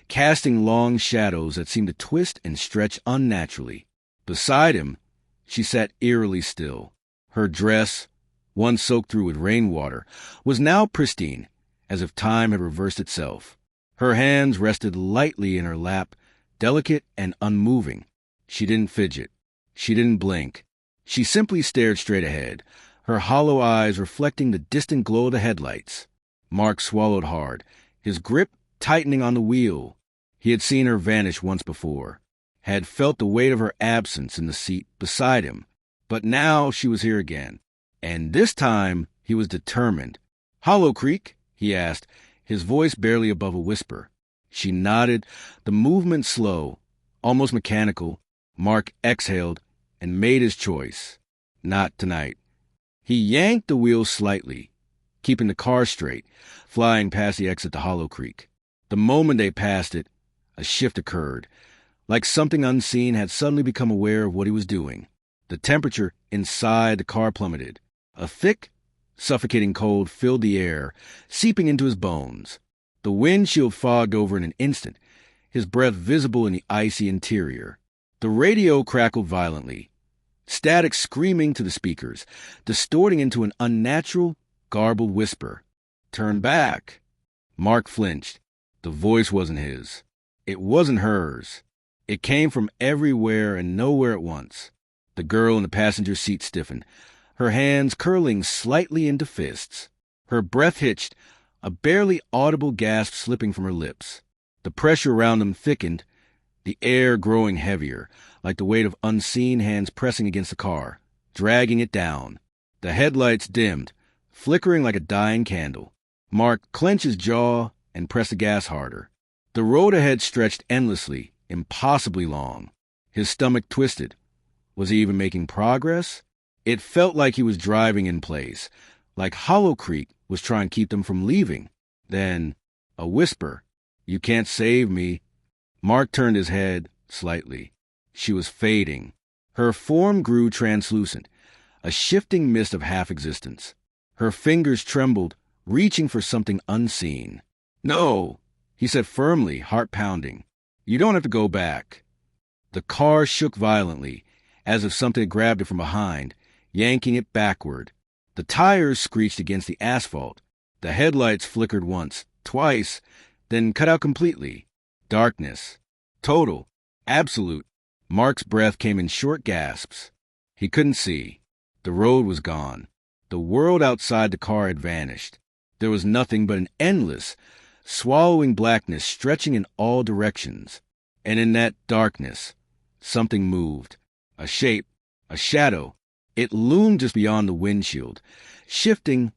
casting long shadows that seemed to twist and stretch unnaturally. Beside him, she sat eerily still. Her dress, once soaked through with rainwater, was now pristine, as if time had reversed itself. Her hands rested lightly in her lap, delicate and unmoving. She didn't fidget. She didn't blink. She simply stared straight ahead, her hollow eyes reflecting the distant glow of the headlights. Mark swallowed hard, his grip tightening on the wheel. He had seen her vanish once before, had felt the weight of her absence in the seat beside him. But now she was here again, and this time he was determined. "Hollow Creek?" he asked, his voice barely above a whisper. She nodded, the movement slow, almost mechanical. Mark exhaled and made his choice. Not tonight. He yanked the wheel slightly, keeping the car straight, flying past the exit to Hollow Creek. The moment they passed it, a shift occurred, like something unseen had suddenly become aware of what he was doing. The temperature inside the car plummeted. A thick, suffocating cold filled the air, seeping into his bones. The windshield fogged over in an instant, his breath visible in the icy interior. The radio crackled violently, static screaming to the speakers, distorting into an unnatural, garbled whisper. "Turn back." Mark flinched. The voice wasn't his. It wasn't hers. It came from everywhere and nowhere at once. The girl in the passenger seat stiffened, her hands curling slightly into fists. Her breath hitched, a barely audible gasp slipping from her lips. The pressure around them thickened, the air growing heavier, like the weight of unseen hands pressing against the car, dragging it down. The headlights dimmed, flickering like a dying candle. Mark clenched his jaw and pressed the gas harder. The road ahead stretched endlessly, impossibly long. His stomach twisted. Was he even making progress? It felt like he was driving in place, like Hollow Creek was trying to keep them from leaving. Then, a whisper. "You can't save me." Mark turned his head slightly. She was fading. Her form grew translucent, a shifting mist of half-existence. Her fingers trembled, reaching for something unseen. "No," he said firmly, heart pounding. "You don't have to go back." The car shook violently, as if something had grabbed it from behind, yanking it backward. The tires screeched against the asphalt. The headlights flickered once, twice, then cut out completely. Darkness. Total. Absolute. Mark's breath came in short gasps. He couldn't see. The road was gone. The world outside the car had vanished. There was nothing but an endless, swallowing blackness stretching in all directions. And in that darkness, something moved. A shape, a shadow, It loomed just beyond the windshield, shifting,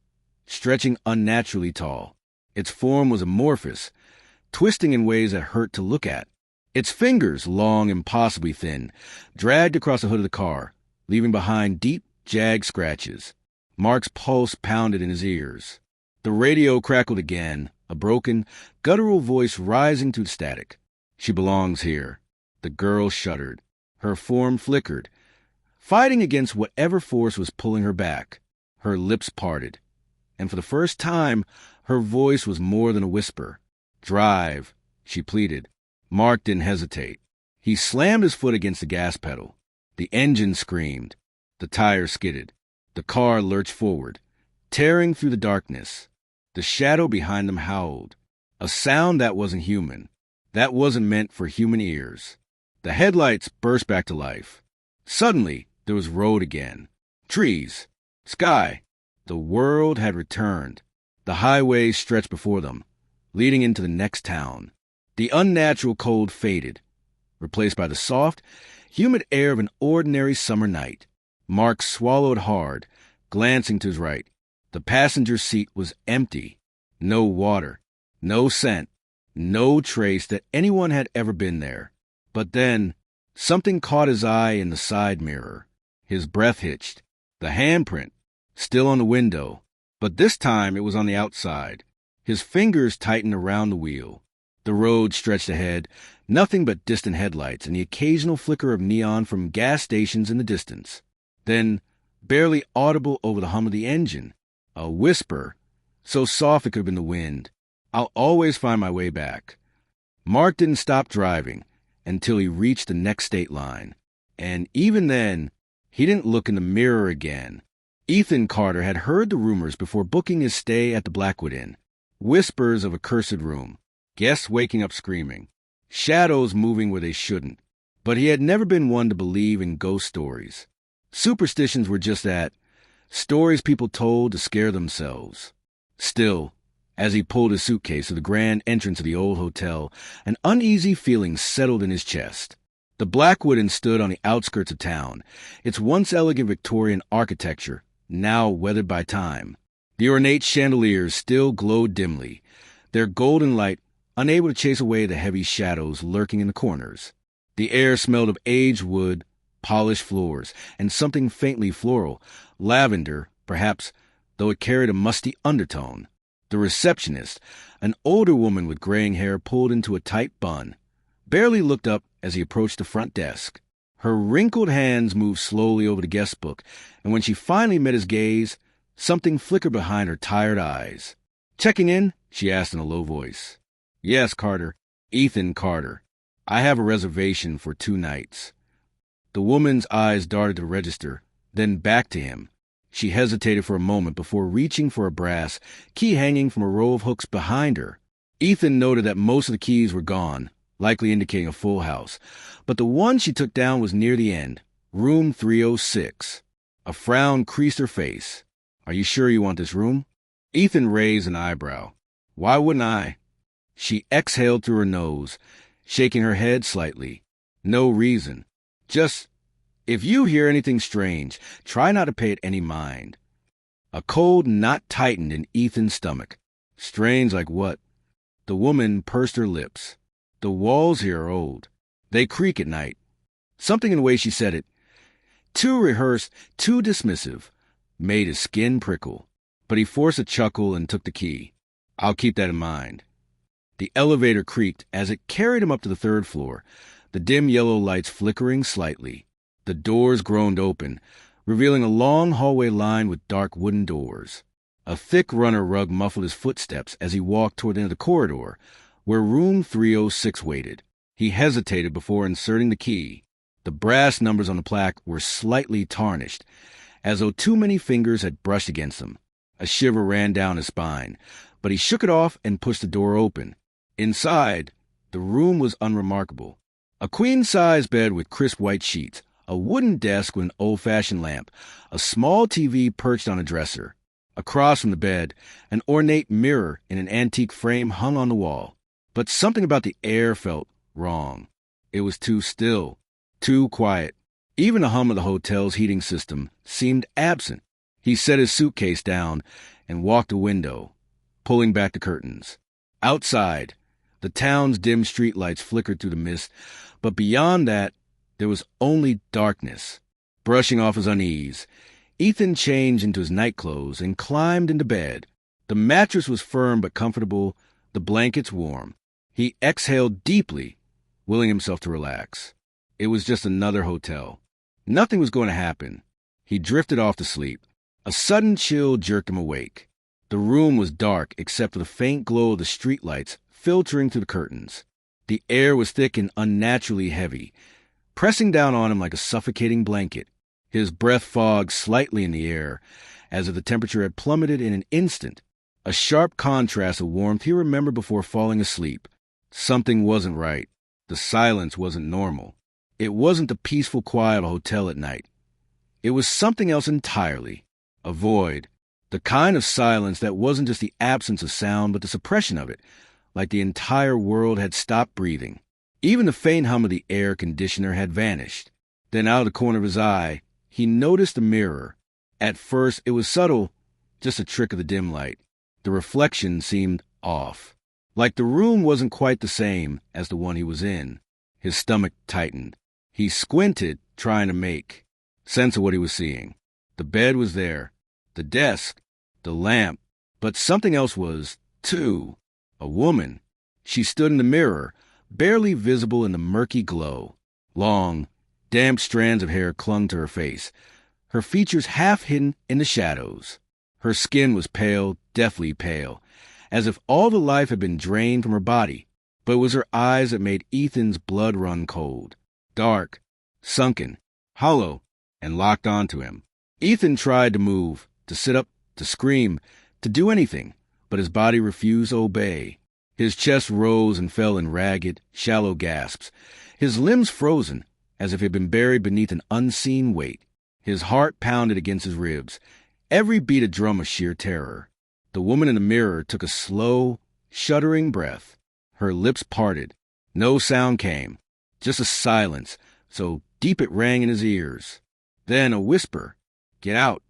stretching unnaturally tall. Its form was amorphous, twisting in ways that hurt to look at. Its fingers, long, impossibly thin, dragged across the hood of the car, leaving behind deep, jagged scratches. Mark's pulse pounded in his ears. The radio crackled again, a broken, guttural voice rising through the static. "She belongs here." The girl shuddered. Her form flickered, fighting against whatever force was pulling her back. Her lips parted, and for the first time, her voice was more than a whisper. "Drive," she pleaded. Mark didn't hesitate. He slammed his foot against the gas pedal. The engine screamed. The tires skidded. The car lurched forward, tearing through the darkness. The shadow behind them howled. A sound that wasn't human. That wasn't meant for human ears. The headlights burst back to life. Suddenly, there was road again. Trees. Sky. The world had returned. The highway stretched before them, leading into the next town. The unnatural cold faded, replaced by the soft, humid air of an ordinary summer night. Mark swallowed hard, glancing to his right. The passenger seat was empty. No water, no scent, no trace that anyone had ever been there. But then, something caught his eye in the side mirror. His breath hitched. The handprint, still on the window, but this time it was on the outside. His fingers tightened around the wheel. The road stretched ahead, nothing but distant headlights and the occasional flicker of neon from gas stations in the distance. Then, barely audible over the hum of the engine, a whisper, so soft it could have been the wind. "I'll always find my way back." Mark didn't stop driving until he reached the next state line. And even then, he didn't look in the mirror again. Ethan Carter had heard the rumors before booking his stay at the Blackwood Inn. Whispers of a cursed room, guests waking up screaming, shadows moving where they shouldn't. But he had never been one to believe in ghost stories. Superstitions were just that, stories people told to scare themselves. Still, as he pulled his suitcase to the grand entrance of the old hotel, an uneasy feeling settled in his chest. The Blackwood Inn stood on the outskirts of town, its once elegant Victorian architecture now weathered by time. The ornate chandeliers still glowed dimly, their golden light unable to chase away the heavy shadows lurking in the corners. The air smelled of aged wood, polished floors, and something faintly floral, lavender, perhaps, though it carried a musty undertone. The receptionist, an older woman with graying hair pulled into a tight bun, barely looked up as he approached the front desk. Her wrinkled hands moved slowly over the guest book, and when she finally met his gaze, something flickered behind her tired eyes. "Checking in?" she asked in a low voice. "Yes, Carter. Ethan Carter. I have a reservation for 2 nights." The woman's eyes darted to the register, then back to him. She hesitated for a moment before reaching for a brass key hanging from a row of hooks behind her. Ethan noted that most of the keys were gone, likely indicating a full house, but the one she took down was near the end, room 306. A frown creased her face. "Are you sure you want this room?" Ethan raised an eyebrow. "Why wouldn't I?" She exhaled through her nose, shaking her head slightly. "No reason. Just, if you hear anything strange, try not to pay it any mind." A cold knot tightened in Ethan's stomach. "Strange like what?" The woman pursed her lips. "The walls here are old. They creak at night." Something in the way she said it, too rehearsed, too dismissive, made his skin prickle. But he forced a chuckle and took the key. "I'll keep that in mind." The elevator creaked as it carried him up to the 3rd floor, the dim yellow lights flickering slightly. The doors groaned open, revealing a long hallway lined with dark wooden doors. A thick runner rug muffled his footsteps as he walked toward the end of the corridor, where room 306 waited. He hesitated before inserting the key. The brass numbers on the plaque were slightly tarnished, as though too many fingers had brushed against them. A shiver ran down his spine, but he shook it off and pushed the door open. Inside, the room was unremarkable. A queen-size bed with crisp white sheets, a wooden desk with an old-fashioned lamp, a small TV perched on a dresser. Across from the bed, an ornate mirror in an antique frame hung on the wall. But something about the air felt wrong. It was too still, too quiet. Even the hum of the hotel's heating system seemed absent. He set his suitcase down and walked to a window, pulling back the curtains. Outside, the town's dim streetlights flickered through the mist, but beyond that, there was only darkness. Brushing off his unease, Ethan changed into his nightclothes and climbed into bed. The mattress was firm but comfortable, the blankets warm. He exhaled deeply, willing himself to relax. It was just another hotel. Nothing was going to happen. He drifted off to sleep. A sudden chill jerked him awake. The room was dark except for the faint glow of the streetlights filtering through the curtains. The air was thick and unnaturally heavy, pressing down on him like a suffocating blanket. His breath fogged slightly in the air, as if the temperature had plummeted in an instant. A sharp contrast of warmth he remembered before falling asleep. Something wasn't right. The silence wasn't normal. It wasn't the peaceful quiet of a hotel at night. It was something else entirely. A void. The kind of silence that wasn't just the absence of sound, but the suppression of it, like the entire world had stopped breathing. Even the faint hum of the air conditioner had vanished. Then out of the corner of his eye, he noticed a mirror. At first, it was subtle, just a trick of the dim light. The reflection seemed off, like the room wasn't quite the same as the one he was in. His stomach tightened. He squinted, trying to make sense of what he was seeing. The bed was there, the desk, the lamp, but something else was, too. A woman. She stood in the mirror, barely visible in the murky glow. Long, damp strands of hair clung to her face, her features half hidden in the shadows. Her skin was pale, deathly pale, as if all the life had been drained from her body, but it was her eyes that made Ethan's blood run cold. Dark, sunken, hollow, and locked onto him. Ethan tried to move, to sit up, to scream, to do anything, but his body refused to obey. His chest rose and fell in ragged, shallow gasps, his limbs frozen, as if he had been buried beneath an unseen weight. His heart pounded against his ribs, every beat a drum of sheer terror. The woman in the mirror took a slow, shuddering breath. Her lips parted. No sound came, just a silence, so deep it rang in his ears. Then a whisper, "Get out."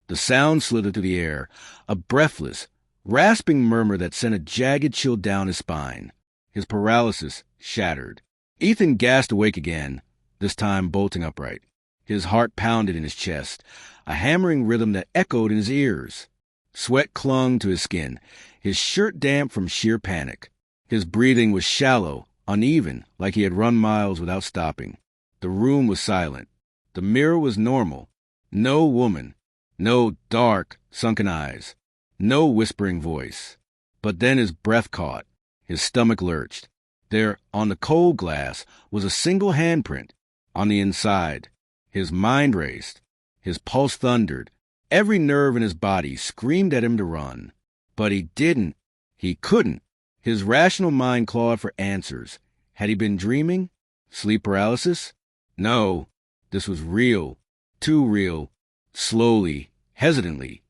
The sound slithered through the air, a breathless, rasping murmur that sent a jagged chill down his spine. His paralysis shattered. Ethan gasped awake again, this time bolting upright. His heart pounded in his chest, a hammering rhythm that echoed in his ears. Sweat clung to his skin, his shirt damp from sheer panic. His breathing was shallow, uneven, like he had run miles without stopping. The room was silent. The mirror was normal. No woman. No dark, sunken eyes. No whispering voice. But then his breath caught. His stomach lurched. There, on the cold glass, was a single handprint. On the inside. His mind raced. His pulse thundered. Every nerve in his body screamed at him to run. But he didn't. He couldn't. His rational mind clawed for answers. Had he been dreaming? Sleep paralysis? No. This was real. Too real. Slowly, hesitantly,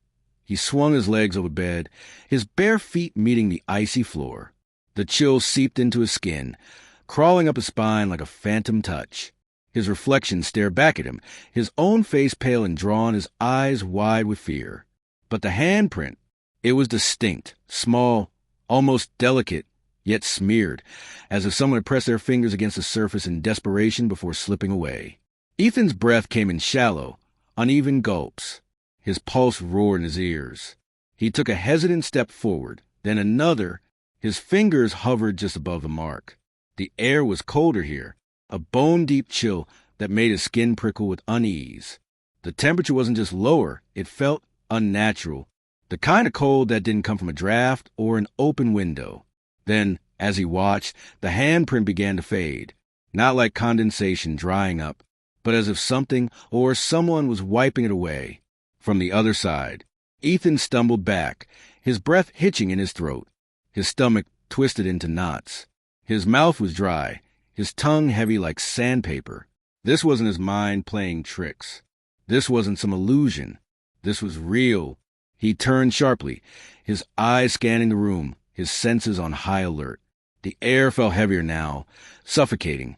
he swung his legs over bed, his bare feet meeting the icy floor. The chill seeped into his skin, crawling up his spine like a phantom touch. His reflection stared back at him, his own face pale and drawn, his eyes wide with fear. But the handprint, it was distinct, small, almost delicate, yet smeared, as if someone had pressed their fingers against the surface in desperation before slipping away. Ethan's breath came in shallow, uneven gulps. His pulse roared in his ears. He took a hesitant step forward, then another. His fingers hovered just above the mark. The air was colder here, a bone-deep chill that made his skin prickle with unease. The temperature wasn't just lower, it felt unnatural, the kind of cold that didn't come from a draft or an open window. Then, as he watched, the handprint began to fade, not like condensation drying up, but as if something or someone was wiping it away. From the other side, Ethan stumbled back, his breath hitching in his throat, his stomach twisted into knots. His mouth was dry, his tongue heavy like sandpaper. This wasn't his mind playing tricks. This wasn't some illusion. This was real. He turned sharply, his eyes scanning the room, his senses on high alert. The air felt heavier now, suffocating,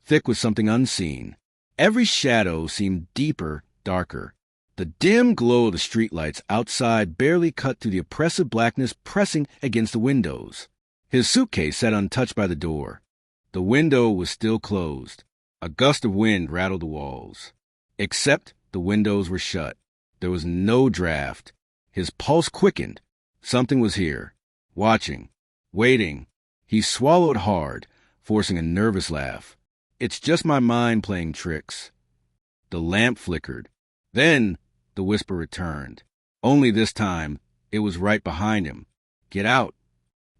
thick with something unseen. Every shadow seemed deeper, darker. The dim glow of the streetlights outside barely cut through the oppressive blackness pressing against the windows. His suitcase sat untouched by the door. The window was still closed. A gust of wind rattled the walls. Except the windows were shut. There was no draft. His pulse quickened. Something was here, watching, waiting. He swallowed hard, forcing a nervous laugh. It's just my mind playing tricks. The lamp flickered. Then the whisper returned. Only this time, it was right behind him. Get out.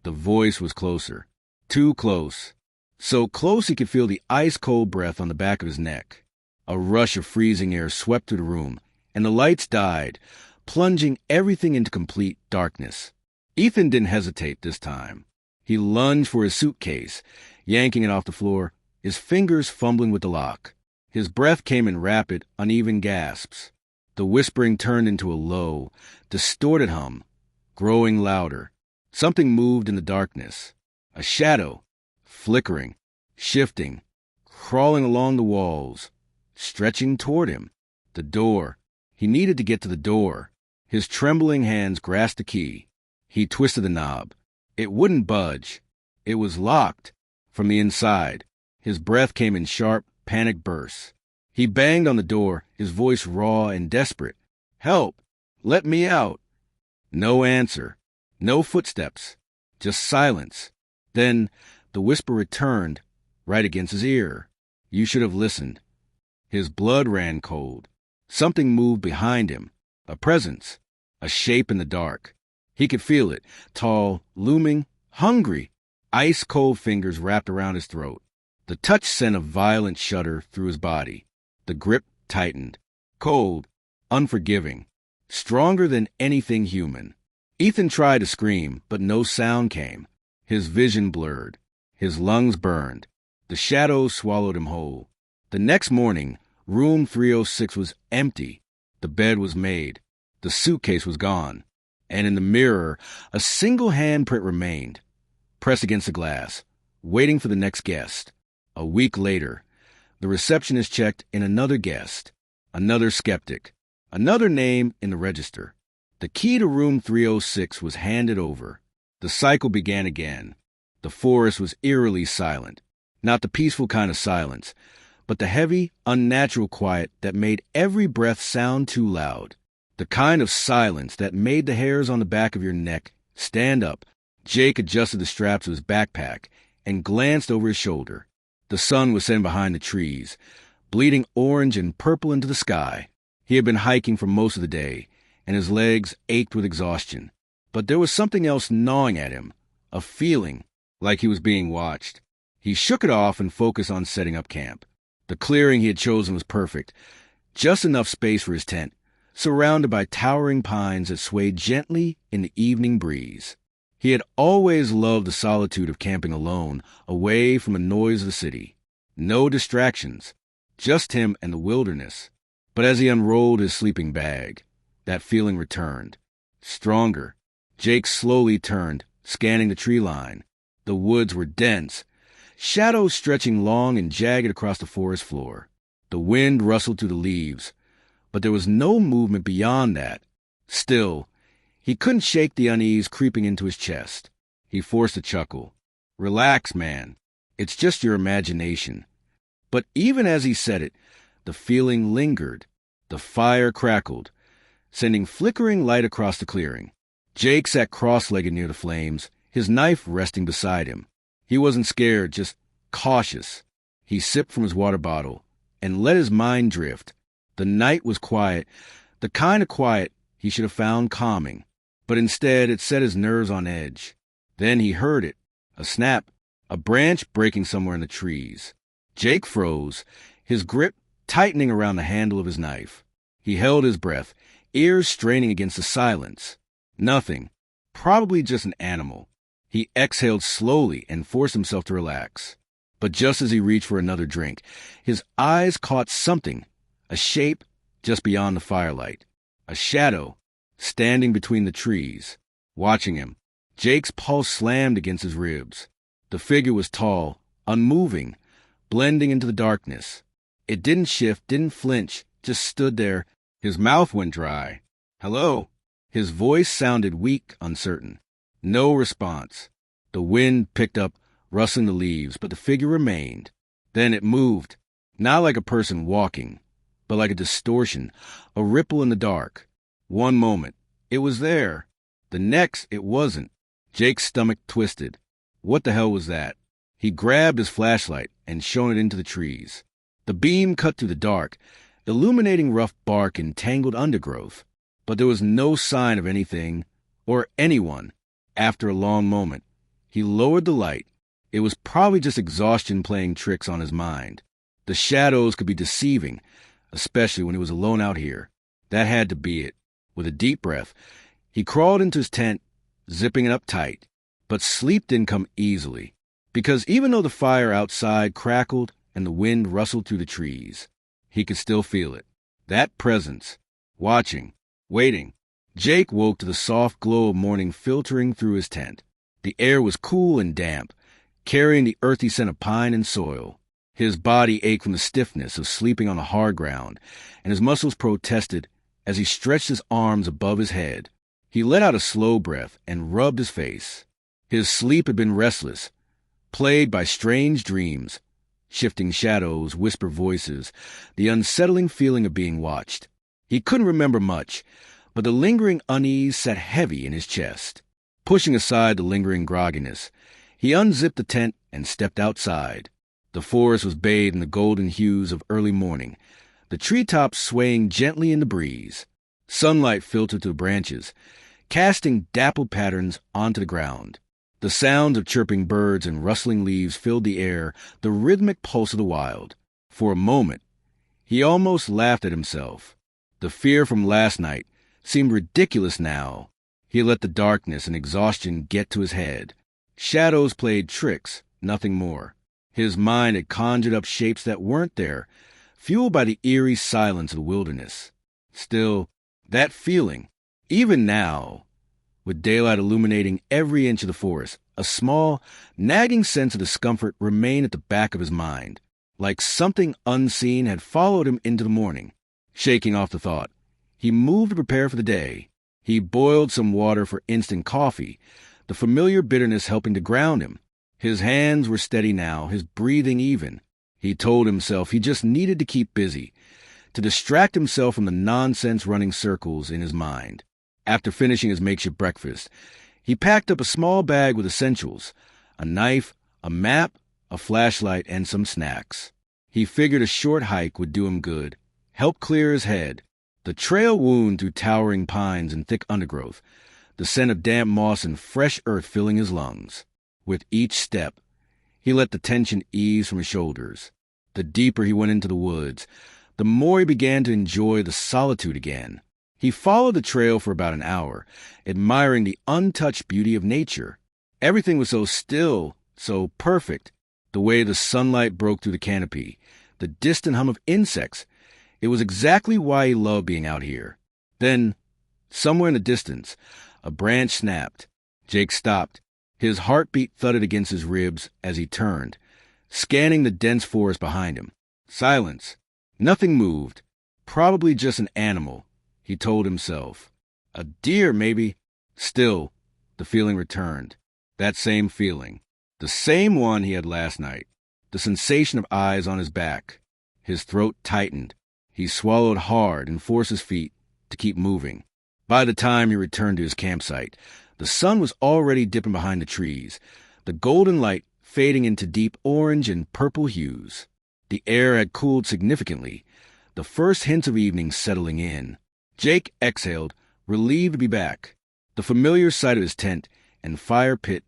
The voice was closer. Too close. So close he could feel the ice-cold breath on the back of his neck. A rush of freezing air swept through the room, and the lights died, plunging everything into complete darkness. Ethan didn't hesitate this time. He lunged for his suitcase, yanking it off the floor, his fingers fumbling with the lock. His breath came in rapid, uneven gasps. The whispering turned into a low, distorted hum, growing louder. Something moved in the darkness. A shadow, flickering, shifting, crawling along the walls, stretching toward him. The door. He needed to get to the door. His trembling hands grasped the key. He twisted the knob. It wouldn't budge. It was locked from the inside. His breath came in sharp, panic bursts. He banged on the door, his voice raw and desperate. Help! Let me out! No answer. No footsteps. Just silence. Then the whisper returned, right against his ear. You should have listened. His blood ran cold. Something moved behind him. A presence. A shape in the dark. He could feel it. Tall, looming, hungry. Ice-cold fingers wrapped around his throat. The touch sent a violent shudder through his body. The grip tightened. Cold, unforgiving. Stronger than anything human. Ethan tried to scream, but no sound came. His vision blurred. His lungs burned. The shadows swallowed him whole. The next morning, room 306 was empty. The bed was made. The suitcase was gone. And in the mirror, a single handprint remained, pressed against the glass, waiting for the next guest. A week later, the receptionist checked in another guest, another skeptic, another name in the register. The key to room 306 was handed over. The cycle began again. The forest was eerily silent. Not the peaceful kind of silence, but the heavy, unnatural quiet that made every breath sound too loud. The kind of silence that made the hairs on the back of your neck stand up. Jake adjusted the straps of his backpack and glanced over his shoulder. The sun was setting behind the trees, bleeding orange and purple into the sky. He had been hiking for most of the day, and his legs ached with exhaustion. But there was something else gnawing at him, a feeling like he was being watched. He shook it off and focused on setting up camp. The clearing he had chosen was perfect, just enough space for his tent, surrounded by towering pines that swayed gently in the evening breeze. He had always loved the solitude of camping alone, away from the noise of the city. No distractions, just him and the wilderness. But as he unrolled his sleeping bag, that feeling returned. Stronger. Jake slowly turned, scanning the tree line. The woods were dense, shadows stretching long and jagged across the forest floor. The wind rustled through the leaves, but there was no movement beyond that. Still, he couldn't shake the unease creeping into his chest. He forced a chuckle. Relax, man. It's just your imagination. But even as he said it, the feeling lingered. The fire crackled, sending flickering light across the clearing. Jake sat cross-legged near the flames, his knife resting beside him. He wasn't scared, just cautious. He sipped from his water bottle and let his mind drift. The night was quiet, the kind of quiet he should have found calming. But instead it set his nerves on edge. Then he heard it, a snap, a branch breaking somewhere in the trees. Jake froze, his grip tightening around the handle of his knife. He held his breath, ears straining against the silence. Nothing, probably just an animal. He exhaled slowly and forced himself to relax. But just as he reached for another drink, his eyes caught something, a shape just beyond the firelight, a shadow standing between the trees, watching him. Jake's pulse slammed against his ribs. The figure was tall, unmoving, blending into the darkness. It didn't shift, didn't flinch, just stood there. His mouth went dry. "Hello?" His voice sounded weak, uncertain. No response. The wind picked up, rustling the leaves, but the figure remained. Then it moved, not like a person walking, but like a distortion, a ripple in the dark. One moment, it was there. The next, it wasn't. Jake's stomach twisted. What the hell was that? He grabbed his flashlight and shone it into the trees. The beam cut through the dark, illuminating rough bark and tangled undergrowth. But there was no sign of anything or anyone. After a long moment, he lowered the light. It was probably just exhaustion playing tricks on his mind. The shadows could be deceiving, especially when he was alone out here. That had to be it. With a deep breath, he crawled into his tent, zipping it up tight. But sleep didn't come easily, because even though the fire outside crackled and the wind rustled through the trees, he could still feel it. That presence, watching, waiting. Jake woke to the soft glow of morning filtering through his tent. The air was cool and damp, carrying the earthy scent of pine and soil. His body ached from the stiffness of sleeping on the hard ground, and his muscles protested as he stretched his arms above his head. He let out a slow breath and rubbed his face. His sleep had been restless, plagued by strange dreams, shifting shadows, whispered voices, the unsettling feeling of being watched. He couldn't remember much, but the lingering unease sat heavy in his chest. Pushing aside the lingering grogginess, he unzipped the tent and stepped outside. The forest was bathed in the golden hues of early morning, the treetops swaying gently in the breeze. Sunlight filtered through the branches, casting dappled patterns onto the ground. The sounds of chirping birds and rustling leaves filled the air, the rhythmic pulse of the wild. For a moment, he almost laughed at himself. The fear from last night seemed ridiculous now. He had let the darkness and exhaustion get to his head. Shadows played tricks, nothing more. His mind had conjured up shapes that weren't there, fueled by the eerie silence of the wilderness. Still, that feeling, even now, with daylight illuminating every inch of the forest, a small, nagging sense of discomfort remained at the back of his mind, like something unseen had followed him into the morning. Shaking off the thought, he moved to prepare for the day. He boiled some water for instant coffee, the familiar bitterness helping to ground him. His hands were steady now, his breathing even. He told himself he just needed to keep busy, to distract himself from the nonsense running circles in his mind. After finishing his makeshift breakfast, he packed up a small bag with essentials, a knife, a map, a flashlight, and some snacks. He figured a short hike would do him good, help clear his head. The trail wound through towering pines and thick undergrowth, the scent of damp moss and fresh earth filling his lungs. With each step, he let the tension ease from his shoulders. The deeper he went into the woods, the more he began to enjoy the solitude again. He followed the trail for about an hour, admiring the untouched beauty of nature. Everything was so still, so perfect. The way the sunlight broke through the canopy, the distant hum of insects. It was exactly why he loved being out here. Then, somewhere in the distance, a branch snapped. Jake stopped. His heartbeat thudded against his ribs as he turned, scanning the dense forest behind him. Silence. Nothing moved. Probably just an animal, he told himself. A deer, maybe. Still, the feeling returned. That same feeling. The same one he had last night. The sensation of eyes on his back. His throat tightened. He swallowed hard and forced his feet to keep moving. By the time he returned to his campsite, the sun was already dipping behind the trees, the golden light fading into deep orange and purple hues. The air had cooled significantly, the first hints of evening settling in. Jake exhaled, relieved to be back. The familiar sight of his tent and fire pit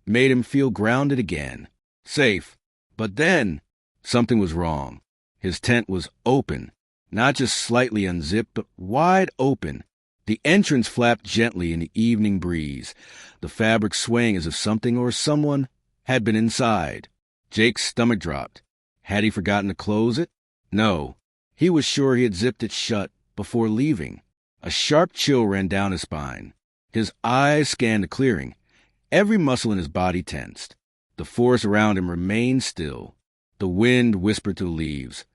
made him feel grounded again. Safe. But then, something was wrong. His tent was open. Not just slightly unzipped, but wide open. The entrance flapped gently in the evening breeze, the fabric swaying as if something or someone had been inside. Jake's stomach dropped. Had he forgotten to close it? No. He was sure he had zipped it shut before leaving. A sharp chill ran down his spine. His eyes scanned the clearing. Every muscle in his body tensed. The forest around him remained still. The wind whispered through the leaves,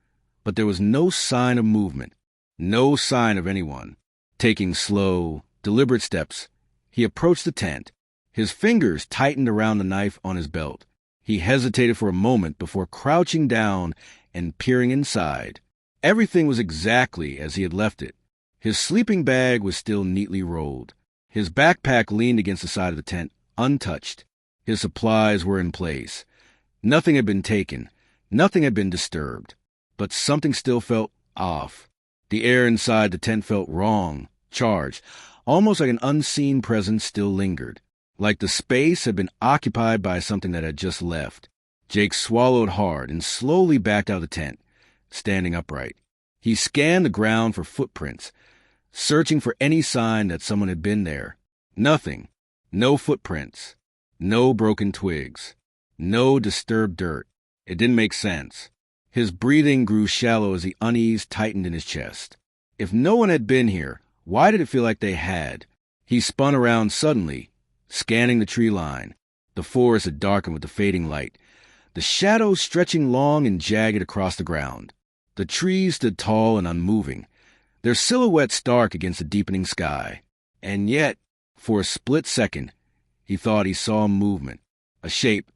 but there was no sign of movement, no sign of anyone. Taking slow, deliberate steps, he approached the tent. His fingers tightened around the knife on his belt. He hesitated for a moment before crouching down and peering inside. Everything was exactly as he had left it. His sleeping bag was still neatly rolled. His backpack leaned against the side of the tent, untouched. His supplies were in place. Nothing had been taken. Nothing had been disturbed. But something still felt off. The air inside the tent felt wrong, charged, almost like an unseen presence still lingered, like the space had been occupied by something that had just left. Jake swallowed hard and slowly backed out of the tent, standing upright. He scanned the ground for footprints, searching for any sign that someone had been there. Nothing. No footprints. No broken twigs. No disturbed dirt. It didn't make sense. His breathing grew shallow as the unease tightened in his chest. If no one had been here, why did it feel like they had? He spun around suddenly, scanning the tree line. The forest had darkened with the fading light, the shadows stretching long and jagged across the ground. The trees stood tall and unmoving, their silhouettes stark against the deepening sky. And yet, for a split second, he thought he saw movement, a shape,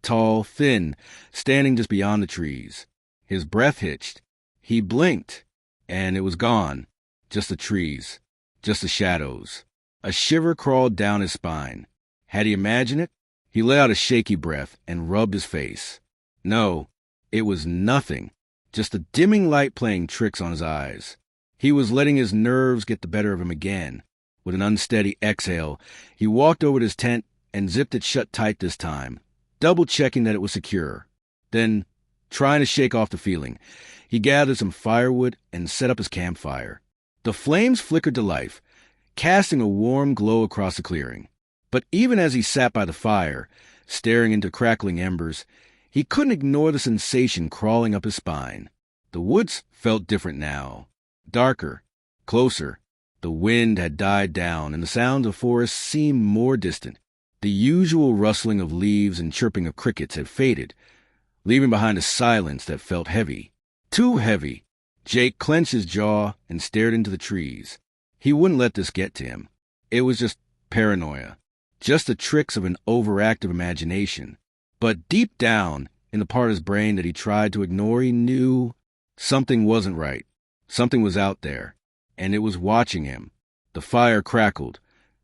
tall, thin, standing just beyond the trees. His breath hitched. He blinked, and it was gone. Just the trees, just the shadows. A shiver crawled down his spine. Had he imagined it? He let out a shaky breath and rubbed his face. No, it was nothing, just the dimming light playing tricks on his eyes. He was letting his nerves get the better of him again. With an unsteady exhale, he walked over to his tent and zipped it shut tight this time, double-checking that it was secure. Then, trying to shake off the feeling, he gathered some firewood and set up his campfire. The flames flickered to life, casting a warm glow across the clearing. But even as he sat by the fire, staring into crackling embers, he couldn't ignore the sensation crawling up his spine. The woods felt different now. Darker, closer. The wind had died down, and the sounds of forest seemed more distant. The usual rustling of leaves and chirping of crickets had faded, leaving behind a silence that felt heavy. Too heavy. Jake clenched his jaw and stared into the trees. He wouldn't let this get to him. It was just paranoia, just the tricks of an overactive imagination. But deep down, in the part of his brain that he tried to ignore, he knew something wasn't right. Something was out there, and it was watching him. The fire crackled,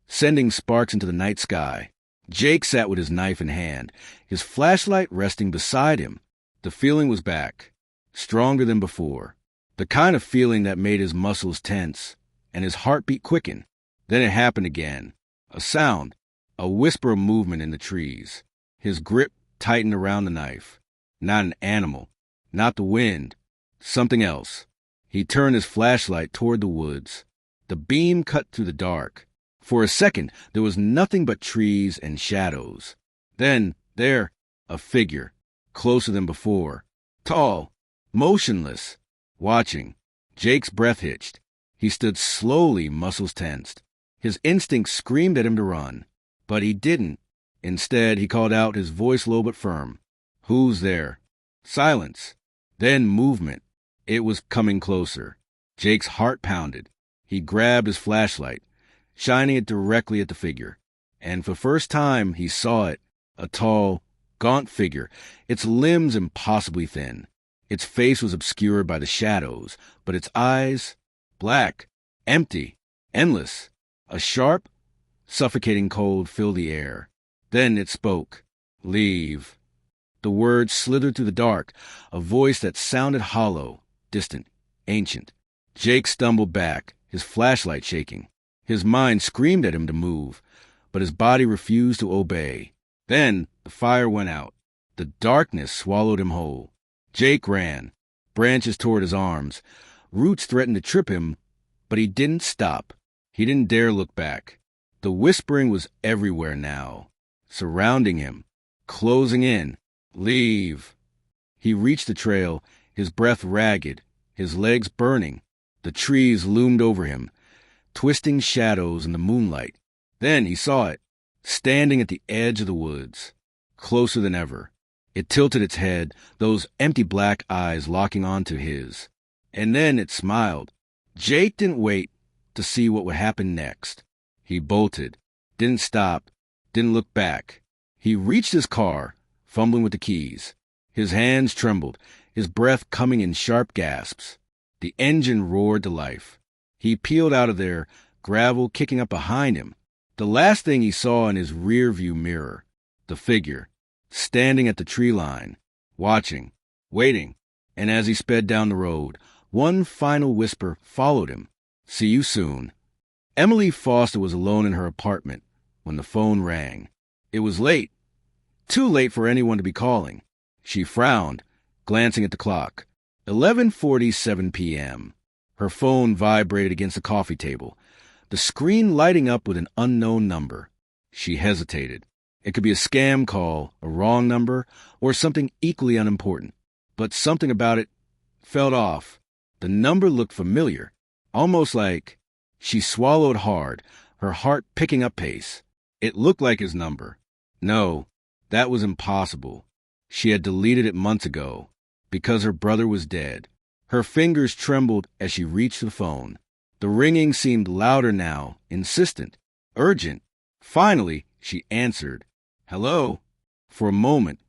sending sparks into the night sky. Jake sat with his knife in hand, his flashlight resting beside him. The feeling was back, stronger than before. The kind of feeling that made his muscles tense and his heartbeat quicken. Then it happened again. A sound, a whisper of movement in the trees. His grip tightened around the knife. Not an animal, not the wind, something else. He turned his flashlight toward the woods. The beam cut through the dark. For a second, there was nothing but trees and shadows. Then, there, a figure, closer than before. Tall, motionless, watching. Jake's breath hitched. He stood slowly, muscles tensed. His instinct screamed at him to run, but he didn't. Instead, he called out, his voice low but firm. "Who's there?" Silence. Then movement. It was coming closer. Jake's heart pounded. He grabbed his flashlight, shining it directly at the figure. And for the first time, he saw it. A tall, gaunt figure, its limbs impossibly thin. Its face was obscured by the shadows, but its eyes, black, empty, endless. A sharp, suffocating cold filled the air. Then it spoke. "Leave." The words slithered through the dark, a voice that sounded hollow, distant, ancient. Jake stumbled back, his flashlight shaking. His mind screamed at him to move, but his body refused to obey. Then the fire went out. The darkness swallowed him whole. Jake ran, branches toward his arms. Roots threatened to trip him, but he didn't stop. He didn't dare look back. The whispering was everywhere now, surrounding him, closing in. "Leave." He reached the trail, his breath ragged, his legs burning. The trees loomed over him, twisting shadows in the moonlight. Then he saw it, standing at the edge of the woods, closer than ever. It tilted its head, those empty black eyes locking onto his. And then it smiled. Jake didn't wait to see what would happen next. He bolted, didn't stop, didn't look back. He reached his car, fumbling with the keys. His hands trembled, his breath coming in sharp gasps. The engine roared to life. He peeled out of there, gravel kicking up behind him. The last thing he saw in his rear-view mirror, the figure, standing at the tree line, watching, waiting, and as he sped down the road, one final whisper followed him. "See you soon." Emily Foster was alone in her apartment when the phone rang. It was late. Too late for anyone to be calling. She frowned, glancing at the clock. 11:47 p.m. Her phone vibrated against the coffee table, the screen lighting up with an unknown number. She hesitated. It could be a scam call, a wrong number, or something equally unimportant. But something about it felt off. The number looked familiar, almost like... She swallowed hard, her heart picking up pace. It looked like his number. No, that was impossible. She had deleted it months ago, because her brother was dead. Her fingers trembled as she reached the phone. The ringing seemed louder now, insistent, urgent. Finally, she answered. "Hello?" For a moment,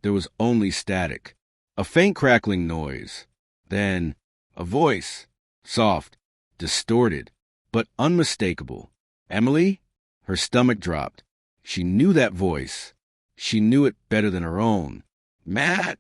there was only static, a faint crackling noise. Then, a voice, soft, distorted, but unmistakable. "Emily?" Her stomach dropped. She knew that voice. She knew it better than her own. "Matt!"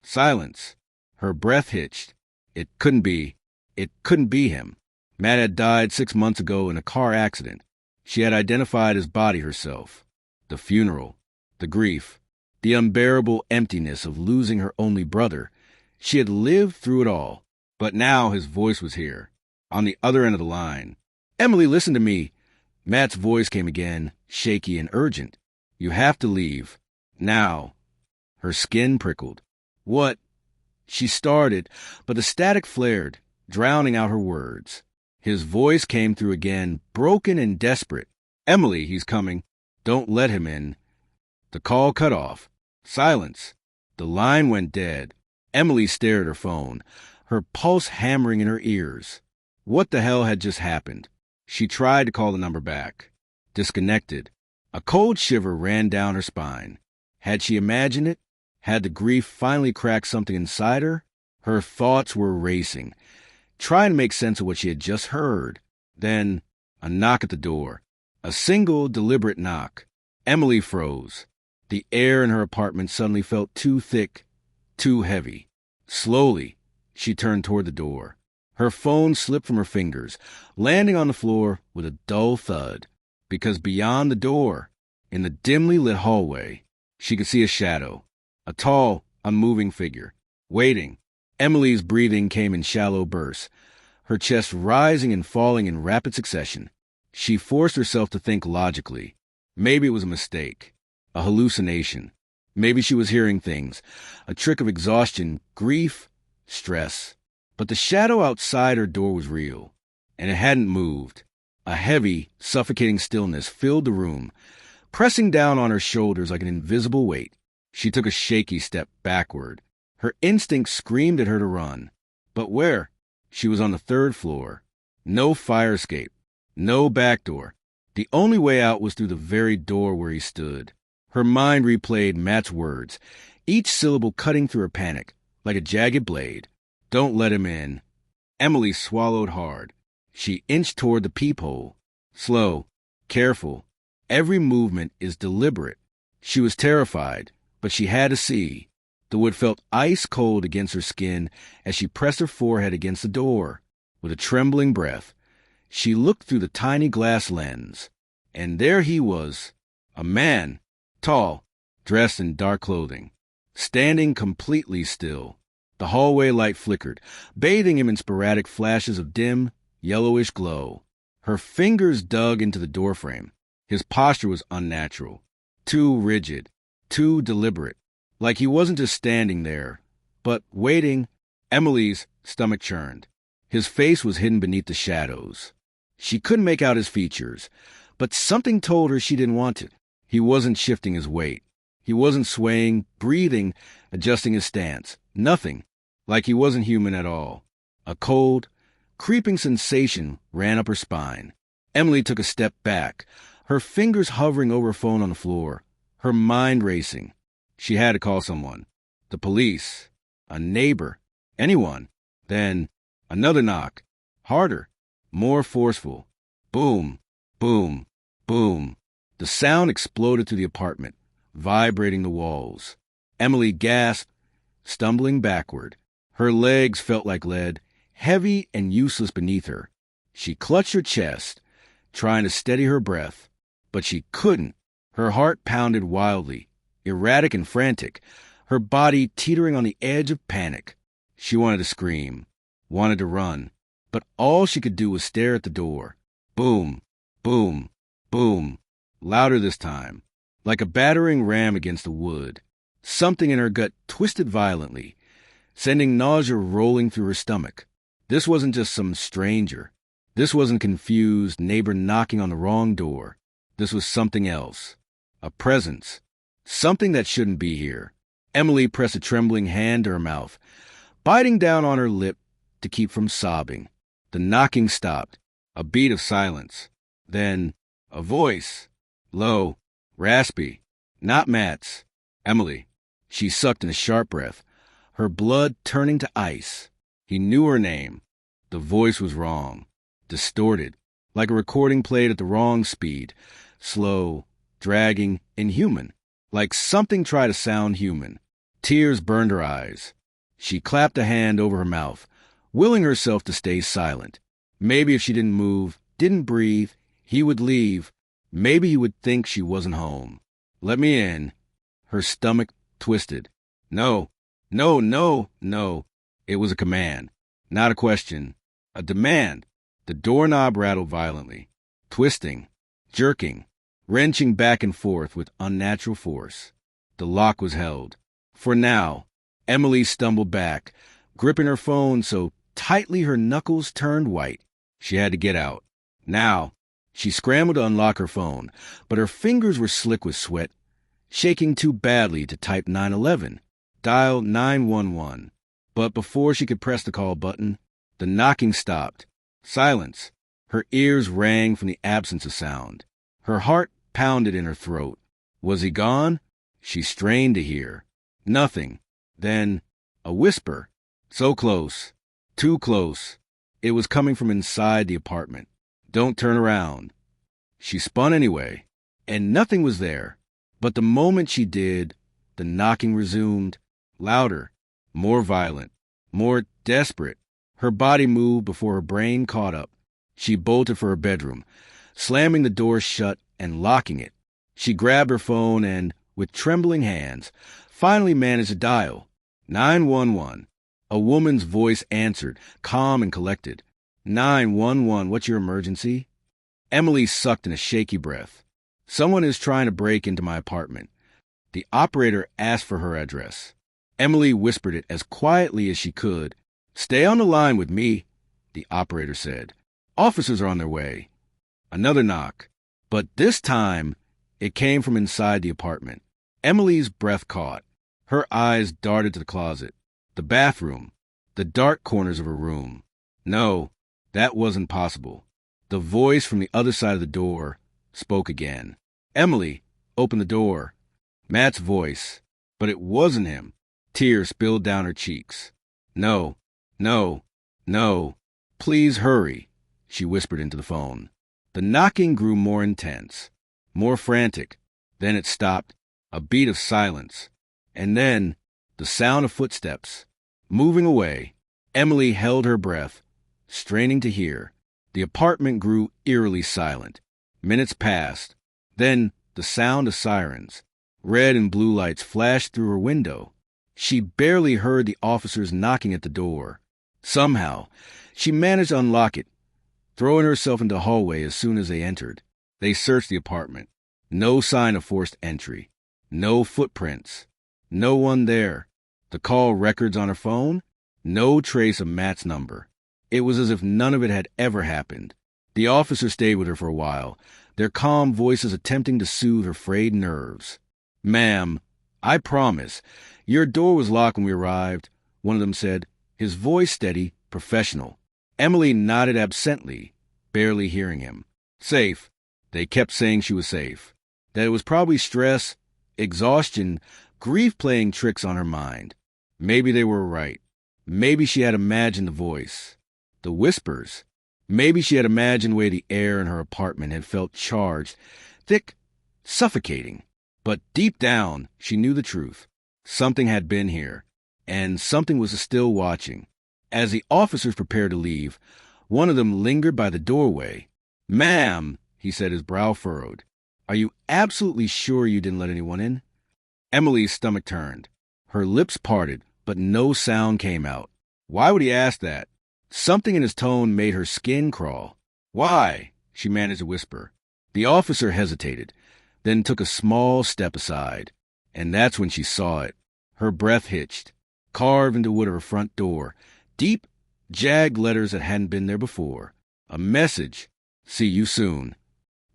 Silence. Her breath hitched. It couldn't be him. Matt had died 6 months ago in a car accident. She had identified his body herself. The funeral, the grief, the unbearable emptiness of losing her only brother. She had lived through it all. But now his voice was here, on the other end of the line. "Emily, listen to me." Matt's voice came again, shaky and urgent. "You have to leave. Now." Her skin prickled. "What?" She started, but the static flared, drowning out her words. His voice came through again, broken and desperate. "Emily, he's coming. Don't let him in." The call cut off. Silence. The line went dead. Emily stared at her phone, her pulse hammering in her ears. What the hell had just happened? She tried to call the number back. Disconnected. A cold shiver ran down her spine. Had she imagined it? Had the grief finally cracked something inside her? Her thoughts were racing, trying to make sense of what she had just heard. Then, a knock at the door. A single, deliberate knock. Emily froze. The air in her apartment suddenly felt too thick, too heavy. Slowly, she turned toward the door. Her phone slipped from her fingers, landing on the floor with a dull thud. Because beyond the door, in the dimly lit hallway, she could see a shadow. A tall, unmoving figure. Waiting. Emily's breathing came in shallow bursts, her chest rising and falling in rapid succession. She forced herself to think logically. Maybe it was a mistake, a hallucination. Maybe she was hearing things, a trick of exhaustion, grief, stress. But the shadow outside her door was real, and it hadn't moved. A heavy, suffocating stillness filled the room, pressing down on her shoulders like an invisible weight. She took a shaky step backward. Her instinct screamed at her to run. But where? She was on the 3rd floor. No fire escape. No back door. The only way out was through the very door where he stood. Her mind replayed Matt's words, each syllable cutting through her panic, like a jagged blade. "Don't let him in." Emily swallowed hard. She inched toward the peephole. Slow, careful. Every movement is deliberate. She was terrified, but she had to see. The wood felt ice cold against her skin as she pressed her forehead against the door. With a trembling breath, she looked through the tiny glass lens. And there he was, a man, tall, dressed in dark clothing, standing completely still. The hallway light flickered, bathing him in sporadic flashes of dim, yellowish glow. Her fingers dug into the doorframe. His posture was unnatural, too rigid, too deliberate, like he wasn't just standing there, but waiting. Emily's stomach churned. His face was hidden beneath the shadows. She couldn't make out his features, but something told her she didn't want it. He wasn't shifting his weight. He wasn't swaying, breathing, adjusting his stance. Nothing. Like he wasn't human at all. A cold, creeping sensation ran up her spine. Emily took a step back, her fingers hovering over her phone on the floor, her mind racing. She had to call someone. The police, a neighbor, anyone. Then another knock, harder, more forceful. Boom, boom, boom. The sound exploded through the apartment, vibrating the walls. Emily gasped, stumbling backward. Her legs felt like lead, heavy and useless beneath her. She clutched her chest, trying to steady her breath, but she couldn't. Her heart pounded wildly, erratic and frantic, her body teetering on the edge of panic. She wanted to scream, wanted to run, but all she could do was stare at the door. Boom, boom, boom, louder this time, like a battering ram against the wood. Something in her gut twisted violently, sending nausea rolling through her stomach. This wasn't just some stranger. This wasn't a confused neighbor knocking on the wrong door. This was something else. A presence. Something that shouldn't be here. Emily pressed a trembling hand to her mouth, biting down on her lip to keep from sobbing. The knocking stopped. A beat of silence. Then a voice. Low, raspy. Not Matt's. Emily. She sucked in a sharp breath, her blood turning to ice. He knew her name. The voice was wrong. Distorted, like a recording played at the wrong speed. Slow, dragging, inhuman. Like something tried to sound human. Tears burned her eyes. She clapped a hand over her mouth, willing herself to stay silent. Maybe if she didn't move, didn't breathe, he would leave. Maybe he would think she wasn't home. Let me in. Her stomach twisted. No, no, no, no. It was a command, not a question. A demand. The doorknob rattled violently, twisting, jerking, wrenching back and forth with unnatural force. The lock was held. For now, Emily stumbled back, gripping her phone so tightly her knuckles turned white. She had to get out. Now. She scrambled to unlock her phone, but her fingers were slick with sweat, shaking too badly to type 911, dial 911. But before she could press the call button, the knocking stopped. Silence. Her ears rang from the absence of sound. Her heart pounded in her throat. Was he gone? She strained to hear. Nothing. Then a whisper. So close. Too close. It was coming from inside the apartment. Don't turn around. She spun anyway, and nothing was there. But the moment she did, the knocking resumed, louder, more violent, more desperate. Her body moved before her brain caught up. She bolted for her bedroom, slamming the door shut and locking it. She grabbed her phone and, with trembling hands, finally managed to dial 911. A woman's voice answered, calm and collected. 911, what's your emergency? Emily sucked in a shaky breath. Someone is trying to break into my apartment. The operator asked for her address. Emily whispered it as quietly as she could. Stay on the line with me, the operator said. Officers are on their way. Another knock. But this time, it came from inside the apartment. Emily's breath caught. Her eyes darted to the closet, the bathroom, the dark corners of her room. No, that wasn't possible. The voice from the other side of the door spoke again. Emily, open the door. Matt's voice. But it wasn't him. Tears spilled down her cheeks. No, no, no. Please hurry, she whispered into the phone. The knocking grew more intense, more frantic. Then it stopped, a beat of silence. And then the sound of footsteps. Moving away, Emily held her breath, straining to hear. The apartment grew eerily silent. Minutes passed. Then the sound of sirens. Red and blue lights flashed through her window. She barely heard the officers knocking at the door. Somehow, she managed to unlock it, throwing herself into the hallway as soon as they entered. They searched the apartment. No sign of forced entry. No footprints. No one there. The call records on her phone? No trace of Matt's number. It was as if none of it had ever happened. The officers stayed with her for a while, their calm voices attempting to soothe her frayed nerves. Ma'am, I promise. Your door was locked when we arrived, one of them said, his voice steady professional. Emily nodded absently, barely hearing him. Safe. They kept saying she was safe. That it was probably stress, exhaustion, grief playing tricks on her mind. Maybe they were right. Maybe she had imagined the voice. The whispers. Maybe she had imagined the way the air in her apartment had felt charged, thick, suffocating. But deep down, she knew the truth. Something had been here, and something was still watching. As the officers prepared to leave, one of them lingered by the doorway. "Ma'am," he said, his brow furrowed, "are you absolutely sure you didn't let anyone in?" Emily's stomach turned. Her lips parted, but no sound came out. Why would he ask that? Something in his tone made her skin crawl. "Why?" she managed to whisper. The officer hesitated, then took a small step aside. And that's when she saw it. Her breath hitched. Carved into wood of her front door, deep, jagged letters that hadn't been there before. A message. "See you soon."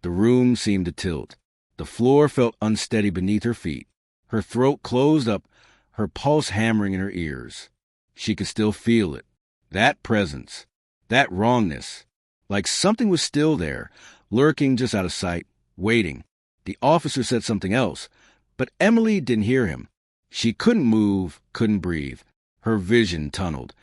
The room seemed to tilt. The floor felt unsteady beneath her feet. Her throat closed up, her pulse hammering in her ears. She could still feel it. That presence. That wrongness. Like something was still there, lurking just out of sight, waiting. The officer said something else, but Emily didn't hear him. She couldn't move, couldn't breathe. Her vision tunneled,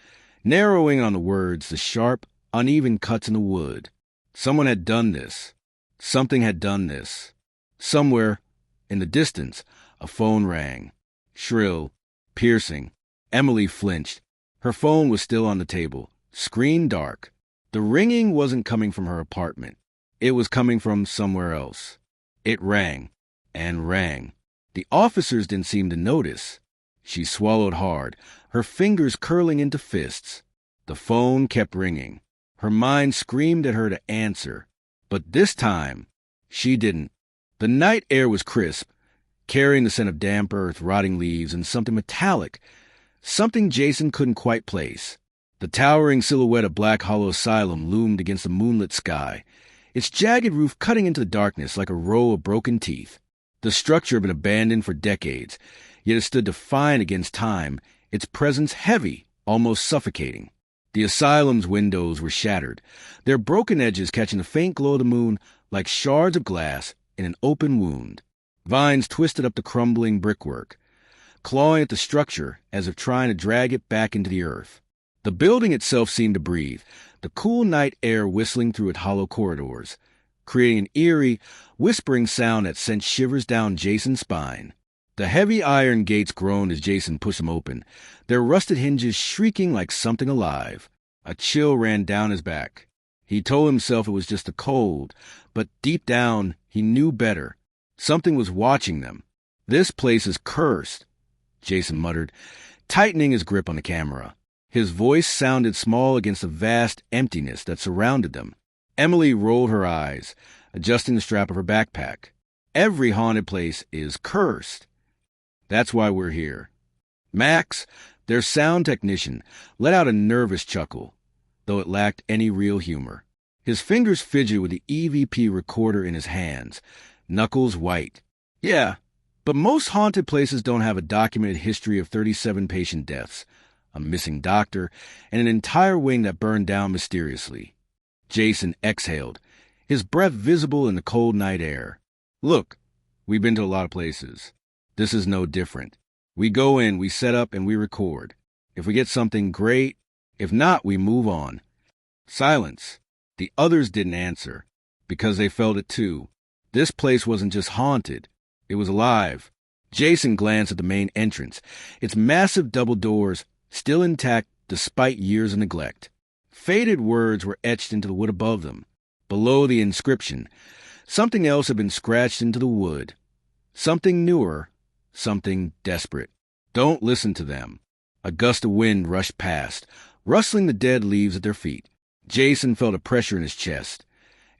narrowing on the words, the sharp, uneven cuts in the wood. Someone had done this. Something had done this. Somewhere, in the distance, a phone rang. Shrill, piercing. Emily flinched. Her phone was still on the table, screen dark. The ringing wasn't coming from her apartment. It was coming from somewhere else. It rang, and rang. The officers didn't seem to notice. She swallowed hard, her fingers curling into fists. The phone kept ringing. Her mind screamed at her to answer. But this time, she didn't. The night air was crisp, carrying the scent of damp earth, rotting leaves, and something metallic, something Jason couldn't quite place. The towering silhouette of Black Hollow Asylum loomed against the moonlit sky, its jagged roof cutting into the darkness like a row of broken teeth. The structure had been abandoned for decades, yet it stood defiant against time, its presence heavy, almost suffocating. The asylum's windows were shattered, their broken edges catching the faint glow of the moon like shards of glass in an open wound. Vines twisted up the crumbling brickwork, clawing at the structure as if trying to drag it back into the earth. The building itself seemed to breathe, the cool night air whistling through its hollow corridors, creating an eerie, whispering sound that sent shivers down Jason's spine. The heavy iron gates groaned as Jason pushed them open, their rusted hinges shrieking like something alive. A chill ran down his back. He told himself it was just the cold, but deep down he knew better. Something was watching them. "This place is cursed," Jason muttered, tightening his grip on the camera. His voice sounded small against the vast emptiness that surrounded them. Emily rolled her eyes, adjusting the strap of her backpack. "Every haunted place is cursed. That's why we're here." Max, their sound technician, let out a nervous chuckle, though it lacked any real humor. His fingers fidgeted with the EVP recorder in his hands, knuckles white. "Yeah, but most haunted places don't have a documented history of 37 patient deaths, a missing doctor, and an entire wing that burned down mysteriously." Jason exhaled, his breath visible in the cold night air. "Look, we've been to a lot of places. This is no different. We go in, we set up, and we record. If we get something, great. If not, we move on." Silence. The others didn't answer, because they felt it too. This place wasn't just haunted. It was alive. Jason glanced at the main entrance, its massive double doors still intact despite years of neglect. Faded words were etched into the wood above them. Below the inscription, something else had been scratched into the wood. Something newer, something desperate. "Don't listen to them." A gust of wind rushed past, rustling the dead leaves at their feet. Jason felt a pressure in his chest,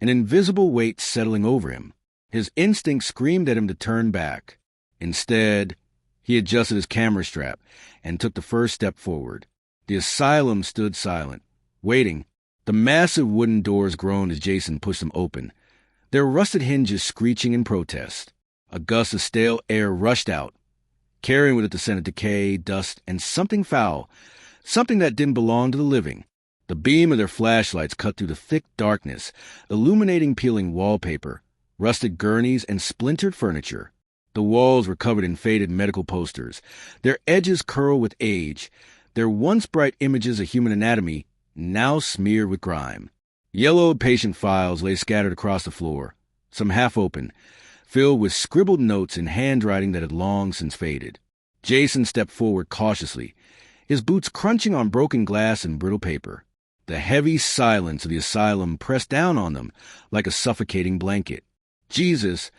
an invisible weight settling over him. His instinct screamed at him to turn back. Instead, he adjusted his camera strap and took the first step forward. The asylum stood silent, waiting. The massive wooden doors groaned as Jason pushed them open, their rusted hinges screeching in protest. A gust of stale air rushed out, carrying with it the scent of decay, dust, and something foul, something that didn't belong to the living. The beam of their flashlights cut through the thick darkness, illuminating peeling wallpaper, rusted gurneys, and splintered furniture. The walls were covered in faded medical posters, their edges curled with age, their once bright images of human anatomy now smeared with grime. Yellowed patient files lay scattered across the floor, some half open, filled with scribbled notes in handwriting that had long since faded. Jason stepped forward cautiously, his boots crunching on broken glass and brittle paper. The heavy silence of the asylum pressed down on them like a suffocating blanket. "Jesus,"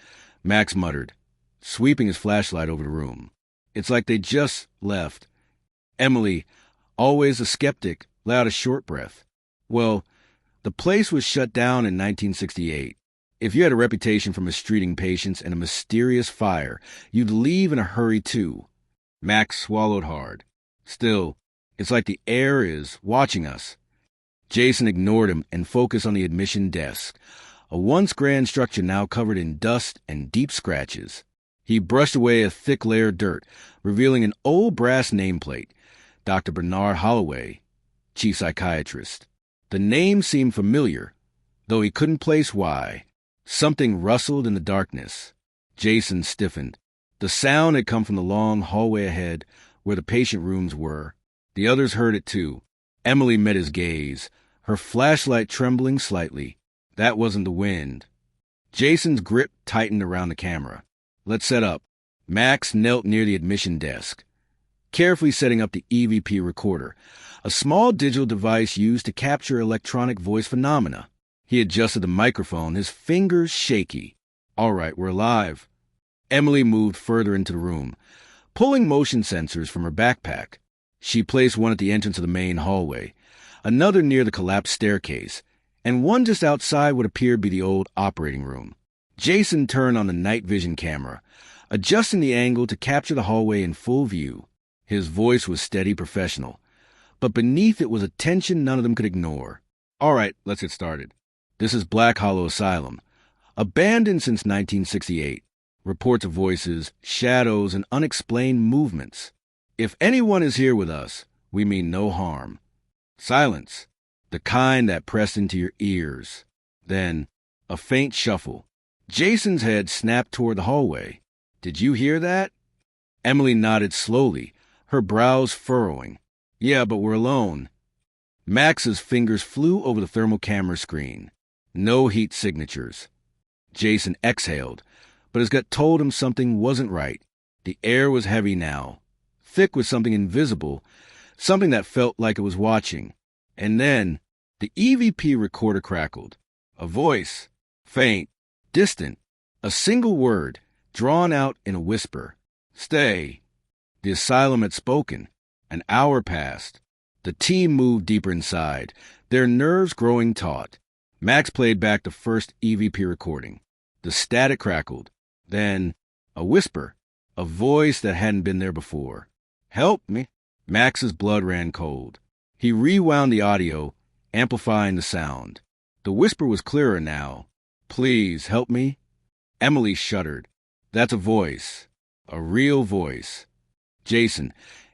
Max muttered, sweeping his flashlight over the room. "It's like they just left." Emily, always a skeptic, let out a short breath. "Well, the place was shut down in 1968. If you had a reputation for mistreating patients and a mysterious fire, you'd leave in a hurry too." Max swallowed hard. "Still, it's like the air is watching us." Jason ignored him and focused on the admission desk, a once grand structure now covered in dust and deep scratches. He brushed away a thick layer of dirt, revealing an old brass nameplate, Dr. Bernard Holloway, chief psychiatrist. The name seemed familiar, though he couldn't place why. Something rustled in the darkness. Jason stiffened. The sound had come from the long hallway ahead, where the patient rooms were. The others heard it too. Emily met his gaze, her flashlight trembling slightly. That wasn't the wind. Jason's grip tightened around the camera. "Let's set up." Max knelt near the admission desk, carefully setting up the EVP recorder, a small digital device used to capture electronic voice phenomena. He adjusted the microphone, his fingers shaky. "All right, we're live." Emily moved further into the room, pulling motion sensors from her backpack. She placed one at the entrance of the main hallway, another near the collapsed staircase, and one just outside what appeared to be the old operating room. Jason turned on the night vision camera, adjusting the angle to capture the hallway in full view. His voice was steady, professional, but beneath it was a tension none of them could ignore. "All right, let's get started. This is Black Hollow Asylum, abandoned since 1968. Reports of voices, shadows, and unexplained movements. If anyone is here with us, we mean no harm. Silence, the kind that pressed into your ears." Then, a faint shuffle. Jason's head snapped toward the hallway. "Did you hear that?" Emily nodded slowly, her brows furrowing. "Yeah, but we're alone." Max's fingers flew over the thermal camera screen. No heat signatures. Jason exhaled, but his gut told him something wasn't right. The air was heavy now, thick with something invisible, something that felt like it was watching. And then, the EVP recorder crackled. A voice, faint, distant, a single word, drawn out in a whisper. "Stay." The asylum had spoken. An hour passed. The team moved deeper inside, their nerves growing taut. Max played back the first EVP recording. The static crackled. Then, a whisper, a voice that hadn't been there before. "Help me." Max's blood ran cold. He rewound the audio, amplifying the sound. The whisper was clearer now. "Please, help me." Emily shuddered. That's a voice. A real voice. Jason,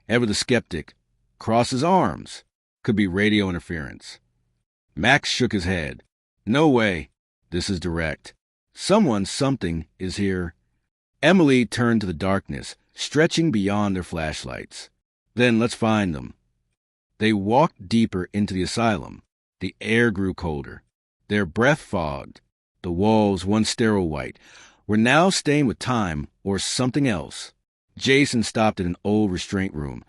ever the skeptic, crossed his arms. Could be radio interference. Max shook his head. "No way. This is direct. Something is here." Emily turned to the darkness, stretching beyond their flashlights. "Then let's find them." They walked deeper into the asylum. The air grew colder. Their breath fogged. The walls, once sterile white, were now stained with time or something else. Jason stopped at an old restraint room,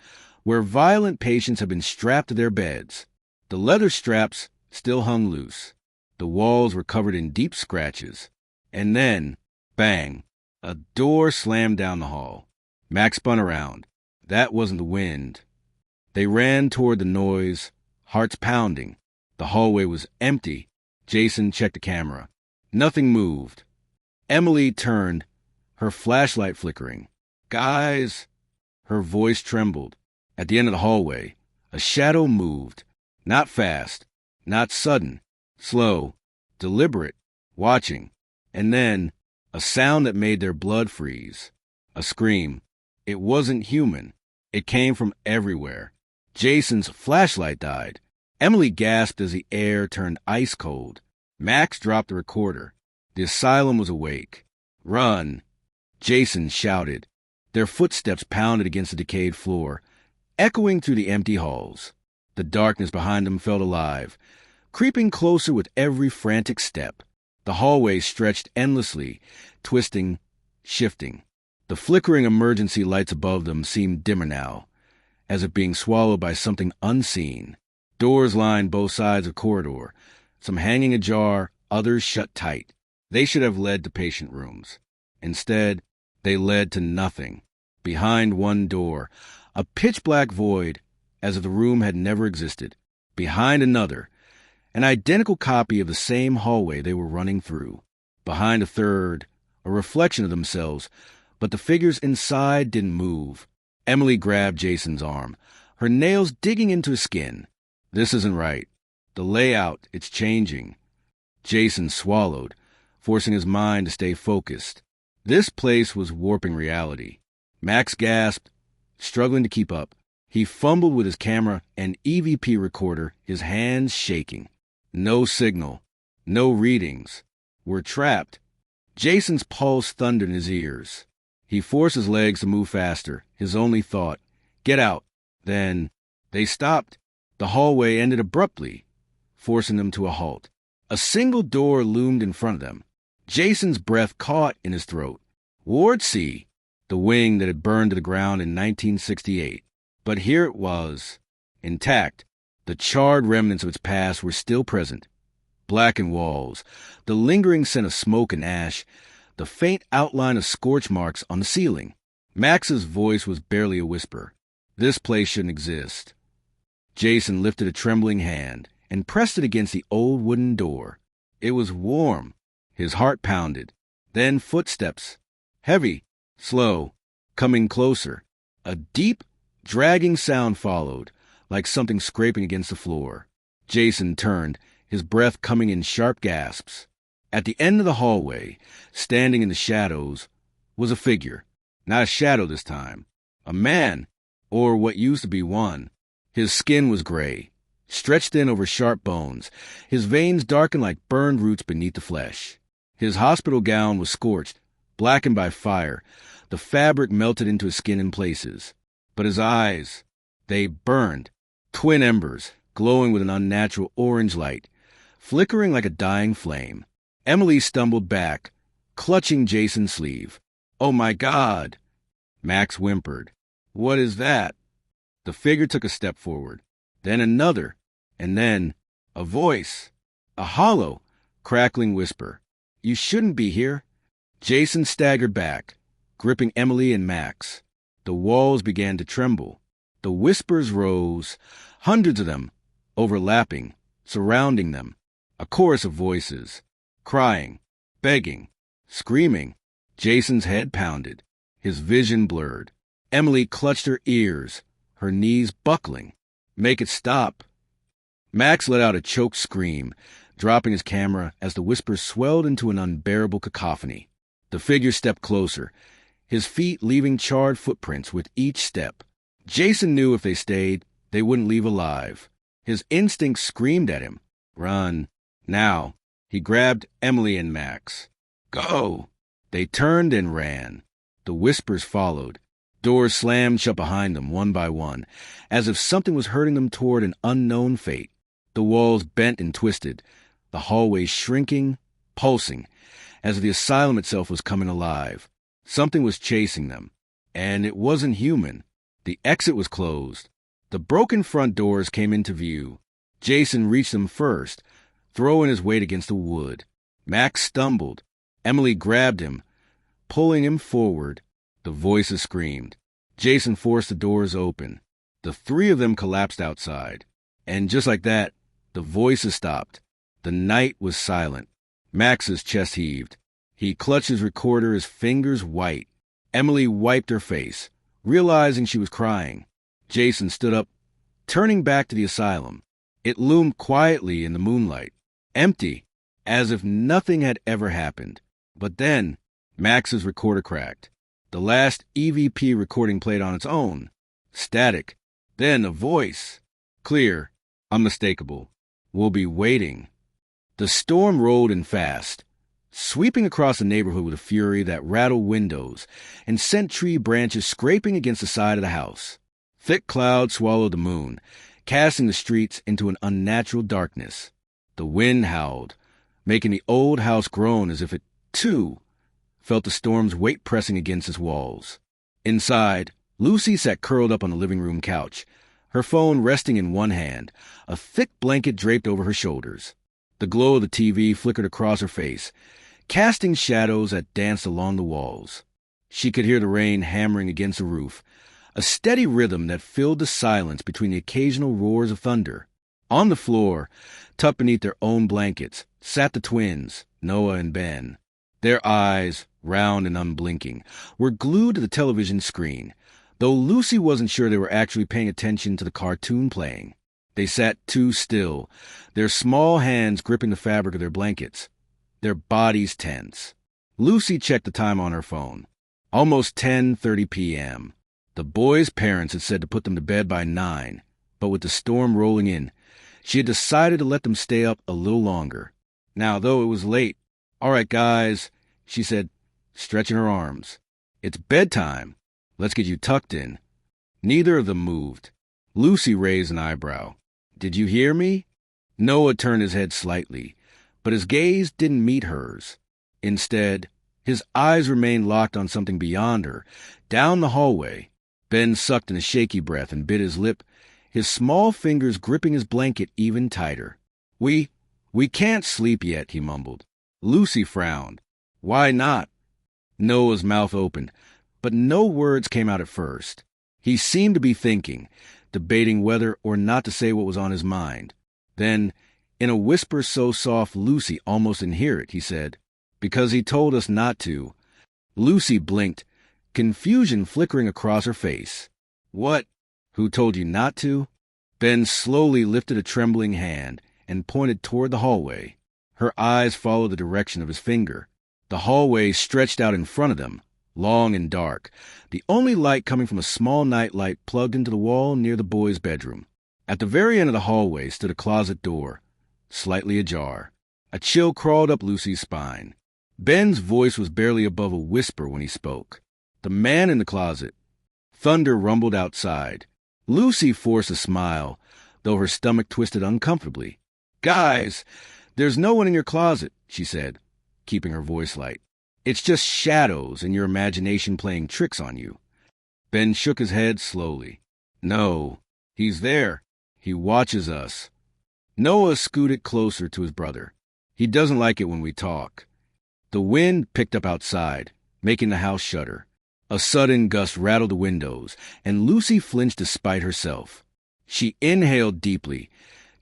where violent patients had been strapped to their beds. The leather straps still hung loose. The walls were covered in deep scratches. And then, bang, a door slammed down the hall. Max spun around. That wasn't the wind. They ran toward the noise, hearts pounding. The hallway was empty. Jason checked the camera. Nothing moved. Emily turned, her flashlight flickering. "Guys!" Her voice trembled. At the end of the hallway, a shadow moved. Not fast, not sudden, slow, deliberate, watching. And then, a sound that made their blood freeze. A scream. It wasn't human. It came from everywhere. Jason's flashlight died. Emily gasped as the air turned ice cold. Max dropped the recorder. The asylum was awake. "Run!" Jason shouted. Their footsteps pounded against the decayed floor, echoing through the empty halls. The darkness behind them felt alive, creeping closer with every frantic step. The hallway stretched endlessly, twisting, shifting. The flickering emergency lights above them seemed dimmer now, as if being swallowed by something unseen. Doors lined both sides of the corridor, some hanging ajar, others shut tight. They should have led to patient rooms. Instead, they led to nothing. Behind one door, a pitch-black void, as if the room had never existed. Behind another, an identical copy of the same hallway they were running through. Behind a third, a reflection of themselves, but the figures inside didn't move. Emily grabbed Jason's arm, her nails digging into his skin. "This isn't right. The layout, it's changing." Jason swallowed, forcing his mind to stay focused. This place was warping reality. Max gasped, struggling to keep up. He fumbled with his camera and EVP recorder, his hands shaking. No signal. No readings. We're trapped. Jason's pulse thundered in his ears. He forced his legs to move faster, his only thought, "Get out." Then they stopped. The hallway ended abruptly, forcing them to a halt. A single door loomed in front of them. Jason's breath caught in his throat. Ward C, the wing that had burned to the ground in 1968. But here it was, intact. The charred remnants of its past were still present. Blackened walls, the lingering scent of smoke and ash, the faint outline of scorch marks on the ceiling. Max's voice was barely a whisper. This place shouldn't exist. Jason lifted a trembling hand and pressed it against the old wooden door. It was warm. His heart pounded. Then footsteps. Heavy, slow, coming closer. A deep, dragging sound followed, like something scraping against the floor. Jason turned, his breath coming in sharp gasps. At the end of the hallway, standing in the shadows, was a figure. Not a shadow this time. A man, or what used to be one. His skin was gray, stretched in over sharp bones, his veins darkened like burned roots beneath the flesh. His hospital gown was scorched, blackened by fire. The fabric melted into his skin in places. But his eyes, they burned, twin embers, glowing with an unnatural orange light, flickering like a dying flame. Emily stumbled back, clutching Jason's sleeve. "Oh my God!" Max whimpered. "What is that?" The figure took a step forward, then another, and then a voice, a hollow, crackling whisper. "You shouldn't be here." Jason staggered back, gripping Emily and Max. The walls began to tremble. The whispers rose, hundreds of them, overlapping, surrounding them. A chorus of voices, crying, begging, screaming. Jason's head pounded, his vision blurred. Emily clutched her ears, her knees buckling. "Make it stop." Max let out a choked scream, dropping his camera as the whispers swelled into an unbearable cacophony. The figure stepped closer, his feet leaving charred footprints with each step. Jason knew if they stayed, they wouldn't leave alive. His instincts screamed at him. Run. Now. He grabbed Emily and Max. Go. They turned and ran. The whispers followed. Doors slammed shut behind them, one by one, as if something was herding them toward an unknown fate. The walls bent and twisted, the hallway shrinking, pulsing, as if the asylum itself was coming alive. Something was chasing them, and it wasn't human. The exit was closed. The broken front doors came into view. Jason reached them first, throwing his weight against the wood. Max stumbled. Emily grabbed him, pulling him forward. The voices screamed. Jason forced the doors open. The three of them collapsed outside. And just like that, the voices stopped. The night was silent. Max's chest heaved. He clutched his recorder, his fingers white. Emily wiped her face, realizing she was crying. Jason stood up, turning back to the asylum. It loomed quietly in the moonlight, empty, as if nothing had ever happened. But then, Max's recorder cracked. The last EVP recording played on its own. Static. Then a voice. Clear. Unmistakable. We'll be waiting. The storm rolled in fast, sweeping across the neighborhood with a fury that rattled windows and sent tree branches scraping against the side of the house. Thick clouds swallowed the moon, casting the streets into an unnatural darkness. The wind howled, making the old house groan as if it, too, felt the storm's weight pressing against its walls. Inside, Lucy sat curled up on the living room couch, her phone resting in one hand, a thick blanket draped over her shoulders. The glow of the TV flickered across her face, casting shadows that danced along the walls. She could hear the rain hammering against the roof, a steady rhythm that filled the silence between the occasional roars of thunder. On the floor, tucked beneath their own blankets, sat the twins, Noah and Ben. Their eyes, round and unblinking, were glued to the television screen, though Lucy wasn't sure they were actually paying attention to the cartoon playing. They sat too still, their small hands gripping the fabric of their blankets, their bodies tense. Lucy checked the time on her phone. Almost 10:30 p.m. The boys' parents had said to put them to bed by 9, but with the storm rolling in, she had decided to let them stay up a little longer. Now, though it was late, "All right, guys," she said, stretching her arms. "It's bedtime. Let's get you tucked in." Neither of them moved. Lucy raised an eyebrow. "Did you hear me?" Noah turned his head slightly, but his gaze didn't meet hers. Instead, his eyes remained locked on something beyond her, down the hallway. Ben sucked in a shaky breath and bit his lip, his small fingers gripping his blanket even tighter. We can't sleep yet," he mumbled. Lucy frowned. "Why not?" Noah's mouth opened, but no words came out at first. He seemed to be thinking, debating whether or not to say what was on his mind. Then, in a whisper so soft Lucy almost didn't hear it, he said, "Because he told us not to." Lucy blinked, confusion flickering across her face. "What? Who told you not to?" Ben slowly lifted a trembling hand and pointed toward the hallway. Her eyes followed the direction of his finger. The hallway stretched out in front of them, long and dark, the only light coming from a small night light plugged into the wall near the boys' bedroom. At the very end of the hallway stood a closet door, slightly ajar. A chill crawled up Lucy's spine. Ben's voice was barely above a whisper when he spoke. "The man in the closet." Thunder rumbled outside. Lucy forced a smile, though her stomach twisted uncomfortably. "Guys, there's no one in your closet," she said, keeping her voice light. "It's just shadows and your imagination playing tricks on you." Ben shook his head slowly. "No, he's there. He watches us." Noah scooted closer to his brother. "He doesn't like it when we talk." The wind picked up outside, making the house shudder. A sudden gust rattled the windows, and Lucy flinched despite herself. She inhaled deeply,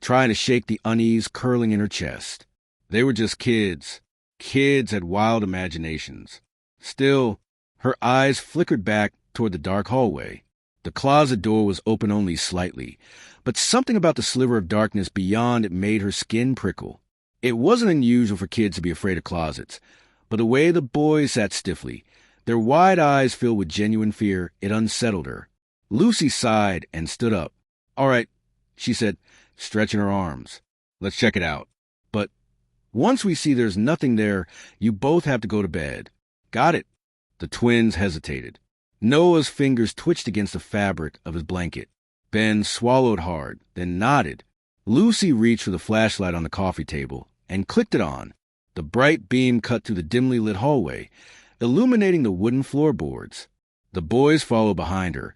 trying to shake the unease curling in her chest. They were just kids. Kids had wild imaginations. Still, her eyes flickered back toward the dark hallway. The closet door was open only slightly, but something about the sliver of darkness beyond it made her skin prickle. It wasn't unusual for kids to be afraid of closets, but the way the boys sat stiffly, their wide eyes filled with genuine fear, it unsettled her. Lucy sighed and stood up. "All right," she said, stretching her arms. "Let's check it out. But once we see there's nothing there, you both have to go to bed." "Got it." The twins hesitated. Noah's fingers twitched against the fabric of his blanket. Ben swallowed hard, then nodded. Lucy reached for the flashlight on the coffee table and clicked it on. The bright beam cut through the dimly lit hallway, illuminating the wooden floorboards. The boys followed behind her,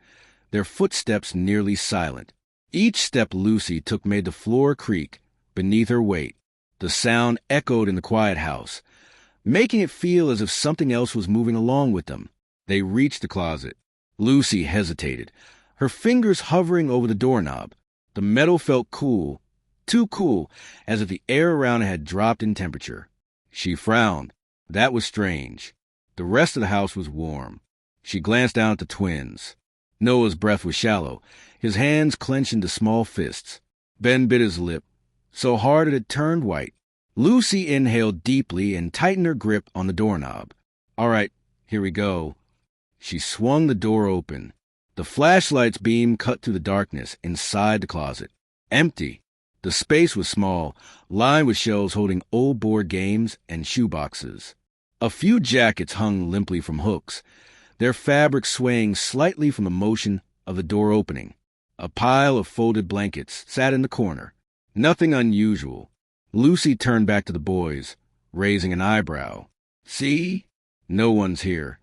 their footsteps nearly silent. Each step Lucy took made the floor creak beneath her weight. The sound echoed in the quiet house, making it feel as if something else was moving along with them. They reached the closet. Lucy hesitated, her fingers hovering over the doorknob. The metal felt cool, too cool, as if the air around it had dropped in temperature. She frowned. That was strange. The rest of the house was warm. She glanced down at the twins. Noah's breath was shallow, his hands clenched into small fists. Ben bit his lip, so hard it had turned white. Lucy inhaled deeply and tightened her grip on the doorknob. "All right, here we go." She swung the door open. The flashlight's beam cut through the darkness inside the closet. Empty. The space was small, lined with shelves holding old board games and shoeboxes. A few jackets hung limply from hooks, their fabric swaying slightly from the motion of the door opening. A pile of folded blankets sat in the corner. Nothing unusual. Lucy turned back to the boys, raising an eyebrow. See? No one's here.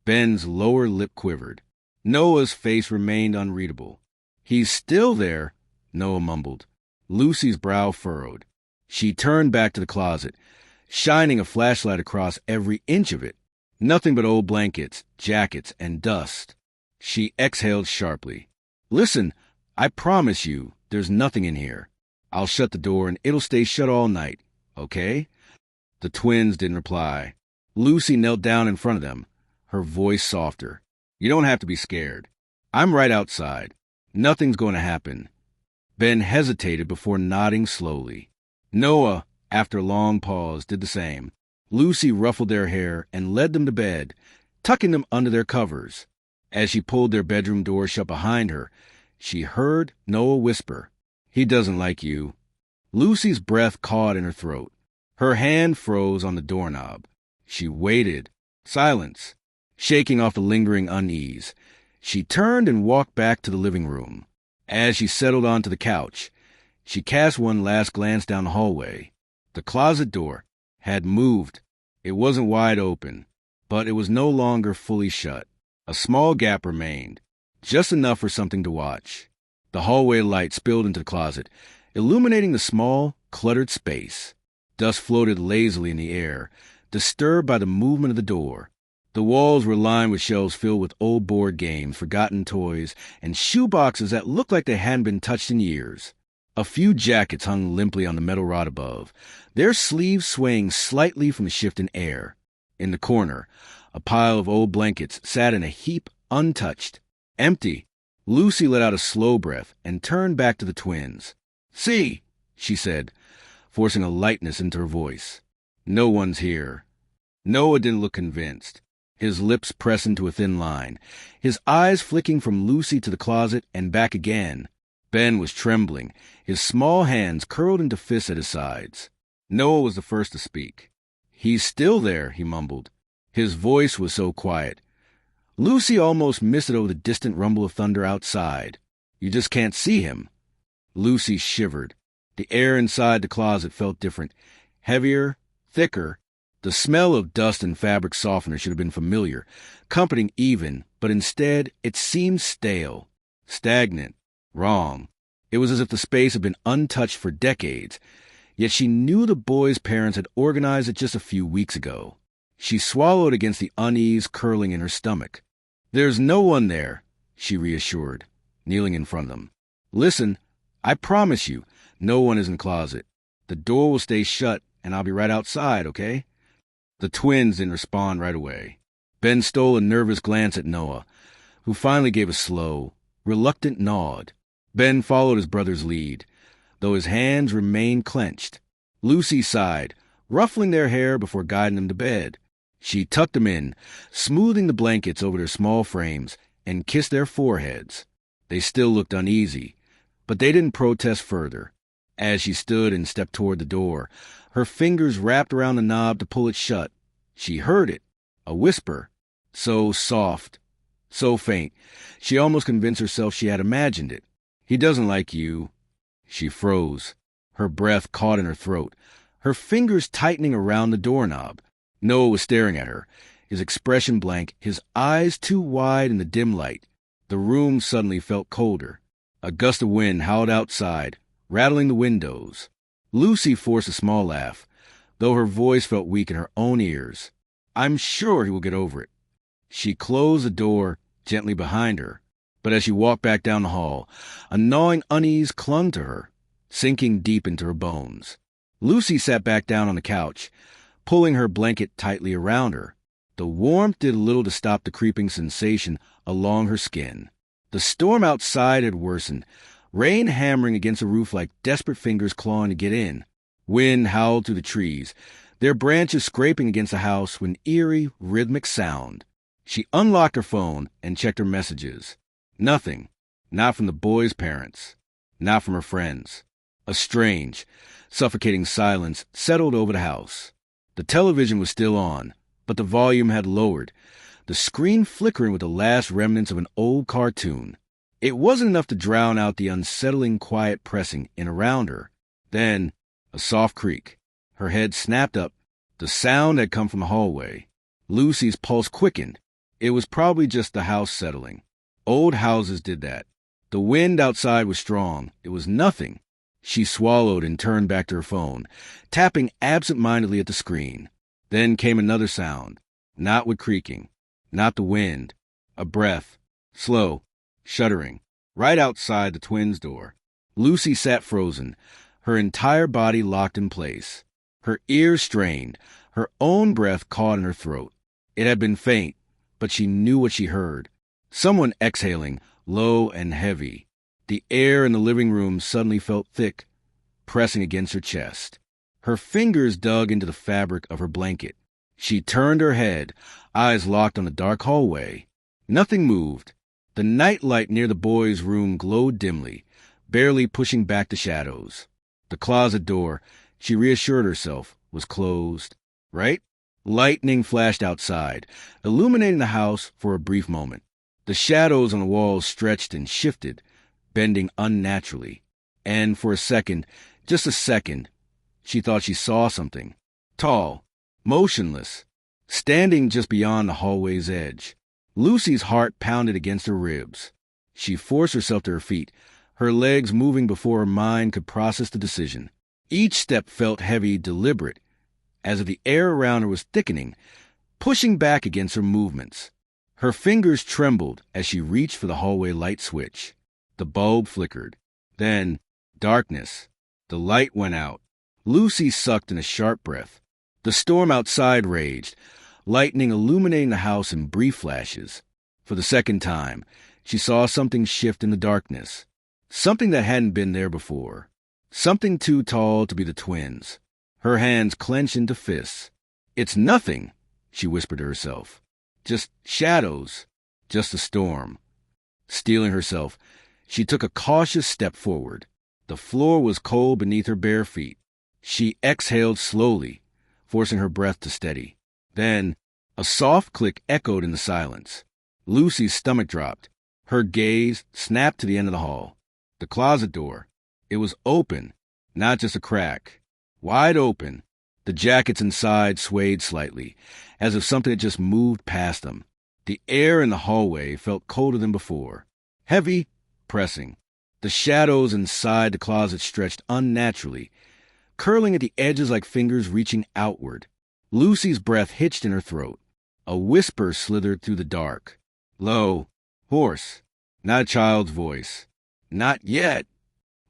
Ben's lower lip quivered. Noah's face remained unreadable. He's still there, Noah mumbled. Lucy's brow furrowed. She turned back to the closet, shining a flashlight across every inch of it. Nothing but old blankets, jackets, and dust. She exhaled sharply. Listen, I promise you, there's nothing in here. I'll shut the door and it'll stay shut all night, okay? The twins didn't reply. Lucy knelt down in front of them, her voice softer. You don't have to be scared. I'm right outside. Nothing's going to happen. Ben hesitated before nodding slowly. Noah, after a long pause, did the same. Lucy ruffled their hair and led them to bed, tucking them under their covers. As she pulled their bedroom door shut behind her, she heard Noah whisper, "He doesn't like you." Lucy's breath caught in her throat. Her hand froze on the doorknob. She waited. Silence, shaking off the lingering unease. She turned and walked back to the living room. As she settled onto the couch, she cast one last glance down the hallway. The closet door had moved. It wasn't wide open, but it was no longer fully shut. A small gap remained, just enough for something to watch. The hallway light spilled into the closet, illuminating the small, cluttered space. Dust floated lazily in the air, disturbed by the movement of the door. The walls were lined with shelves filled with old board games, forgotten toys, and shoeboxes that looked like they hadn't been touched in years. A few jackets hung limply on the metal rod above, their sleeves swaying slightly from the shifting air. In the corner, a pile of old blankets sat in a heap, untouched. Empty. Lucy let out a slow breath and turned back to the twins. "See," she said, forcing a lightness into her voice. "No one's here." Noah didn't look convinced, his lips pressed into a thin line, his eyes flicking from Lucy to the closet and back again. Ben was trembling, his small hands curled into fists at his sides. Noah was the first to speak. "He's still there," he mumbled. His voice was so quiet. Lucy almost missed it over the distant rumble of thunder outside. "You just can't see him." Lucy shivered. The air inside the closet felt different, heavier, thicker. The smell of dust and fabric softener should have been familiar, comforting even, but instead it seemed stale, stagnant, wrong. It was as if the space had been untouched for decades, yet she knew the boys' parents had organized it just a few weeks ago. She swallowed against the unease curling in her stomach. "There's no one there," she reassured, kneeling in front of them. "Listen, I promise you, no one is in the closet. The door will stay shut, and I'll be right outside, okay?" The twins didn't respond right away. Ben stole a nervous glance at Noah, who finally gave a slow, reluctant nod. Ben followed his brother's lead, though his hands remained clenched. Lucy sighed, ruffling their hair before guiding them to bed. She tucked them in, smoothing the blankets over their small frames, and kissed their foreheads. They still looked uneasy, but they didn't protest further. As she stood and stepped toward the door, her fingers wrapped around the knob to pull it shut. She heard it, a whisper, so soft, so faint, she almost convinced herself she had imagined it. "He doesn't like you." She froze, her breath caught in her throat, her fingers tightening around the doorknob. Noah was staring at her, his expression blank, his eyes too wide in the dim light. The room suddenly felt colder. A gust of wind howled outside, rattling the windows. Lucy forced a small laugh, though her voice felt weak in her own ears. "I'm sure he will get over it." She closed the door gently behind her, but as she walked back down the hall, a gnawing unease clung to her, sinking deep into her bones. Lucy sat back down on the couch, pulling her blanket tightly around her. The warmth did little to stop the creeping sensation along her skin. The storm outside had worsened, rain hammering against the roof like desperate fingers clawing to get in. Wind howled through the trees, their branches scraping against the house with an eerie, rhythmic sound. She unlocked her phone and checked her messages. Nothing. Not from the boys' parents. Not from her friends. A strange, suffocating silence settled over the house. The television was still on, but the volume had lowered, the screen flickering with the last remnants of an old cartoon. It wasn't enough to drown out the unsettling quiet pressing in around her. Then, a soft creak. Her head snapped up. The sound had come from the hallway. Lucy's pulse quickened. It was probably just the house settling. Old houses did that. The wind outside was strong. It was nothing. She swallowed and turned back to her phone, tapping absent-mindedly at the screen. Then came another sound. Not with creaking. Not the wind. A breath. Slow. Shuddering. Right outside the twins' door. Lucy sat frozen, her entire body locked in place. Her ears strained, her own breath caught in her throat. It had been faint, but she knew what she heard. Someone exhaling, low and heavy. The air in the living room suddenly felt thick, pressing against her chest. Her fingers dug into the fabric of her blanket. She turned her head, eyes locked on the dark hallway. Nothing moved. The night light near the boys' room glowed dimly, barely pushing back the shadows. The closet door, she reassured herself, was closed. Right? Lightning flashed outside, illuminating the house for a brief moment. The shadows on the walls stretched and shifted, bending unnaturally. And for a second, just a second, she thought she saw something. Tall, motionless, standing just beyond the hallway's edge. Lucy's heart pounded against her ribs. She forced herself to her feet, her legs moving before her mind could process the decision. Each step felt heavy, deliberate, as if the air around her was thickening, pushing back against her movements. Her fingers trembled as she reached for the hallway light switch. The bulb flickered. Then, darkness. The light went out. Lucy sucked in a sharp breath. The storm outside raged, lightning illuminating the house in brief flashes. For the second time, she saw something shift in the darkness. Something that hadn't been there before. Something too tall to be the twins. Her hands clenched into fists. "It's nothing," she whispered to herself. "Just shadows. Just a storm." Steeling herself, she took a cautious step forward. The floor was cold beneath her bare feet. She exhaled slowly, forcing her breath to steady. Then, a soft click echoed in the silence. Lucy's stomach dropped. Her gaze snapped to the end of the hall. The closet door. It was open, not just a crack. Wide open. The jackets inside swayed slightly, as if something had just moved past them. The air in the hallway felt colder than before. Heavy, pressing. The shadows inside the closet stretched unnaturally, curling at the edges like fingers reaching outward. Lucy's breath hitched in her throat. A whisper slithered through the dark. Low, hoarse, not a child's voice. "Not yet."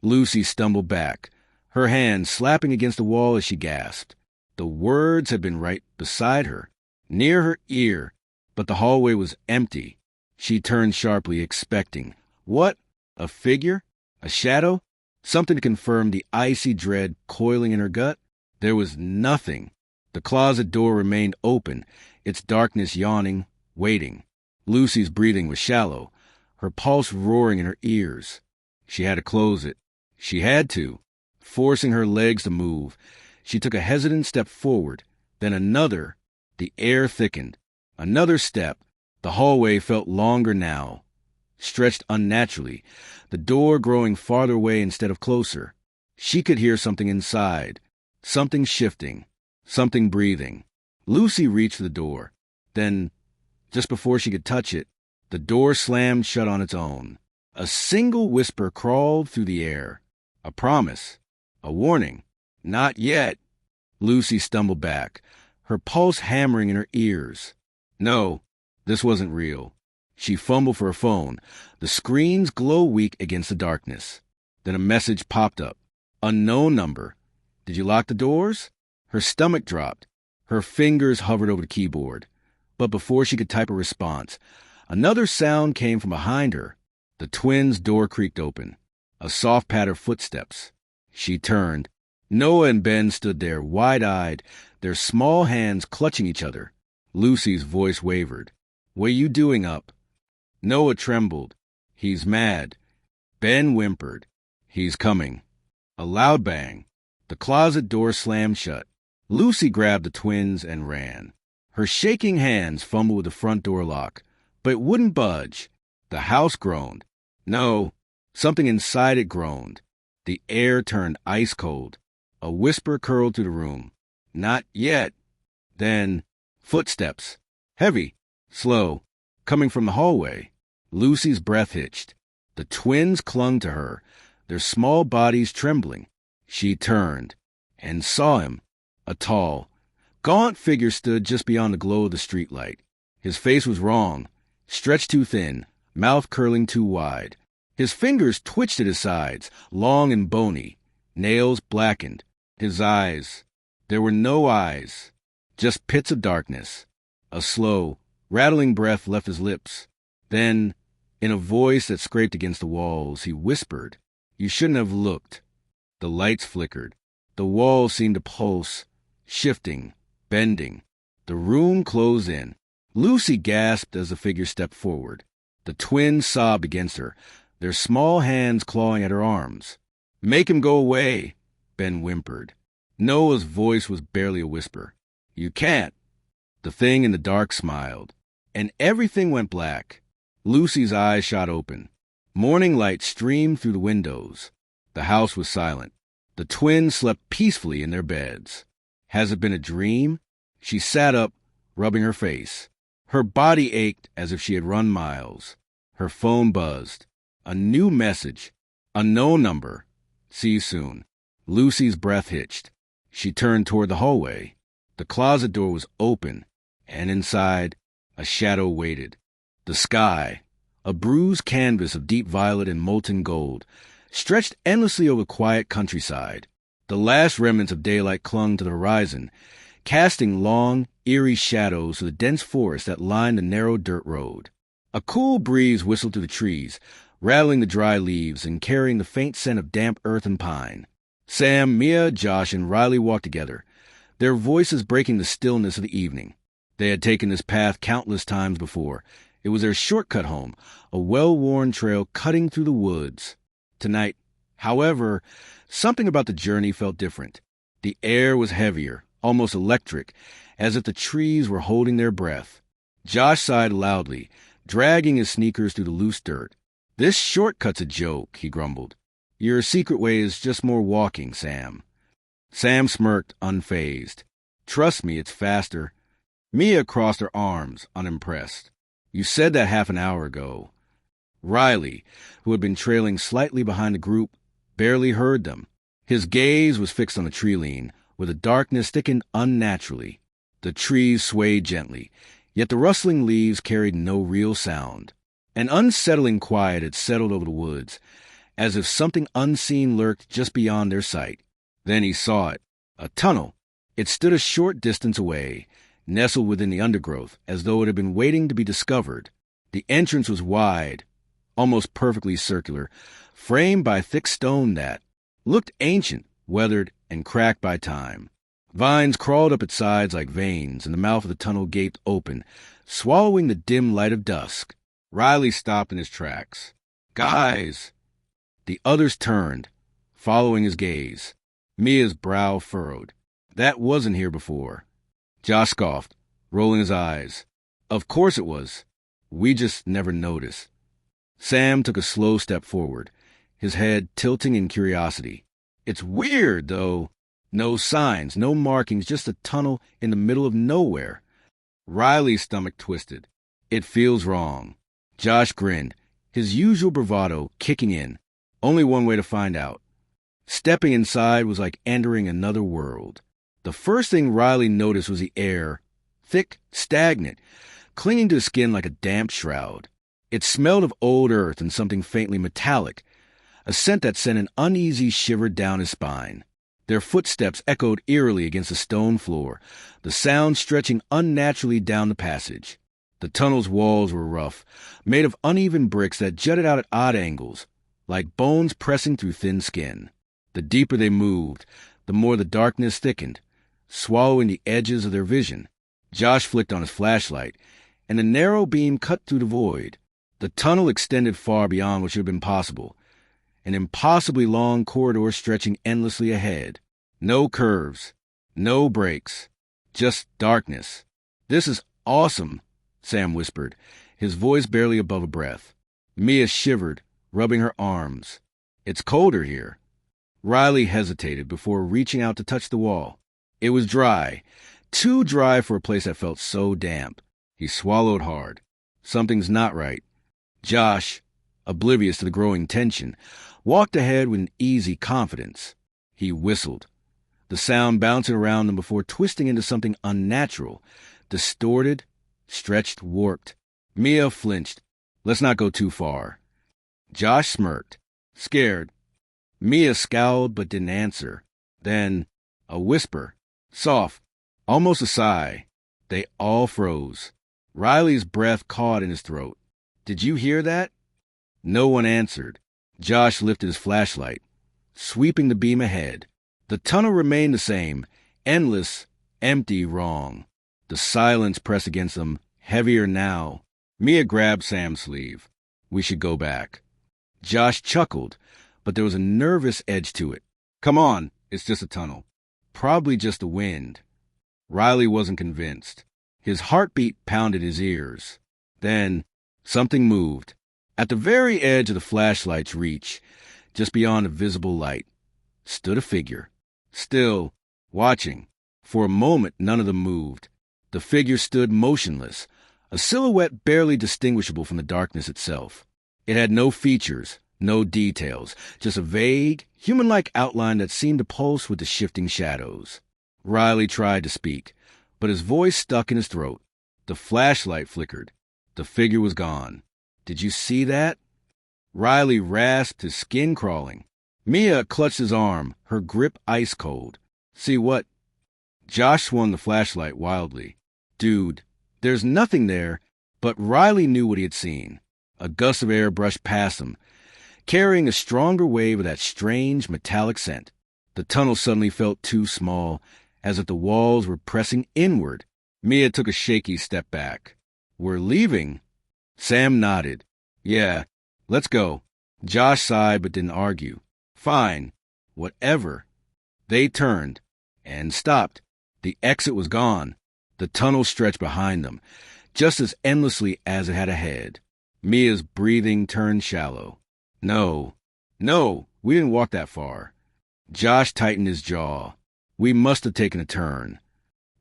Lucy stumbled back, her hand slapping against the wall as she gasped. The words had been right beside her, near her ear, but the hallway was empty. She turned sharply, expecting. What? A figure? A shadow? Something to confirm the icy dread coiling in her gut? There was nothing. The closet door remained open, its darkness yawning, waiting. Lucy's breathing was shallow, her pulse roaring in her ears. She had to close it. She had to. Forcing her legs to move, she took a hesitant step forward, then another. The air thickened. Another step. The hallway felt longer now, stretched unnaturally, the door growing farther away instead of closer. She could hear something inside, something shifting, something breathing. Lucy reached for the door. Then, just before she could touch it, the door slammed shut on its own. A single whisper crawled through the air. A promise. A warning. Not yet. Lucy stumbled back, her pulse hammering in her ears. No, this wasn't real. She fumbled for her phone, the screen's glow weak against the darkness. Then a message popped up. Unknown number. Did you lock the doors? Her stomach dropped. Her fingers hovered over the keyboard. But before she could type a response, another sound came from behind her. The twins' door creaked open. A soft patter of footsteps. She turned. Noah and Ben stood there, wide-eyed, their small hands clutching each other. Lucy's voice wavered. What are you doing up? Noah trembled. He's mad. Ben whimpered. He's coming. A loud bang. The closet door slammed shut. Lucy grabbed the twins and ran. Her shaking hands fumbled with the front door lock, but it wouldn't budge. The house groaned. No, something inside it groaned. The air turned ice cold. A whisper curled through the room. Not yet. Then, footsteps. Heavy, slow, coming from the hallway. Lucy's breath hitched. The twins clung to her, their small bodies trembling. She turned and saw him. A tall, gaunt figure stood just beyond the glow of the streetlight. His face was wrong, stretched too thin, mouth curling too wide. His fingers twitched at his sides, long and bony, nails blackened. His eyes, there were no eyes, just pits of darkness. A slow, rattling breath left his lips. Then, in a voice that scraped against the walls, he whispered, "You shouldn't have looked." The lights flickered. The walls seemed to pulse, shifting, bending. The room closed in. Lucy gasped as the figure stepped forward. The twins sobbed against her, their small hands clawing at her arms. "Make him go away," Ben whimpered. Noah's voice was barely a whisper. "You can't." The thing in the dark smiled, and everything went black. Lucy's eyes shot open. Morning light streamed through the windows. The house was silent. The twins slept peacefully in their beds. Has it been a dream? She sat up, rubbing her face. Her body ached as if she had run miles. Her phone buzzed. A new message. Unknown number. "See you soon." Lucy's breath hitched. She turned toward the hallway. The closet door was open, and inside, a shadow waited. The sky, a bruised canvas of deep violet and molten gold, stretched endlessly over the quiet countryside. The last remnants of daylight clung to the horizon, casting long, eerie shadows through the dense forest that lined the narrow dirt road. A cool breeze whistled through the trees, rattling the dry leaves and carrying the faint scent of damp earth and pine. Sam, Mia, Josh, and Riley walked together, their voices breaking the stillness of the evening. They had taken this path countless times before. It was their shortcut home, a well-worn trail cutting through the woods. Tonight, however, something about the journey felt different. The air was heavier, almost electric, as if the trees were holding their breath. Josh sighed loudly, dragging his sneakers through the loose dirt. "This shortcut's a joke," he grumbled. "Your secret way is just more walking, Sam." Sam smirked, unfazed. "Trust me, it's faster." Mia crossed her arms, unimpressed. "You said that half an hour ago." Riley, who had been trailing slightly behind the group, barely heard them. His gaze was fixed on the tree lean, where the darkness thickened unnaturally. The trees swayed gently, yet the rustling leaves carried no real sound. An unsettling quiet had settled over the woods, as if something unseen lurked just beyond their sight. Then he saw it. A tunnel. It stood a short distance away, nestled within the undergrowth, as though it had been waiting to be discovered. The entrance was wide, almost perfectly circular, framed by thick stone that looked ancient, weathered, and cracked by time. Vines crawled up its sides like veins, and the mouth of the tunnel gaped open, swallowing the dim light of dusk. Riley stopped in his tracks. "Guys!" The others turned, following his gaze. Mia's brow furrowed. "That wasn't here before." Josh scoffed, rolling his eyes. "Of course it was. We just never noticed." Sam took a slow step forward, his head tilting in curiosity. "It's weird, though. No signs, no markings, just a tunnel in the middle of nowhere." Riley's stomach twisted. "It feels wrong." Josh grinned, his usual bravado kicking in. Only one way to find out. Stepping inside was like entering another world. The first thing Riley noticed was the air, thick, stagnant, clinging to his skin like a damp shroud. It smelled of old earth and something faintly metallic, a scent that sent an uneasy shiver down his spine. Their footsteps echoed eerily against the stone floor, the sound stretching unnaturally down the passage. The tunnel's walls were rough, made of uneven bricks that jutted out at odd angles, like bones pressing through thin skin. The deeper they moved, the more the darkness thickened, swallowing the edges of their vision. Josh flicked on his flashlight, and the narrow beam cut through the void. The tunnel extended far beyond what should have been possible, An impossibly long corridor stretching endlessly ahead. No curves. No breaks. Just darkness. "This is awesome," Sam whispered, his voice barely above a breath. Mia shivered, rubbing her arms. "It's colder here." Riley hesitated before reaching out to touch the wall. It was dry. Too dry for a place that felt so damp. He swallowed hard. Something's not right. Josh, oblivious to the growing tension, walked ahead with an easy confidence. He whistled, the sound bouncing around him before twisting into something unnatural, distorted, stretched, warped. Mia flinched. "Let's not go too far." Josh smirked, scared. Mia scowled but didn't answer. Then, a whisper, soft, almost a sigh. They all froze. Riley's breath caught in his throat. "Did you hear that?" No one answered. Josh lifted his flashlight, sweeping the beam ahead. The tunnel remained the same, endless, empty, wrong. The silence pressed against them, heavier now. Mia grabbed Sam's sleeve. "We should go back." Josh chuckled, but there was a nervous edge to it. "Come on, it's just a tunnel. Probably just the wind." Riley wasn't convinced. His heartbeat pounded his ears. Then, something moved. At the very edge of the flashlight's reach, just beyond the visible light, stood a figure. Still, watching. For a moment, none of them moved. The figure stood motionless, a silhouette barely distinguishable from the darkness itself. It had no features, no details, just a vague, human-like outline that seemed to pulse with the shifting shadows. Riley tried to speak, but his voice stuck in his throat. The flashlight flickered. The figure was gone. "Did you see that?" Riley rasped, his skin crawling. Mia clutched his arm, her grip ice cold. "See what?" Josh swung the flashlight wildly. "Dude, there's nothing there," but Riley knew what he had seen. A gust of air brushed past him, carrying a stronger wave of that strange metallic scent. The tunnel suddenly felt too small, as if the walls were pressing inward. Mia took a shaky step back. "We're leaving?" Sam nodded. "Yeah, let's go." Josh sighed but didn't argue. "Fine. Whatever." They turned and stopped. The exit was gone. The tunnel stretched behind them, just as endlessly as it had ahead. Mia's breathing turned shallow. No, we didn't walk that far." Josh tightened his jaw. "We must have taken a turn."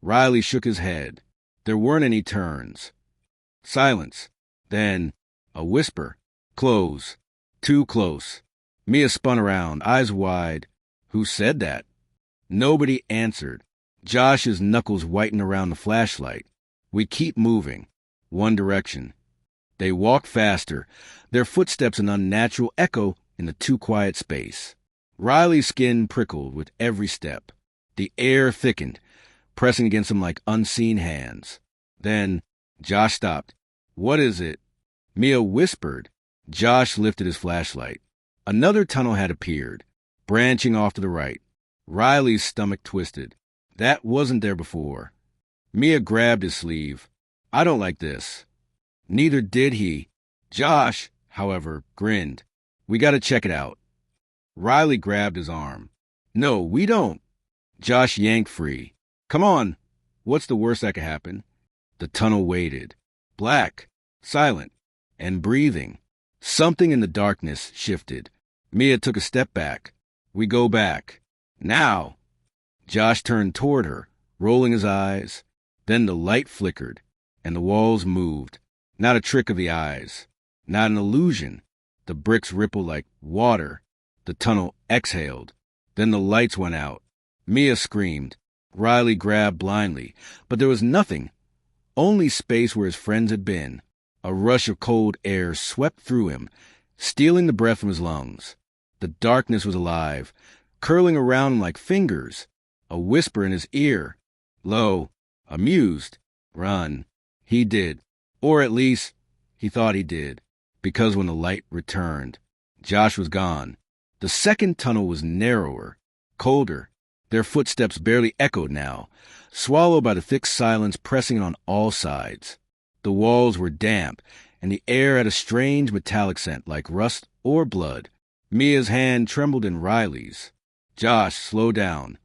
Riley shook his head. There weren't any turns. Silence. Then, a whisper. "Close. Too close." Mia spun around, eyes wide. "Who said that?" Nobody answered. Josh's knuckles whitened around the flashlight. "We keep moving. One direction." They walked faster, their footsteps an unnatural echo in the too quiet space. Riley's skin prickled with every step. The air thickened, pressing against him like unseen hands. Then, Josh stopped. "What is it?" Mia whispered. Josh lifted his flashlight. Another tunnel had appeared, branching off to the right. Riley's stomach twisted. That wasn't there before. Mia grabbed his sleeve. "I don't like this." Neither did he. Josh, however, grinned. "We gotta check it out." Riley grabbed his arm. "No, we don't." Josh yanked free. "Come on. What's the worst that could happen?" The tunnel waited. Black, silent, and breathing. Something in the darkness shifted. Mia took a step back. "We go back. Now." Josh turned toward her, rolling his eyes. Then the light flickered, and the walls moved. Not a trick of the eyes. Not an illusion. The bricks rippled like water. The tunnel exhaled. Then the lights went out. Mia screamed. Riley grabbed blindly, but there was nothing. Only space where his friends had been. A rush of cold air swept through him, stealing the breath from his lungs. The darkness was alive, curling around him like fingers. A whisper in his ear. Low, amused. Run. He did. Or at least, he thought he did. Because when the light returned, Josh was gone. The second tunnel was narrower, colder. Their footsteps barely echoed now, swallowed by the thick silence pressing on all sides. The walls were damp, and the air had a strange metallic scent like rust or blood. Mia's hand trembled in Riley's. Josh, slow down.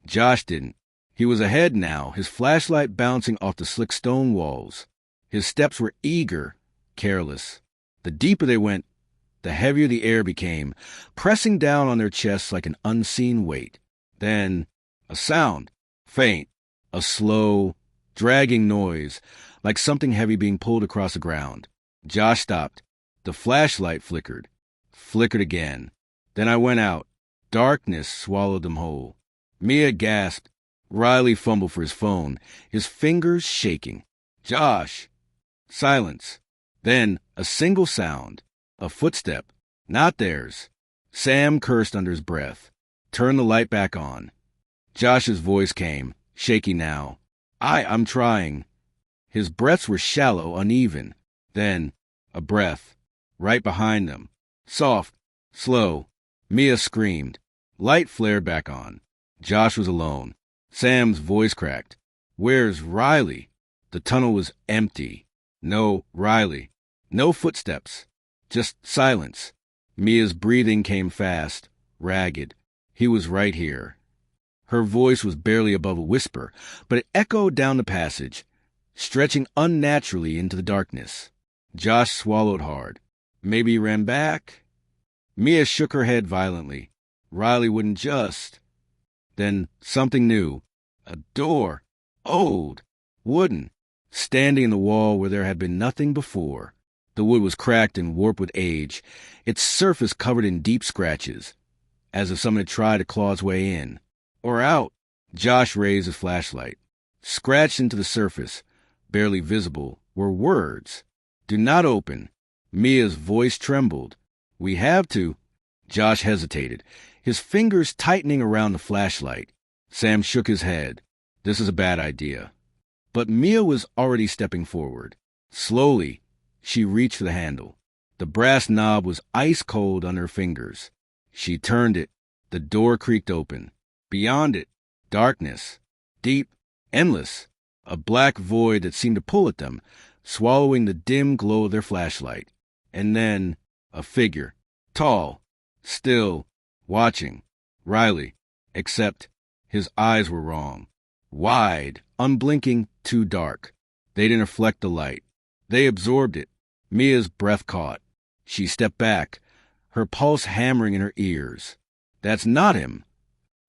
Josh didn't. He was ahead now, his flashlight bouncing off the slick stone walls. His steps were eager, careless. The deeper they went, the heavier the air became, pressing down on their chests like an unseen weight. Then, a sound, faint, a slow, dragging noise, like something heavy being pulled across the ground. Josh stopped. The flashlight flickered again. Then I went out. Darkness swallowed them whole. Mia gasped. Riley fumbled for his phone, his fingers shaking. Josh! Silence. Then a single sound. A footstep. Not theirs. Sam cursed under his breath. Turn the light back on. Josh's voice came, shaky now. I'm trying. His breaths were shallow, uneven. Then, a breath. Right behind them. Soft. Slow. Mia screamed. Light flared back on. Josh was alone. Sam's voice cracked. Where's Riley? The tunnel was empty. No Riley. No footsteps. Just silence. Mia's breathing came fast, ragged. He was right here. Her voice was barely above a whisper, but it echoed down the passage, stretching unnaturally into the darkness. Josh swallowed hard. Maybe he ran back? Mia shook her head violently. Riley wouldn't just. Then something new. A door. Old. Wooden. Standing in the wall where there had been nothing before. The wood was cracked and warped with age, its surface covered in deep scratches, as if someone had tried to claw its way in. Or out. Josh raised his flashlight. Scratched into the surface, barely visible, were words. Do not open. Mia's voice trembled. We have to. Josh hesitated, his fingers tightening around the flashlight. Sam shook his head. This is a bad idea. But Mia was already stepping forward. Slowly, she reached for the handle. The brass knob was ice cold under her fingers. She turned it. The door creaked open. Beyond it, darkness. Deep, endless. A black void that seemed to pull at them, swallowing the dim glow of their flashlight. And then, a figure. Tall. Still. Watching. Riley. Except, his eyes were wrong. Wide. Unblinking. Too dark. They didn't reflect the light. They absorbed it. Mia's breath caught. She stepped back, her pulse hammering in her ears. That's not him.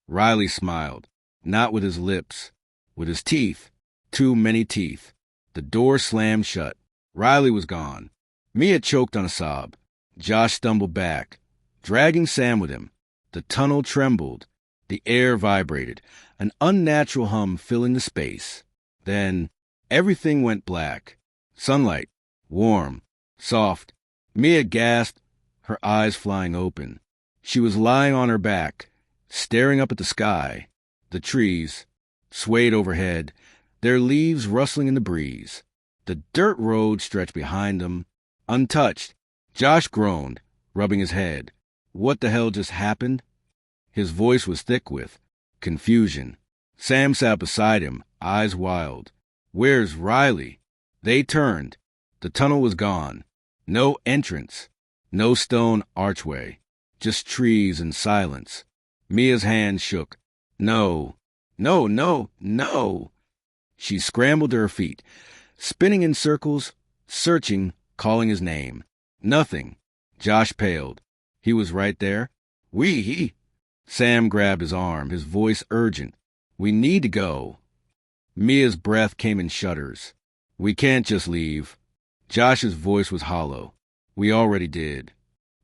Riley smiled. Not with his lips. With his teeth. Too many teeth. The door slammed shut. Riley was gone. Mia choked on a sob. Josh stumbled back, dragging Sam with him. The tunnel trembled. The air vibrated, an unnatural hum filling the space. Then, everything went black. Sunlight. Warm. Soft. Mia gasped, her eyes flying open. She was lying on her back, staring up at the sky. The trees swayed overhead, their leaves rustling in the breeze. The dirt road stretched behind them, untouched. Josh groaned, rubbing his head. What the hell just happened? His voice was thick with confusion. Sam sat beside him, eyes wild. Where's Riley? They turned. The tunnel was gone. No entrance. No stone archway. Just trees and silence. Mia's hand shook. No. No, no, no. She scrambled to her feet, spinning in circles, searching, calling his name. Nothing. Josh paled. He was right there. We. Sam grabbed his arm, his voice urgent. We need to go. Mia's breath came in shudders. We can't just leave. Josh's voice was hollow. We already did.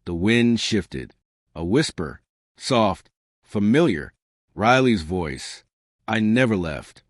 The wind shifted. A whisper. Soft. Familiar. Riley's voice. I never left.